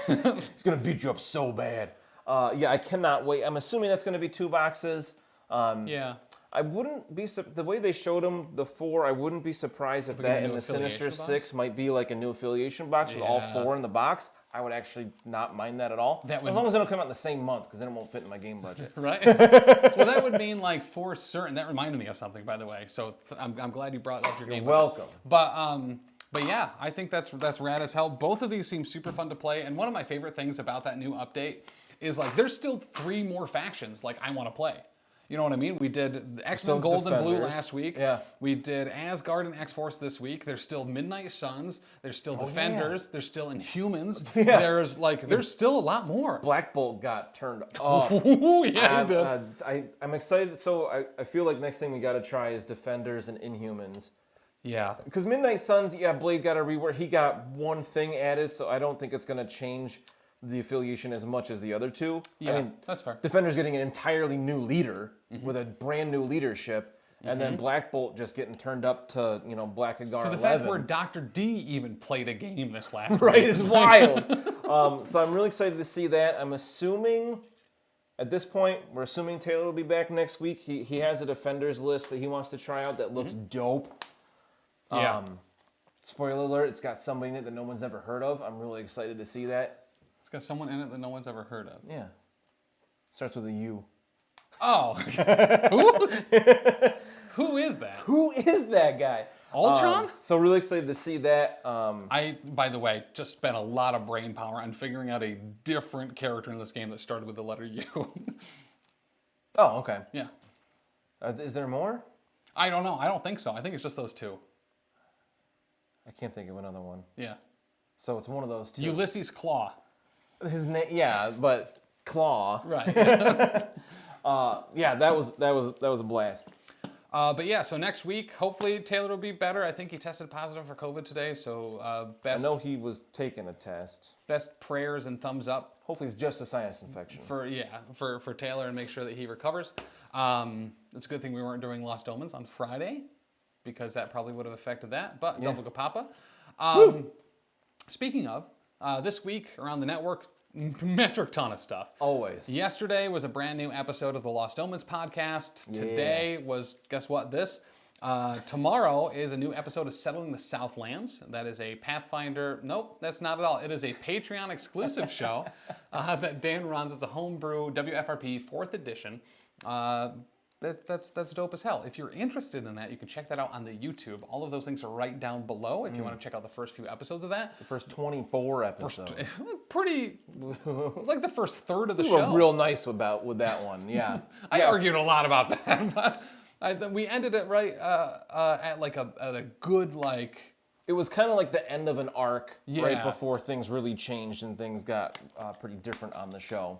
He's gonna beat you up so bad. I cannot wait. I'm assuming that's gonna be 2 boxes. yeah. I wouldn't be the way they showed him the 4. I wouldn't be surprised if we get a that new and the Sinister affiliation box? 6 might be like a new affiliation box with all Yeah. 4 in the box. I would actually not mind that at all. That would- As long as they don't come out in the same month, because then it won't fit in my game budget. Right? Well, that would mean like for certain. That reminded me of something, by the way. So I'm glad you brought up your game. Welcome. But yeah, I think that's rad as hell. Both of these seem super fun to play, and one of my favorite things about that new update is like there's still 3 more factions like I want to play. You know what I mean? We did X-Men Still Gold and Blue Defenders. last week. Yeah. We did Asgard and X-Force this week. There's still Midnight Suns. There's still Defenders. There's still Inhumans. Yeah. There's still a lot more. Black Bolt got turned up. Ooh, yeah, he did. I'm excited. So I feel like next thing we got to try is Defenders and Inhumans. Yeah. Because Midnight Suns, Blade got a rework. He got one thing added, so I don't think it's going to change the affiliation as much as the other 2. Yeah, I mean, that's fair. Defender's getting an entirely new leader with a brand new leadership, and then Black Bolt just getting turned up to, Black Agar So the 11. fact where Dr. D even played a game this last Right, week. it's wild. So I'm really excited to see that. I'm assuming, at this point, we're assuming Taylor will be back next week. He has a Defenders list that he wants to try out that looks dope. Yeah. Spoiler alert, it's got somebody in it that no one's ever heard of. I'm really excited to see that. It's got someone in it that no one's ever heard of. Yeah. Starts with a U. Oh. Who? Who is that? Who is that guy? Ultron? So really excited to see that. I, by the way, just spent a lot of brain power on figuring out a different character in this game that started with the letter U. Oh, okay. Yeah. Is there more? I don't know. I don't think so. I think it's just those 2. I can't think of another one. Yeah. So it's one of those 2. Ulysses Claw. His name, but Claw. Right. That was a blast. But yeah, so next week, hopefully Taylor will be better. I think he tested positive for COVID today, so I best know he was taking a test. best prayers and thumbs up Hopefully it's just a sinus infection. for Taylor and make sure that he recovers. It's a good thing we weren't doing Lost Omens on Friday because that probably would have affected that. But double Gapapa. Speaking of, this week around the network, metric ton of stuff. Always. Yesterday was a brand new episode of the Lost Omens podcast. Today was, guess what, this? Tomorrow is a new episode of Settling the Southlands. That is a Pathfinder. Nope, that's not at all. It is a Patreon exclusive show that Dan runs. It's a homebrew WFRP 4th edition. That's dope as hell. If you're interested in that, you can check that out on the YouTube. All of those links are right down below if you want to check out the first few episodes of that. The first 24 episodes. Pretty, like the first third of the We show. were real nice with that one. Yeah. I argued a lot about that, but we ended it right at a good It was kind of like the end of an arc right Yeah. before things really changed and things got pretty different on the show.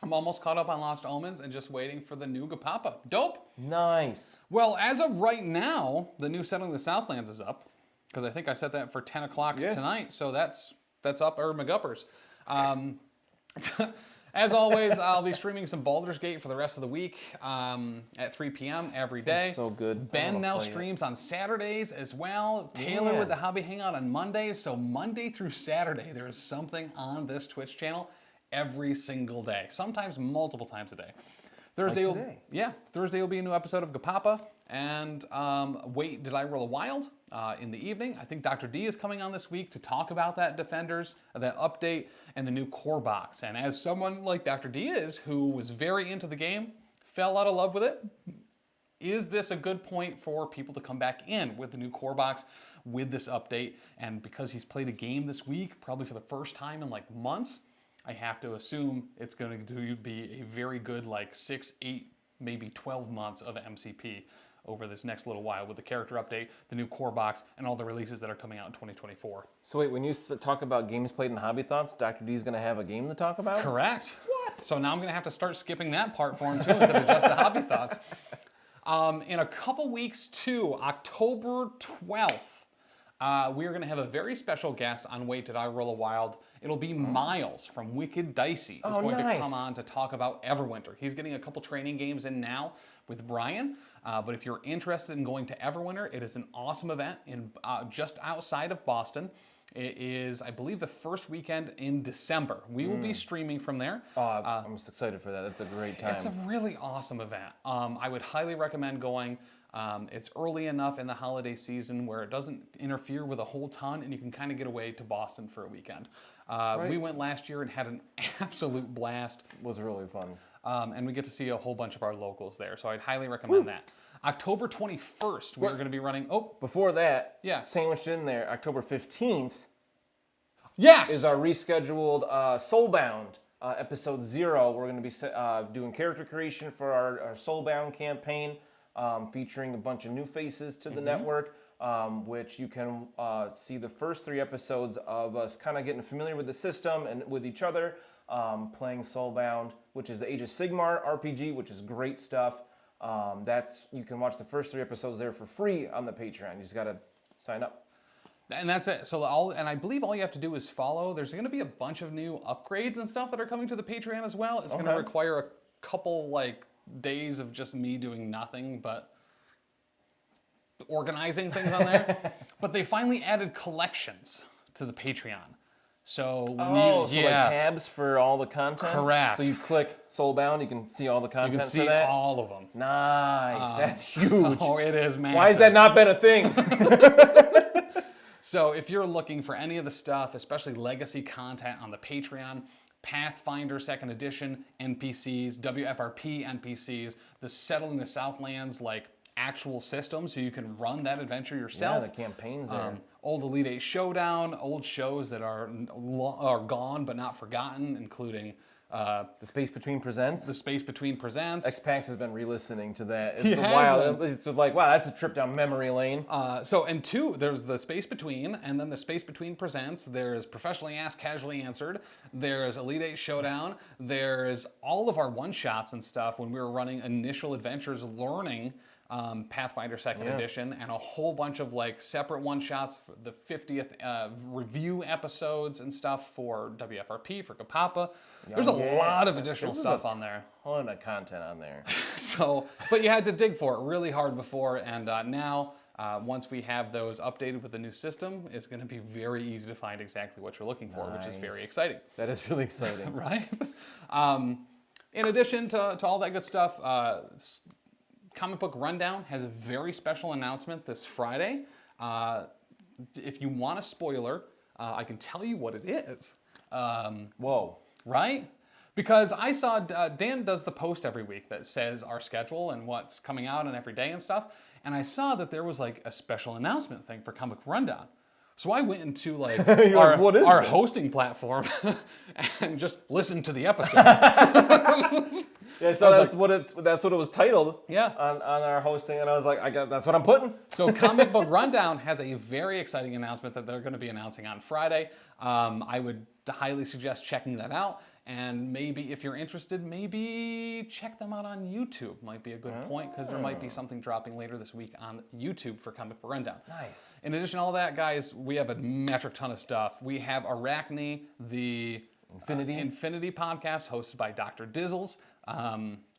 I'm almost caught up on Lost Omens and just waiting for the new Gapapa. Dope. Nice. Well, as of right now, the new Settling the Southlands is up because I think I set that for 10 o'clock tonight. So that's up, or McGuppers. As always, I'll be streaming some Baldur's Gate for the rest of the week at 3 p.m. every day. That's so good. I Ben wanna now play it. streams on Saturdays as well. Taylor Yeah. with the Hobby Hangout on Mondays. So Monday through Saturday, there is something on this Twitch channel every single day, sometimes multiple times a day. Thursday, Thursday will be a new episode of Gapapa. And Wait, Did I Roll a Wild? In the evening. I think Dr. D is coming on this week to talk about that Defenders, that update, and the new core box. And as someone like Dr. D is, who was very into the game, fell out of love with it, is this a good point for people to come back in with the new core box, with this update? And because he's played a game this week, probably for the first time in months, I have to assume it's going to be a very good 6-8 maybe 12 months of MCP over this next little while with the character update, the new core box, and all the releases that are coming out in 2024. So wait, when you talk about games played and hobby thoughts, Dr. D's going to have a game to talk about? Correct. What? So now I'm going to have to start skipping that part for him too instead of just the hobby thoughts. In a couple weeks too, October 12th, we are going to have a very special guest on Wait Did I Roll a Wild. It'll be Miles from Wicked Dicey. He's going to come on to talk about Everwinter. He's getting a couple training games in now with Brian. But if you're interested in going to Everwinter, it is an awesome event in just outside of Boston. It is, I believe, the first weekend in December. We will be streaming from there. I'm just excited for that. That's a great time. It's a really awesome event. I would highly recommend going. It's early enough in the holiday season where it doesn't interfere with a whole ton, and you can kind of get away to Boston for a weekend. We went last year and had an absolute blast. It was really fun. And we get to see a whole bunch of our locals there, so I'd highly recommend that. October 21st, we're going to be running... Oh, before that, yeah. Sandwiched in there, October 15th yes! is our rescheduled Soulbound episode 0. We're going to be doing character creation for our Soulbound campaign, featuring a bunch of new faces to the network, which you can see the first 3 episodes of us kind of getting familiar with the system and with each other, playing Soulbound, which is the Age of Sigmar RPG, which is great stuff. You can watch the first 3 episodes there for free on the Patreon. You just got to sign up. And that's it. So I believe all you have to do is follow. There's going to be a bunch of new upgrades and stuff that are coming to the Patreon as well. It's going to require a couple days of just me doing nothing but organizing things on there. But they finally added collections to the Patreon. So like tabs for all the content? Correct. So you click Soulbound, you can see all the content you can see for that? all of them. Nice. That's huge. Oh, it is massive. Why has that not been a thing? So if you're looking for any of the stuff, especially legacy content on the Patreon, Pathfinder 2nd Edition NPCs, WFRP NPCs, the Settling the Southlands actual system so you can run that adventure yourself. Yeah, the campaigns there. Old Elite 8 Showdown, old shows that are gone but not forgotten, including The Space Between Presents. The Space Between Presents. X-Pax has been re-listening to that. It's a while. It's like, wow, that's a trip down memory lane. And 2, there's the Space Between, and then the Space Between Presents. There's Professionally Asked, Casually Answered. There's Elite 8 Showdown. There's all of our one-shots and stuff when we were running initial adventures learning Pathfinder 2nd Edition, and a whole bunch of separate one-shots, for the 50th review episodes and stuff for WFRP, for Kapapa. There's a lot of additional stuff on there. Ton of content on there. But you had to dig for it really hard before, and now, once we have those updated with the new system, it's going to be very easy to find exactly what you're looking for, which is very exciting. That is really exciting. Right? In addition to all that good stuff, Comic Book Rundown has a very special announcement this Friday. If you want a spoiler, I can tell you what it is. Whoa. Right? Because I saw Dan does the post every week that says our schedule and what's coming out and every day and stuff. And I saw that there was a special announcement thing for Comic Book Rundown. So I went into our hosting platform and just listened to the episode. Yeah, so that's what it was titled. Yeah. On our hosting, and I was like, that's what I'm putting. So Comic Book Rundown has a very exciting announcement that they're going to be announcing on Friday. I would highly suggest checking that out. And maybe if you're interested, maybe check them out on YouTube. Might be a good point, because there might be something dropping later this week on YouTube for Comic Book Rundown. Nice. In addition to all that, guys, we have a metric ton of stuff. We have Arachne, the Infinity podcast hosted by Dr. Dizzles.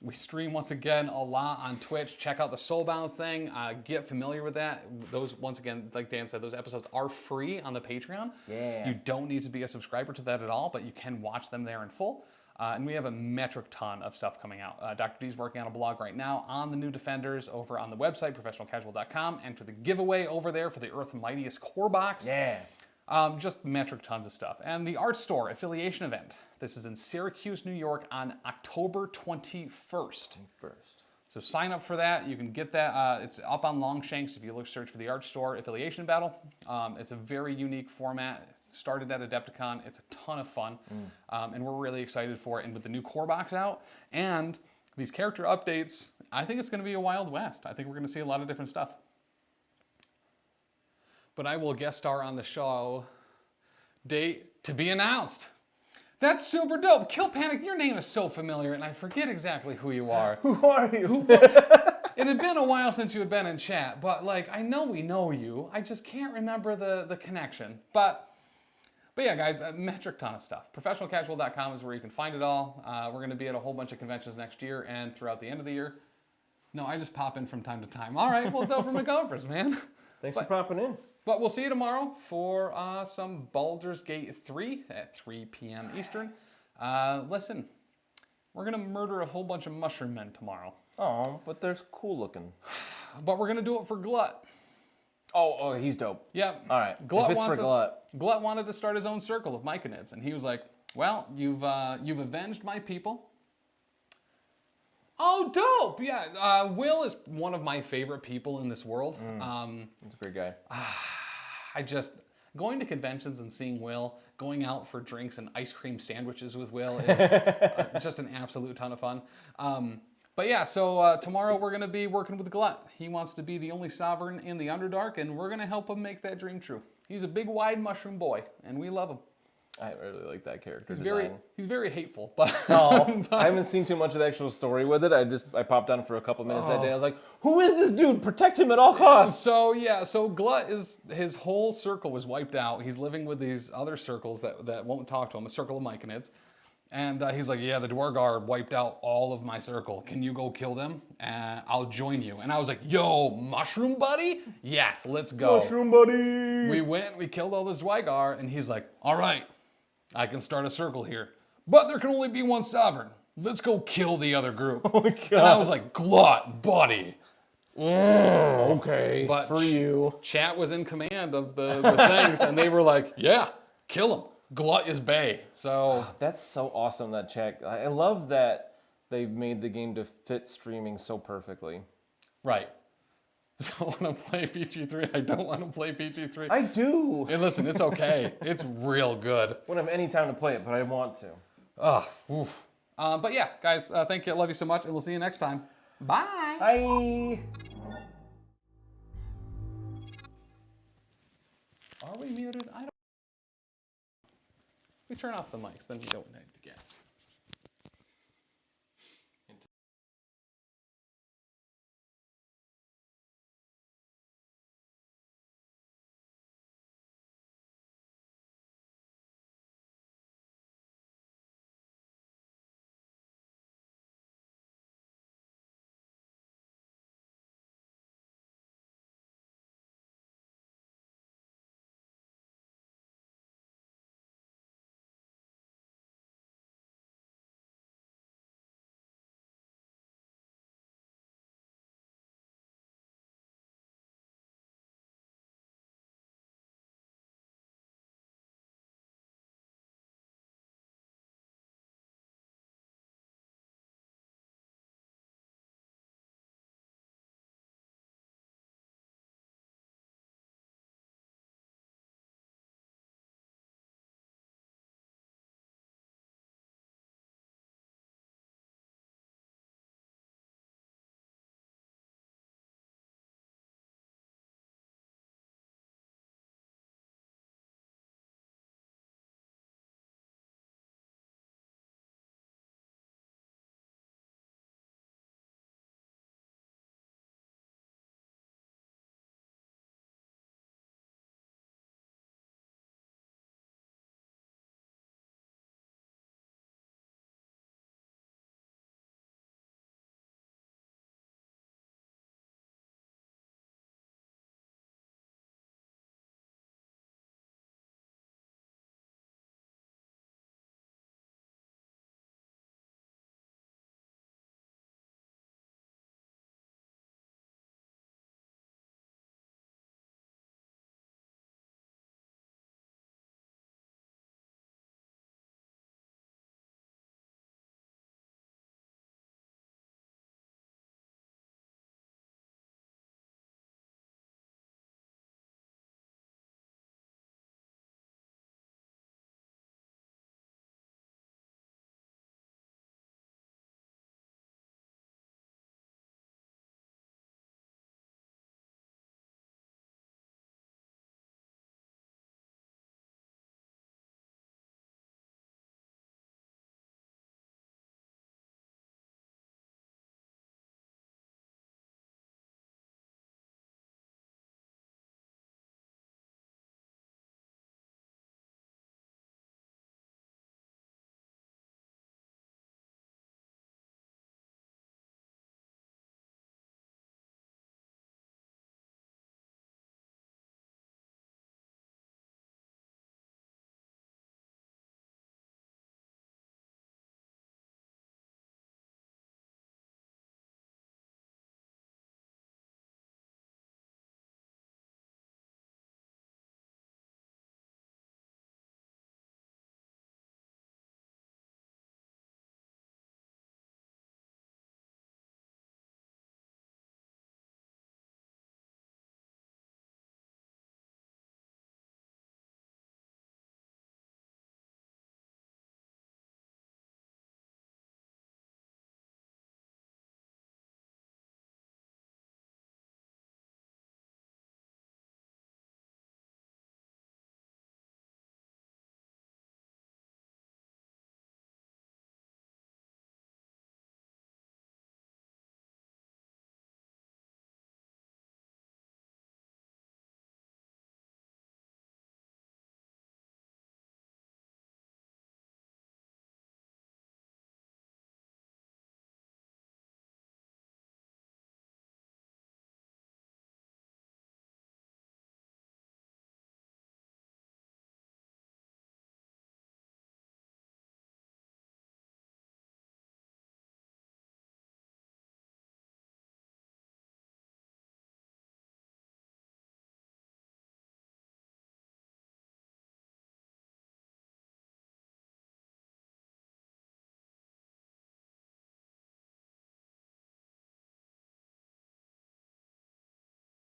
We stream once again a lot on Twitch. Check out the Soulbound thing. Get familiar with that. Those, once again, like Dan said, those episodes are free on the Patreon. Yeah. You don't need to be a subscriber to that at all, but you can watch them there in full. And we have a metric ton of stuff coming out. Dr. D's working on a blog right now on the new Defenders over on the website, professionalcasual.com. Enter the giveaway over there for the Earth's Mightiest Core Box. Yeah. Just metric tons of stuff. And the Art Store affiliation event. This is in Syracuse, New York on October 21st. So sign up for that. You can get that. It's up on Longshanks if you search for the Art Store affiliation battle. It's a very unique format. It started at Adepticon. It's a ton of fun. And we're really excited for it. And with the new core box out and these character updates, I think it's going to be a Wild West. I think we're going to see a lot of different stuff. But I will guest star on the show. Date to be announced. That's super dope. Kill Panic, your name is so familiar, and I forget exactly who you are. Who are you? It had been a while since you had been in chat, but like, I know we know you. I just can't remember the connection. But yeah, guys, a metric ton of stuff. Professionalcasual.com is where you can find it all. We're going to be at a whole bunch of conventions next year and throughout the end of the year. No, I just pop in from time to time. All right, well, Dover McGovers, man. Thanks for popping in. But we'll see you tomorrow for some Baldur's Gate 3 at 3 p.m. Eastern. Listen, we're going to murder a whole bunch of mushroom men tomorrow. Oh, but they're cool looking. But we're going to do it for Glut. Oh, he's dope. Yep. All right. Glut if it's for Glut. Glut wanted to start his own circle of Myconids, and he was like, well, you've avenged my people. Oh, dope! Yeah, Will is one of my favorite people in this world. He's a great guy. Going to conventions and seeing Will, going out for drinks and ice cream sandwiches with Will is just an absolute ton of fun. But yeah, so tomorrow we're going to be working with Glut. He wants to be the only sovereign in the Underdark, and we're going to help him make that dream true. He's a big, wide mushroom boy, and we love him. I really like that character design. He's very hateful, but I haven't seen too much of the actual story with it. I popped on for a couple minutes that day. I was like, who is this dude? Protect him at all costs. So yeah, so Glut his whole circle was wiped out. He's living with these other circles that won't talk to him, a circle of Myconids. And he's like, yeah, the Dwargar wiped out all of my circle. Can you go kill them? I'll join you. And I was like, yo, mushroom buddy? Yes, let's go. Mushroom buddy. We went, we killed all those Dwargar, and he's like, all right, I can start a circle here. But there can only be one sovereign. Let's go kill the other group. Oh my God. And I was like, Glut, buddy. Okay, But for you. Chat was in command of the things, and they were like, yeah, kill him. Glut is bae. So That's so awesome, that chat. I love that they made the game to fit streaming so perfectly. right. I don't want to play PG3. I don't want to play PG3. I do. Hey, listen, it's okay. It's real good. Wouldn't have any time to play it, but I want to. But yeah, guys, thank you. I love you so much, and we'll see you next time. Bye. Bye. Are we muted? I don't. We turn off the mics, then we don't need the gas.